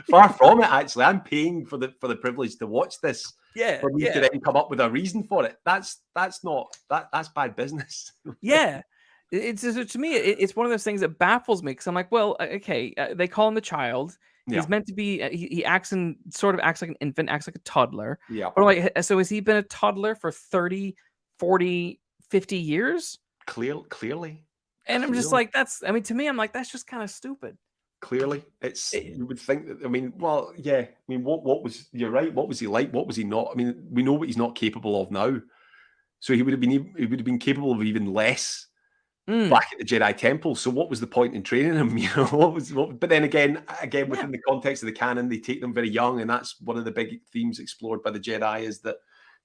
Far from it. Actually, I'm paying for the privilege to watch this.
Yeah,
for me to then come up with a reason for it. That's bad business.
Yeah, it's to me, it's one of those things that baffles me, because I'm like, well, okay, they call him the child. He's meant to be. He acts like an infant, acts like a toddler.
Yeah.
But like, so has he been a toddler for 30, 40, 50 years?
Clearly.
And I'm just like, to me, I'm like, that's just kind of stupid.
Clearly, you would think that. I mean, well, yeah. I mean, what was? You're right. What was he like? What was he not? I mean, we know what he's not capable of now. So he would have been capable of even less back at the Jedi Temple. So what was the point in training him? You know, but then again, within the context of the canon, they take them very young, and that's one of the big themes explored by the Jedi, is that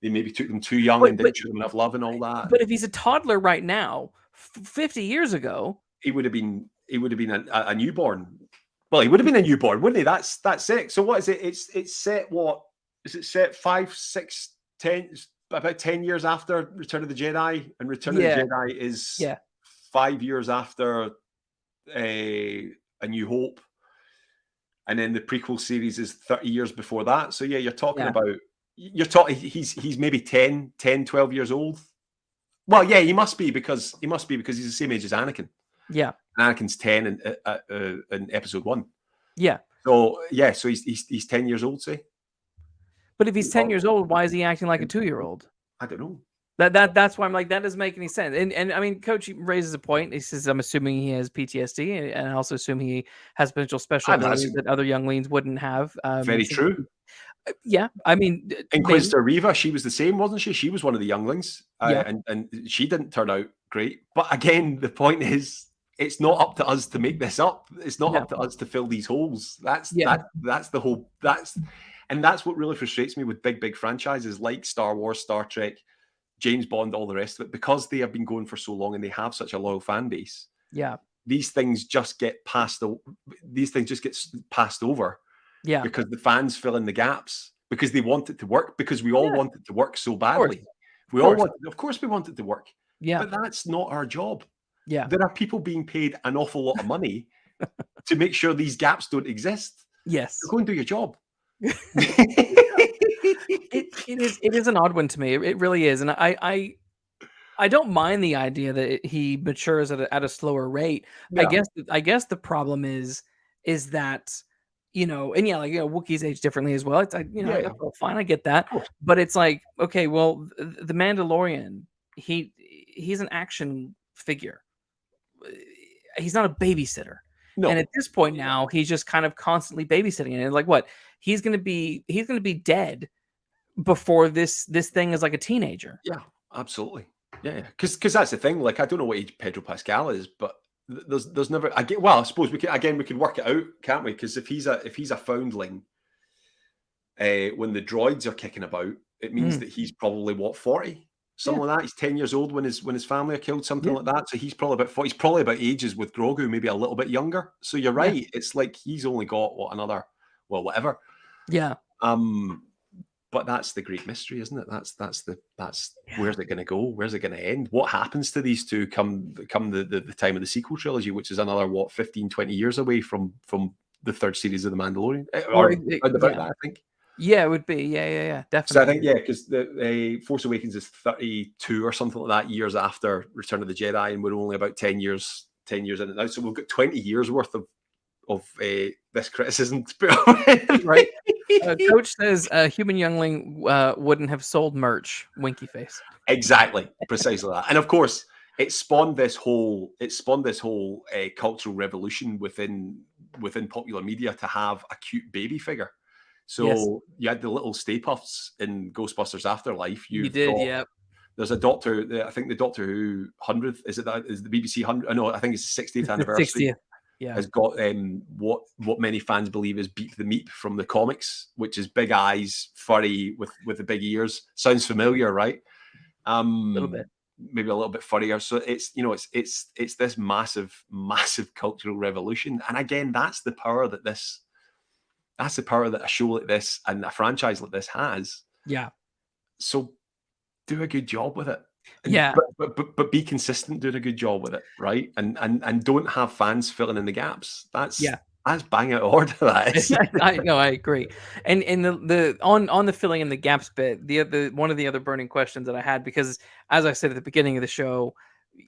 they maybe took them too young and didn't show them enough love and all that.
But if he's a toddler right now, 50 years ago,
he would have been a newborn. Well, he would have been a newborn, wouldn't he? That's it. So what is it? It's set, what is it set, 5, 6, 10, about 10 years after Return of the Jedi, and Return of the Jedi is 5 years after A New Hope, and then the prequel series is 30 years before that. So yeah, you're talking he's maybe 10, 12 years old. Well, yeah, he must be because he's the same age as Anakin.
Yeah,
and Anakin's 10 in episode 1.
Yeah.
So yeah, so he's 10 years old, say.
But if he's 10 years old, why is he acting like a 2-year-old?
I don't know.
That's why I'm like, that doesn't make any sense. And I mean, Coach raises a point. He says, I'm assuming he has PTSD, and I also assume he has potential special abilities that other younglings wouldn't have.
Very true.
Yeah, I mean,
Inquisitor Reva, she was the same, wasn't she? She was one of the younglings, and she didn't turn out great. But again, the point is, it's not up to us to make this up. It's not up to us to fill these holes. That's the whole. That's what really frustrates me with big franchises like Star Wars, Star Trek, James Bond, all the rest of it, because they have been going for so long and they have such a loyal fan base.
Yeah,
these things just get passed. These things just get passed over.
Yeah,
because the fans fill in the gaps, because they want it to work, because we all want it to work so badly. Of course we want it to work.
Yeah,
but that's not our job.
Yeah,
there are people being paid an awful lot of money to make sure these gaps don't exist.
Yes,
go and do your job.
It is an odd one to me. It really is, and I don't mind the idea that he matures at a slower rate. Yeah. I guess the problem is that, you know, and Wookiees age differently as well. It's like, that's all fine. I get that. But it's like, okay, well, the Mandalorian, he's an action figure. He's not a babysitter. No. And at this point now, he's just kind of constantly babysitting it. And like, what? He's gonna be dead before this thing is like a teenager.
Yeah, absolutely. Yeah. Because that's the thing. Like, I don't know what age Pedro Pascal is, but there's never. I suppose we could work it out, can't we? Because if he's a foundling, when the droids are kicking about, it means that he's probably 40, something like that. He's 10 years old when his family are killed, something like that. So he's probably about 40. He's probably about ages with Grogu, maybe a little bit younger. So you're right. Yeah. It's like he's only got whatever.
Yeah.
But that's the great mystery, isn't it? That's where's it going to go? Where's it going to end? What happens to these two come the time of the sequel trilogy, which is another 15, 20 years away from the third series of The Mandalorian, or about that, I think.
Yeah, it would be. Yeah, definitely.
So I think because the Force Awakens is 32 or something like that years after Return of the Jedi, and we're only about 10 years in it now. So we've got 20 years worth of this criticism to put on.
Right. Coach says human youngling wouldn't have sold merch. Winky face.
Exactly, precisely that. And of course, it spawned this whole cultural revolution within popular media to have a cute baby figure. So you had the little Stay Puffs in Ghostbusters Afterlife. You did, yeah. There's a Doctor. I think the Doctor Who 100th is the BBC 100. No, I think it's the 60th anniversary. 60th. Yeah. Has got what many fans believe is Beat the Meep from the comics, which is big eyes, furry with the big ears. Sounds familiar, right?
A little bit,
maybe a little bit furrier. So it's this massive cultural revolution, and again, that's the power that a show like this and a franchise like this has.
Yeah.
So do a good job with it.
Yeah,
but be consistent doing a good job with it, right? And don't have fans filling in the gaps. That's bang out of order. That is.
I know, I agree. And the on the filling in the gaps bit, the one of the other burning questions that I had, because as I said at the beginning of the show,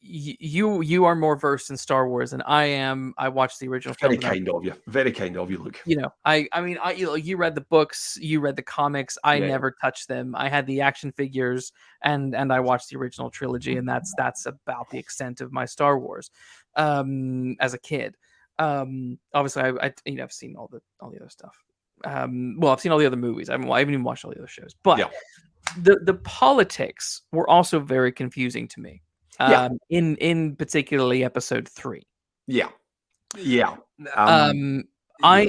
you are more versed in Star Wars than I am. I watched the original film.
Very kind of you, Luke.
I mean, you read the books, you read the comics. I never touched them. I had the action figures, and I watched the original trilogy, and that's about the extent of my Star Wars as a kid. Obviously, I've seen all the other stuff. I've seen all the other movies. I haven't even watched all the other shows. But the politics were also very confusing to me.
Yeah.
In particularly episode 3.
Yeah. Yeah.
Um,
Yeah.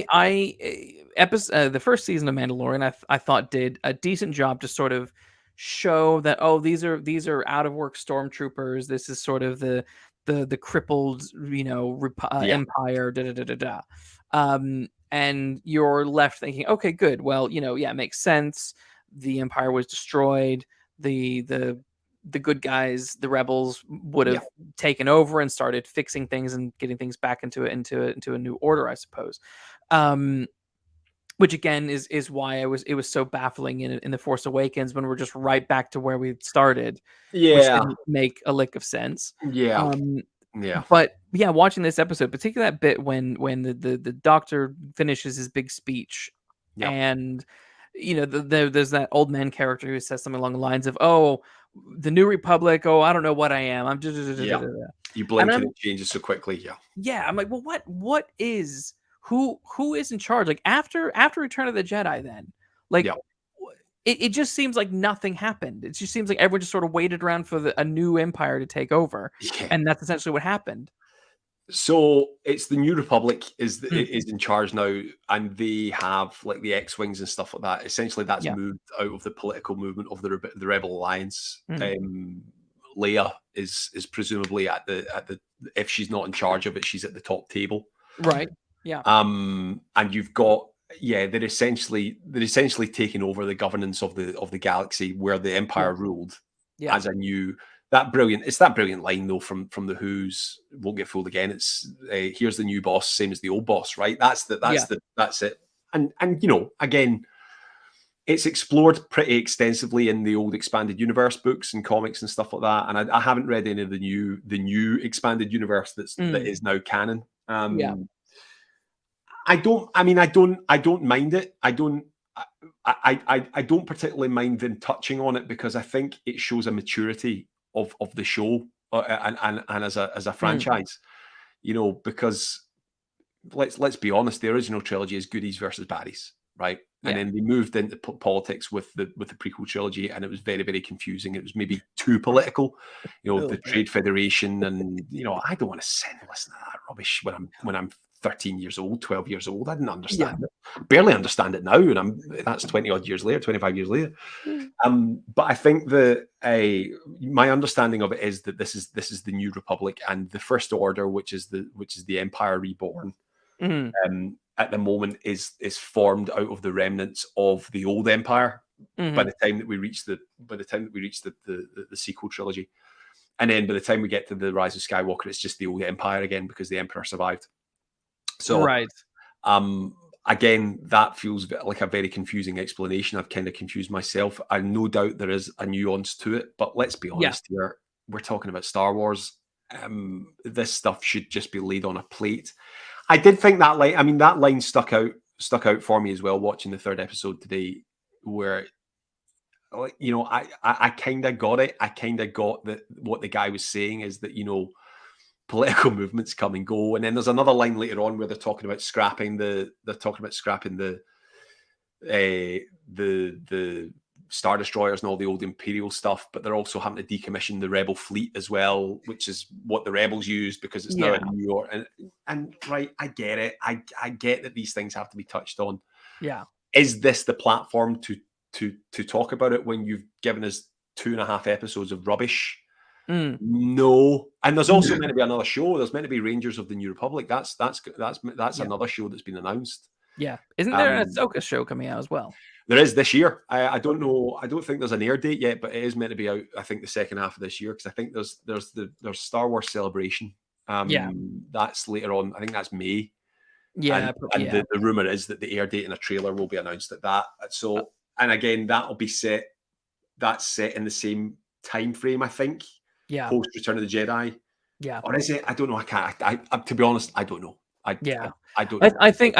the first season of Mandalorian, I thought did a decent job to sort of show that, oh, these are out of work stormtroopers. This is sort of the crippled,
Yeah.
empire. Da da da da da. And you're left thinking, okay, good. Well, yeah, it makes sense. The empire was destroyed. The good guys, the rebels, would
Yeah.
have taken over and started fixing things and getting things back into a new order, I suppose. Which again is why it was so baffling in the Force Awakens, when we're just right back to where we started, which
Yeah.
didn't make a lick of sense.
Yeah. Yeah.
But yeah, watching this episode, particularly that bit when the doctor finishes his big speech,
Yeah.
and there's that old man character who says something along the lines of, "Oh, the New Republic. Oh, I don't know what I am. I'm just,"
Yeah. You
and
blink and it changes so quickly. Yeah.
yeah, I'm like, well, what is who is in charge? Like after Return of the Jedi, then like
Yeah.
it just seems like nothing happened. It just seems like everyone just sort of waited around for a new empire to take over,
Yeah.
and that's essentially what happened.
So it's the New Republic is
Mm,
is in charge now, and they have like the X-wings and stuff like that. Essentially, that's
yeah.
moved out of the political movement of the Rebel Alliance.
Mm,
Leia is presumably at the if she's not in charge of it, she's at the top table.
right. Yeah.
And you've got they're essentially taking over the governance of the galaxy where the
Yeah.
Empire ruled
Yeah.
as a new. That brilliant line though from the Who's Won't Get Fooled Again. It's here's the new boss, same as the old boss, right?
Yeah.
That's it. And again, it's explored pretty extensively in the old expanded universe books and comics and stuff like that. And I haven't read any of the new expanded universe that
Mm,
is now canon.
yeah.
I don't mind it. I don't particularly mind them touching on it because I think it shows a maturity of the show and as a
Mm,
franchise, because let's be honest, the original trilogy is goodies versus baddies, right? And
yeah.
then they moved into politics with the prequel trilogy, and it was very, very confusing. It was maybe too political, the
Little bit.
Trade Federation, and I don't want to listen to that rubbish when I'm 13 years old, 12 years old. I didn't
Yeah.
understand it. Barely understand it now, and that's 20 odd years later, 25 years later.
Mm,
But I think that my understanding of it is that this is the New Republic, and the First Order, which is the Empire Reborn,
mm,
at the moment is formed out of the remnants of the old Empire. By
mhm.
the time that we reach the sequel trilogy, and then by the time we get to the Rise of Skywalker, it's just the old Empire again because the Emperor survived. So,
Right.
again, that feels like a very confusing explanation. I've kind of confused myself. I no doubt there is a nuance to it, but let's be
Yeah.
honest here. We're talking about Star Wars. This stuff should just be laid on a plate. I did think that line. I mean, that line stuck out for me as well. Watching the third episode today, where I kind of got it. I kind of got that what the guy was saying is that political movements come and go, and then there's another line later on where they're talking about scrapping the the Star Destroyers and all the old Imperial stuff, but they're also having to decommission the Rebel fleet as well, which is what the Rebels use because it's now
Yeah.
in New York. And right, I get it. I get that these things have to be touched on.
Yeah.
Is this the platform to talk about it when you've given us 2.5 episodes of rubbish?
Mm.
No. And there's also meant to be another show. There's meant to be Rangers of the New Republic. That's
Yeah.
another show that's been announced.
Yeah. Isn't there an
Um,
Ahsoka show coming out as well?
There is this year. I don't know. I don't think there's an air date yet, but it is meant to be out. I think the second half of this year because I think there's Star Wars Celebration.
Yeah.
That's later on. I think that's May.
Yeah.
And
Yeah.
the rumor is that the air date and a trailer will be announced at that. So and again, that'll be set. That's set in the same time frame. I think.
Yeah.
Post Return of the Jedi.
Yeah.
Or is it? I don't know. I can't. I to be honest, I don't know. I don't know.
I think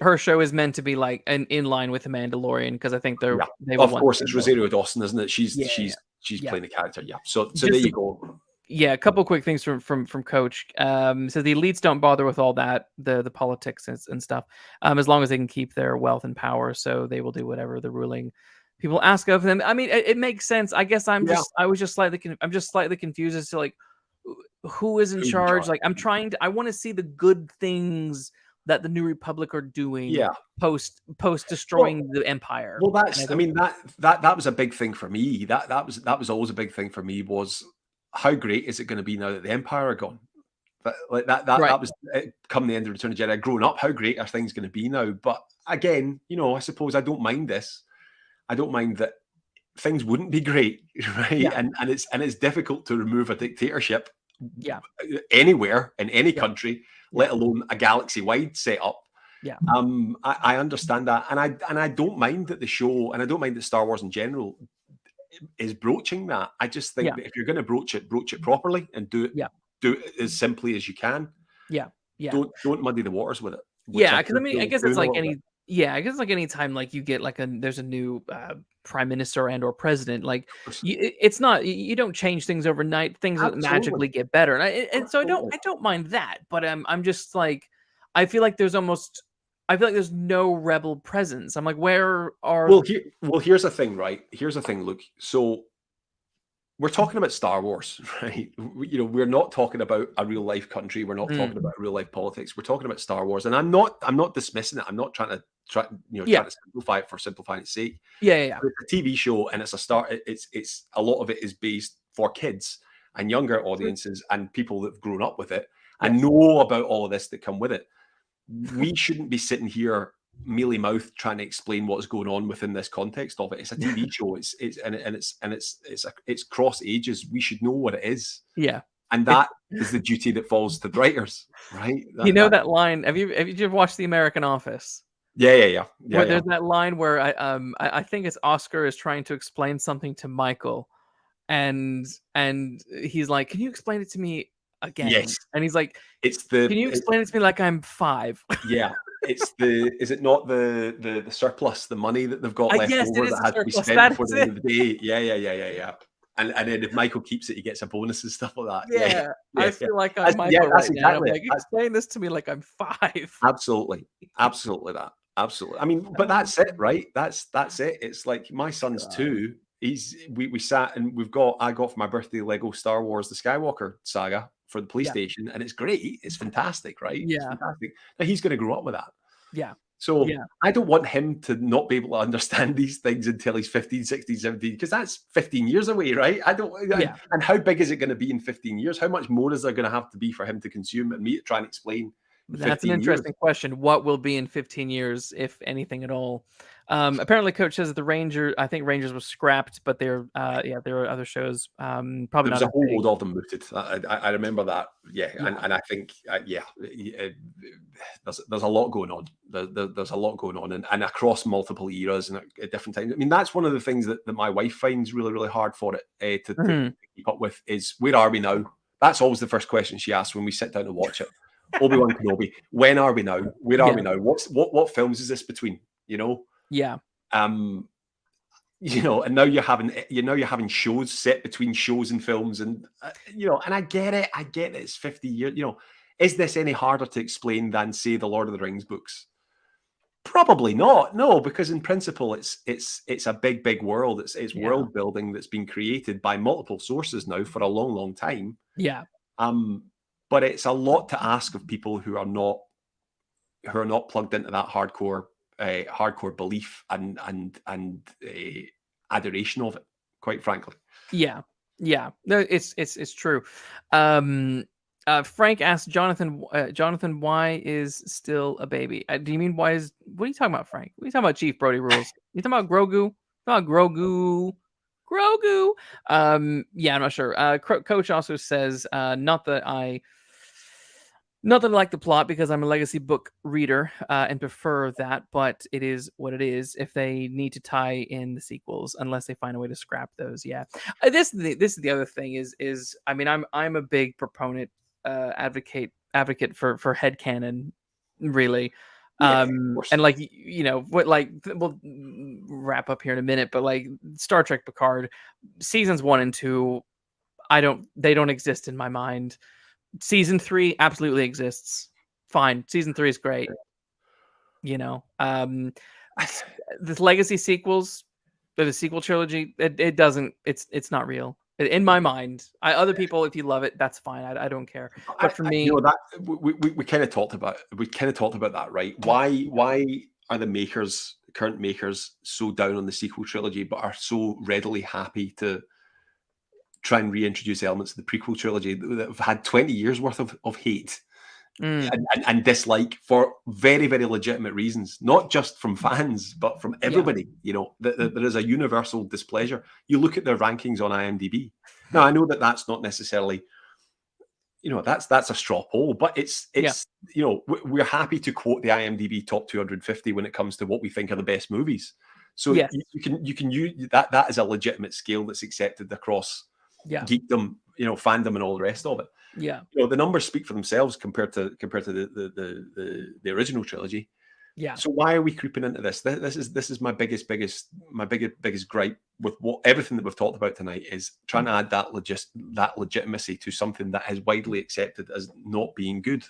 her show is meant to be like in line with the Mandalorian because I think they
of course it's Rosario Dawson, isn't it? She's
Yeah.
playing the character. Yeah. So
Just
there you go.
Yeah, a couple quick things from Coach. So the elites don't bother with all that, the politics and stuff, as long as they can keep their wealth and power. So they will do whatever the ruling people ask of them. I mean, it makes sense. I guess I'm just slightly confused as to like who is in
Who's in
charge.
charge?
Like I want to see the good things that the New Republic are doing
Yeah.
post
Well,
destroying the Empire.
well,
And I
that's. I
don't.
mean, that was a big thing for me. That was always a big thing for me. Was how great is it going to be now that the Empire are gone? But like
Right.
that was it, come the end of Return of the Jedi. Growing up, how great are things going to be now? But again, I suppose I don't mind this. I don't mind that things wouldn't be great, right?
Yeah.
And it's difficult to remove a dictatorship
Yeah.
anywhere in any
Yeah.
country,
Yeah.
let alone a galaxy-wide setup.
Yeah.
I understand that, and I don't mind that the show, and I don't mind that Star Wars in general is broaching that. I just think
Yeah.
that if you're going to broach it properly and
Yeah.
do it as simply as you can.
Yeah. Yeah.
Don't muddy the waters with it, which
Yeah,
I
because I
think
mean, I
they're
guess it's
doing a
like
little bit.
any. Yeah, I guess like any time like you get like there's a new prime minister and or president, like it's not you don't change things overnight. Things don't
Absolutely,
magically get better, and so
absolutely.
I don't mind that. But I'm just like I feel like I feel like there's no rebel presence. I'm like, where are?
Here's the thing, right? Here's the thing, Luke. So we're talking about Star Wars, right? We're not talking about a real life country. We're not
Mm,
talking about real life politics. We're talking about Star Wars, and I'm not dismissing it. I'm not
yeah,
trying to simplify it for simplifying its sake.
yeah, yeah,
But it's a TV show, and it's a start. It's a lot of it is based for kids and younger
yeah.
audiences and people that've grown up with it and
Yes.
know about all of this that come with it. We shouldn't be sitting here mealy mouthed trying to explain what's going on within this context of it. It's a TV show. It's cross ages. We should know what it is,
Yeah.
and
It,
that is the duty that falls to the writers, right?
you know
That
that line? Have you ever watched The American Office?
yeah, yeah, yeah, yeah,
Where
yeah.
there's that line where I think it's Oscar is trying to explain something to Michael, and he's like, "Can you explain it to me again?"
Yes,
And he's like,
it's
"Can you explain it to me like I'm 5?"
yeah. Is it not the surplus, the money that they've got left
Yes, it
over
is
that
a
has to be
surplus.
spent
That
before
is
the end
it.
of the day? Yeah, yeah, yeah, yeah, yeah. And then if Michael keeps it, he gets a bonus and stuff like that. Yeah,
Yeah,
yeah,
I
yeah.
feel like I'm
Yeah,
Michael
that's
right now, and I'm
exactly it.
like, "Explain this to me like I'm 5."
Absolutely, absolutely that. Absolutely. I mean, but
Oh
that's it, right? That's it. It's like my son's
god.
2. We sat and I got for my birthday Lego Star Wars the Skywalker saga for the
Yeah,
PlayStation, and it's great. It's fantastic, right? It's
yeah,
fantastic. Now he's going to grow up with that.
yeah,
So
yeah,
I don't want him to not be able to understand these things until he's 15, 16, 17, because that's 15 years away, right? I don't,
yeah.
and how big is it going to be in 15 years? How much more is there going to have to be for him to consume and me to try and explain in
That's an
15 years?
interesting question. What will be in 15 years, if anything at all? Apparently, Coach says that I think Rangers was scrapped, but yeah, there are other shows. Probably
There was
not
a
as
whole
big.
load of them mooted. I remember that. Yeah,
Yeah,
and I think there's a lot going on. There's a lot going on, and across multiple eras and at different times. I mean, that's one of the things that my wife finds really really hard for it to
mhm.
keep up with is where are we now? That's always the first question she asks when we sit down to watch it. Obi-Wan Kenobi. When are we now? Where are
Yeah,
we now? What films is this between? You know.
yeah,
Um, and now you're having shows set between shows and films, and and I get it, it's 50 years. Is this any harder to explain than say the Lord of the Rings books? Probably not, no, because in principle it's a big world. It's
yeah,
world building that's been created by multiple sources now for a long time.
yeah,
um but it's a lot to ask of people who are not plugged into that hardcore belief and adoration of it, quite frankly.
yeah, yeah. No, it's true. Um, Frank asked Jonathan, Jonathan, why is still a baby? Do you mean why is? What are you talking about, Frank? What are you talking about, Chief Brody Rules? You talking about Grogu? Talking about Grogu? Grogu? Yeah, I'm not sure. Coach also says, not that I like the plot because I'm a legacy book reader and prefer that, but it is what it is. If they need to tie in the sequels, unless they find a way to scrap those, yeah. This is the other thing is I mean I'm a big proponent advocate for headcanon, really.
Yeah, of course.
And like what like we'll wrap up here in a minute, but like Star Trek Picard seasons 1 and 2, they don't exist in my mind. Season 3 absolutely exists. Fine. Season 3 is great. You know, the legacy sequels, or the sequel trilogy, it doesn't. It's not real. In my mind. Other people, if you love it, that's fine. I don't care. But for
You
me,
know that we kind of talked about that, right? Why are the current makers so down on the sequel trilogy, but are so readily happy to try and reintroduce elements of the prequel trilogy that have had 20 years worth of hate
mm,
and dislike for very, very legitimate reasons, not just from fans, but from
yeah,
everybody. You know, there is a universal displeasure. You look at their rankings on IMDb. Now, I know that that's not necessarily, you know, that's a straw poll, but
yeah,
it's you know, we're happy to quote the IMDb top 250 when it comes to what we think are the best movies. So
yes,
you can use that is a legitimate scale that's accepted across
yeah,
geekdom, you know, fandom, and all the rest of it.
yeah,
You know, the numbers speak for themselves compared to the original trilogy.
yeah,
So why are we creeping into this? This is my biggest gripe with what everything that we've talked about tonight is trying to add that legitimacy to something that is widely accepted as not being good.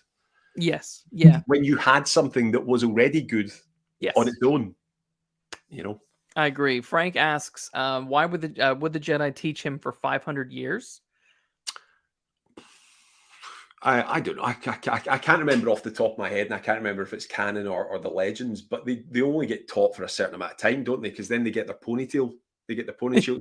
yes, yeah,
When you had something that was already good on
yes.
its own, you know.
I agree. Frank asks, why would the Jedi teach him for 500 years?
I don't know. I can't remember off the top of my head, and I can't remember if it's canon or the legends. But they only get taught for a certain amount of time, don't they? Because then they get their ponytail. They get their ponytail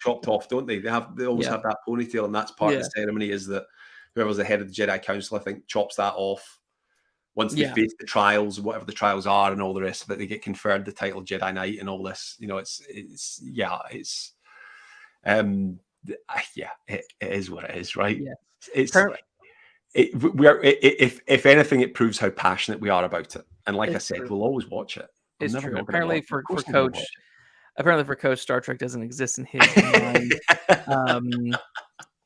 chopped off, don't they? They always
Yeah,
have that ponytail, and that's part of
yeah,
the ceremony. Is that whoever's the head of the Jedi Council, I think, chops that off once they
yeah,
face the trials, whatever the trials are, and all the rest of it. They get conferred the title Jedi Knight and all this. You know, um, yeah, it is what it is, right?
yeah.
It's
Apparently,
if anything, it proves how passionate we are about it. And like I
it's
said,
true.
we'll always watch it. I'm
It's
never
true.
not going to
Apparently,
watch it. Of
for
course, I'm going to watch
Coach, Star Trek doesn't exist in his mind.
it.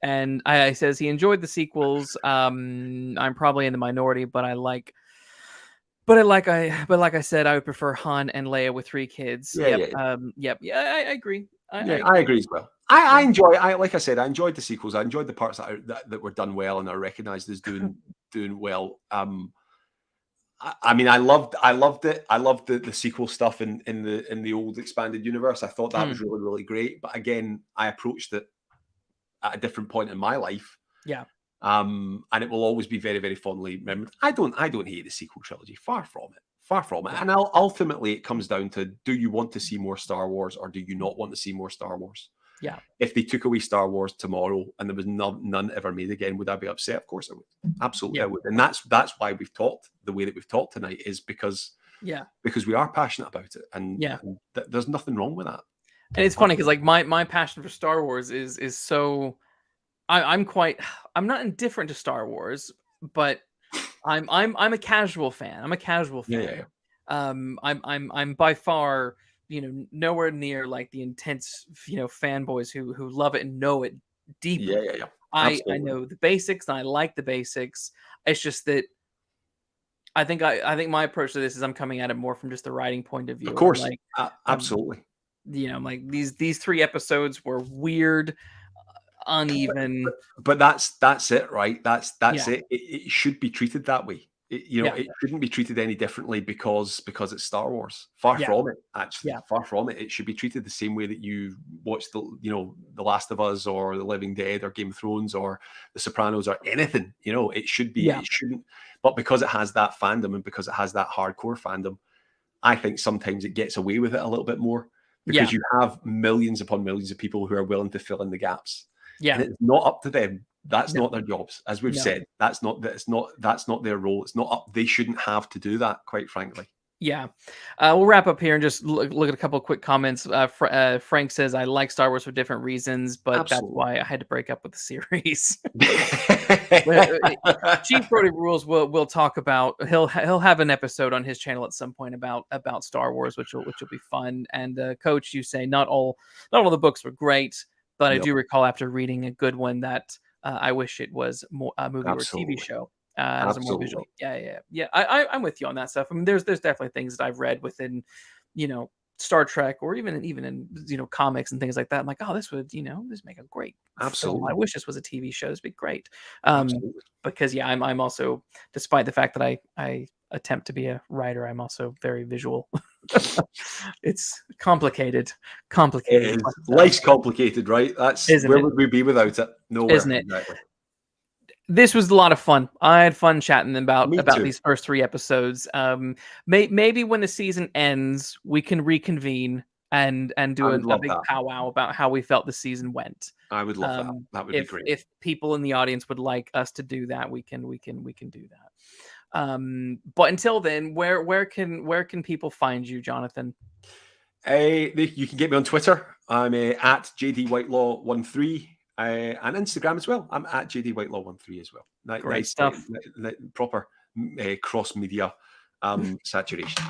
And I says he enjoyed the sequels. I'm probably in the minority, but like I said, I would prefer Han and Leia with 3 kids.
Yeah,
Yep.
yeah, yeah.
Yep. Yeah, I agree. I
Yeah, I
agree.
agree as well.
Yeah.
Like I said, I enjoyed the sequels. I enjoyed the parts that were done well and are recognized as doing well. I mean, I loved it. I loved the sequel stuff in the old expanded universe. I thought that
Mm,
was really, really great. But again, I approached it at a different point in my life.
yeah.
And it will always be very, very fondly remembered. I don't hate the sequel trilogy. Far from it. Far from it.
Yeah.
And ultimately, it comes down to: do you want to see more Star Wars, or do you not want to see more Star Wars?
Yeah.
If they took away Star Wars tomorrow and there was none ever made again, would I be upset? Of course I would. Absolutely, I
Yeah.
would. And that's why we've talked the way that we've talked tonight, is because
Yeah.
we are passionate about it, and,
Yeah.
there's nothing wrong with that.
And it's funny because like my passion for Star Wars is so I'm quite I'm not indifferent to Star Wars, but I'm a casual fan. I'm a casual
Yeah, yeah,
fan.
yeah,
I'm by far, nowhere near like the intense, fanboys who love it and know it
yeah,
deeply.
yeah, yeah.
I
Absolutely.
know the basics and I like the basics. It's just that I think my approach to this is I'm coming at it more from just the writing point of
Of
view. And I'm
course,
like, um,
absolutely.
like these 3 episodes were weird, uneven.
But that's it, right? That's
Yeah,
it. It should be treated that way.
yeah,
It shouldn't be treated any differently because it's Star Wars. Far
yeah,
from it, actually.
yeah,
Far from it. It should be treated the same way that you watch The Last of Us or The Living Dead or Game of Thrones or The Sopranos or anything. It should be.
yeah,
It shouldn't. But because it has that fandom and because it has that hardcore fandom, I think sometimes it gets away with it a little bit more
yeah,
because you have millions upon millions of people who are willing to fill in the gaps, and
yeah.
it's not up to them. That's
No,
not their jobs, as we've
no.
said. That's not their role. It's not up. They shouldn't have to do that, quite frankly.
Yeah. We'll wrap up here and just look at a couple of quick comments. Frank says, I like Star Wars for different reasons, but that's
Absolutely.
why I had to break up with the series. Well, Chief Brody Rules will talk about he'll have an episode on his channel at some point about Star Wars, which will be fun. And Coach, you say not all the books were great, but I
No,
do recall after reading a good one that I wish it was more a movie or a TV
absolutely.
show. As a more
Absolutely.
visual, yeah. I'm with you on that stuff. I mean, there's definitely things that I've read within, you know, Star Trek or even in comics and things like that. I'm like, oh, this would this make a great film. I
Absolutely.
wish this was a TV show. This would be great. Um,
Absolutely.
because yeah, I'm also, despite the fact that I attempt to be a writer, I'm also very visual. It's complicated.
It is. Life's complicated, right? That's where would we be without it? Nowhere.
Isn't it?
Exactly.
This was a lot of fun. I had fun chatting about
too.
these first 3 episodes. Maybe when the season ends, we can reconvene and do a big powwow about how we felt the season went.
I would love that. That would be great.
If people in the audience would like us to do that, we can do that. But until then, where can people find you, Jonathan?
You can get me on Twitter. I'm at JD Whitelaw 13. And Instagram as well. I'm at JD Whitelaw 13 as well.
Great stuff.
Proper cross media saturation.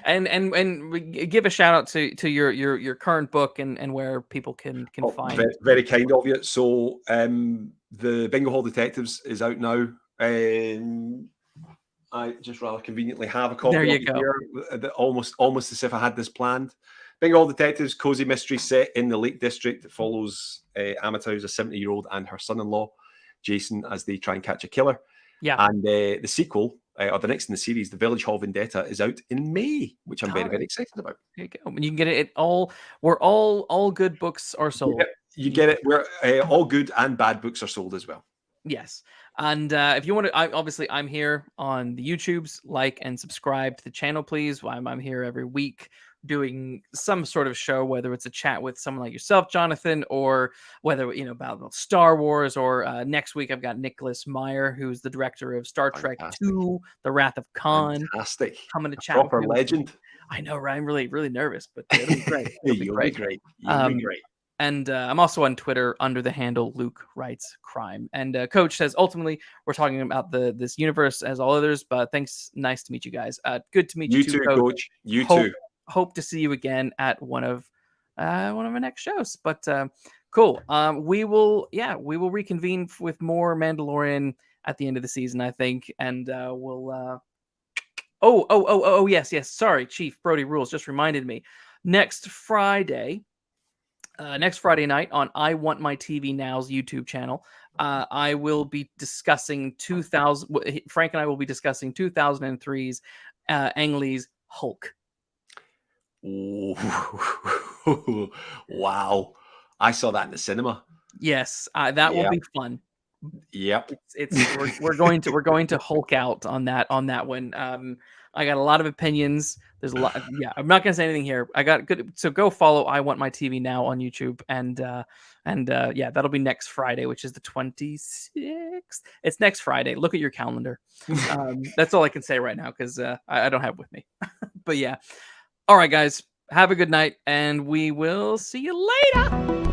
and give a shout out to your current book and where people can find.
Very, very kind of you. So the Bingo Hall Detectives is out now. I just rather conveniently have a copy.
There you go.
Here, almost as if I had this planned. Bingo Hall Detectives, cozy mystery set in the Lake District that follows Amata, who's a 70-year-old, and her son-in-law, Jason, as they try and catch a killer.
Yeah.
And the sequel, or the next in the series, The Village Hall Vendetta, is out in May, which I'm very, very excited about.
There you go. You can get it all. Where all good books are sold.
You get it. Where all good and bad books are sold as well.
Yes. And if you want to, obviously, I'm here on the YouTubes. Like and subscribe to the channel, please. I'm here every week doing some sort of show, whether it's a chat with someone like yourself, Jonathan, or whether about Star Wars, or next week I've got Nicholas Meyer, who's the director of Star Trek II: The Wrath of Khan.
Fantastic.
Coming to chat.
Proper legend.
I know, right? I'm really, really nervous, but it'll be great.
You'll be great. You'll be great.
And I'm also on Twitter under the handle Luke Writes Crime. And Coach says, ultimately, we're talking about this universe as all others. But thanks. Nice to meet you guys. Good to meet you too, Coach.
You too.
Hope to see you again at one of our next shows. But cool. We will reconvene with more Mandalorian at the end of the season, I think. And we'll. Yes. Sorry, Chief Brody Rules just reminded me. Next Friday night on I Want My TV Now's YouTube channel, I will be discussing Frank and I will be discussing 2003's Ang Lee's Hulk.
Wow. I saw that in the cinema.
Yes, that will be fun.
Yep.
We're going to Hulk out on that one. I got a lot of opinions. There's a lot. Yeah, I'm not gonna say anything here. I got good. So go follow I Want My TV Now on YouTube, and that'll be next Friday, which is the 26th. It's next Friday. Look at your calendar. That's all I can say right now because I don't have it with me. But yeah, all right, guys. Have a good night, and we will see you later.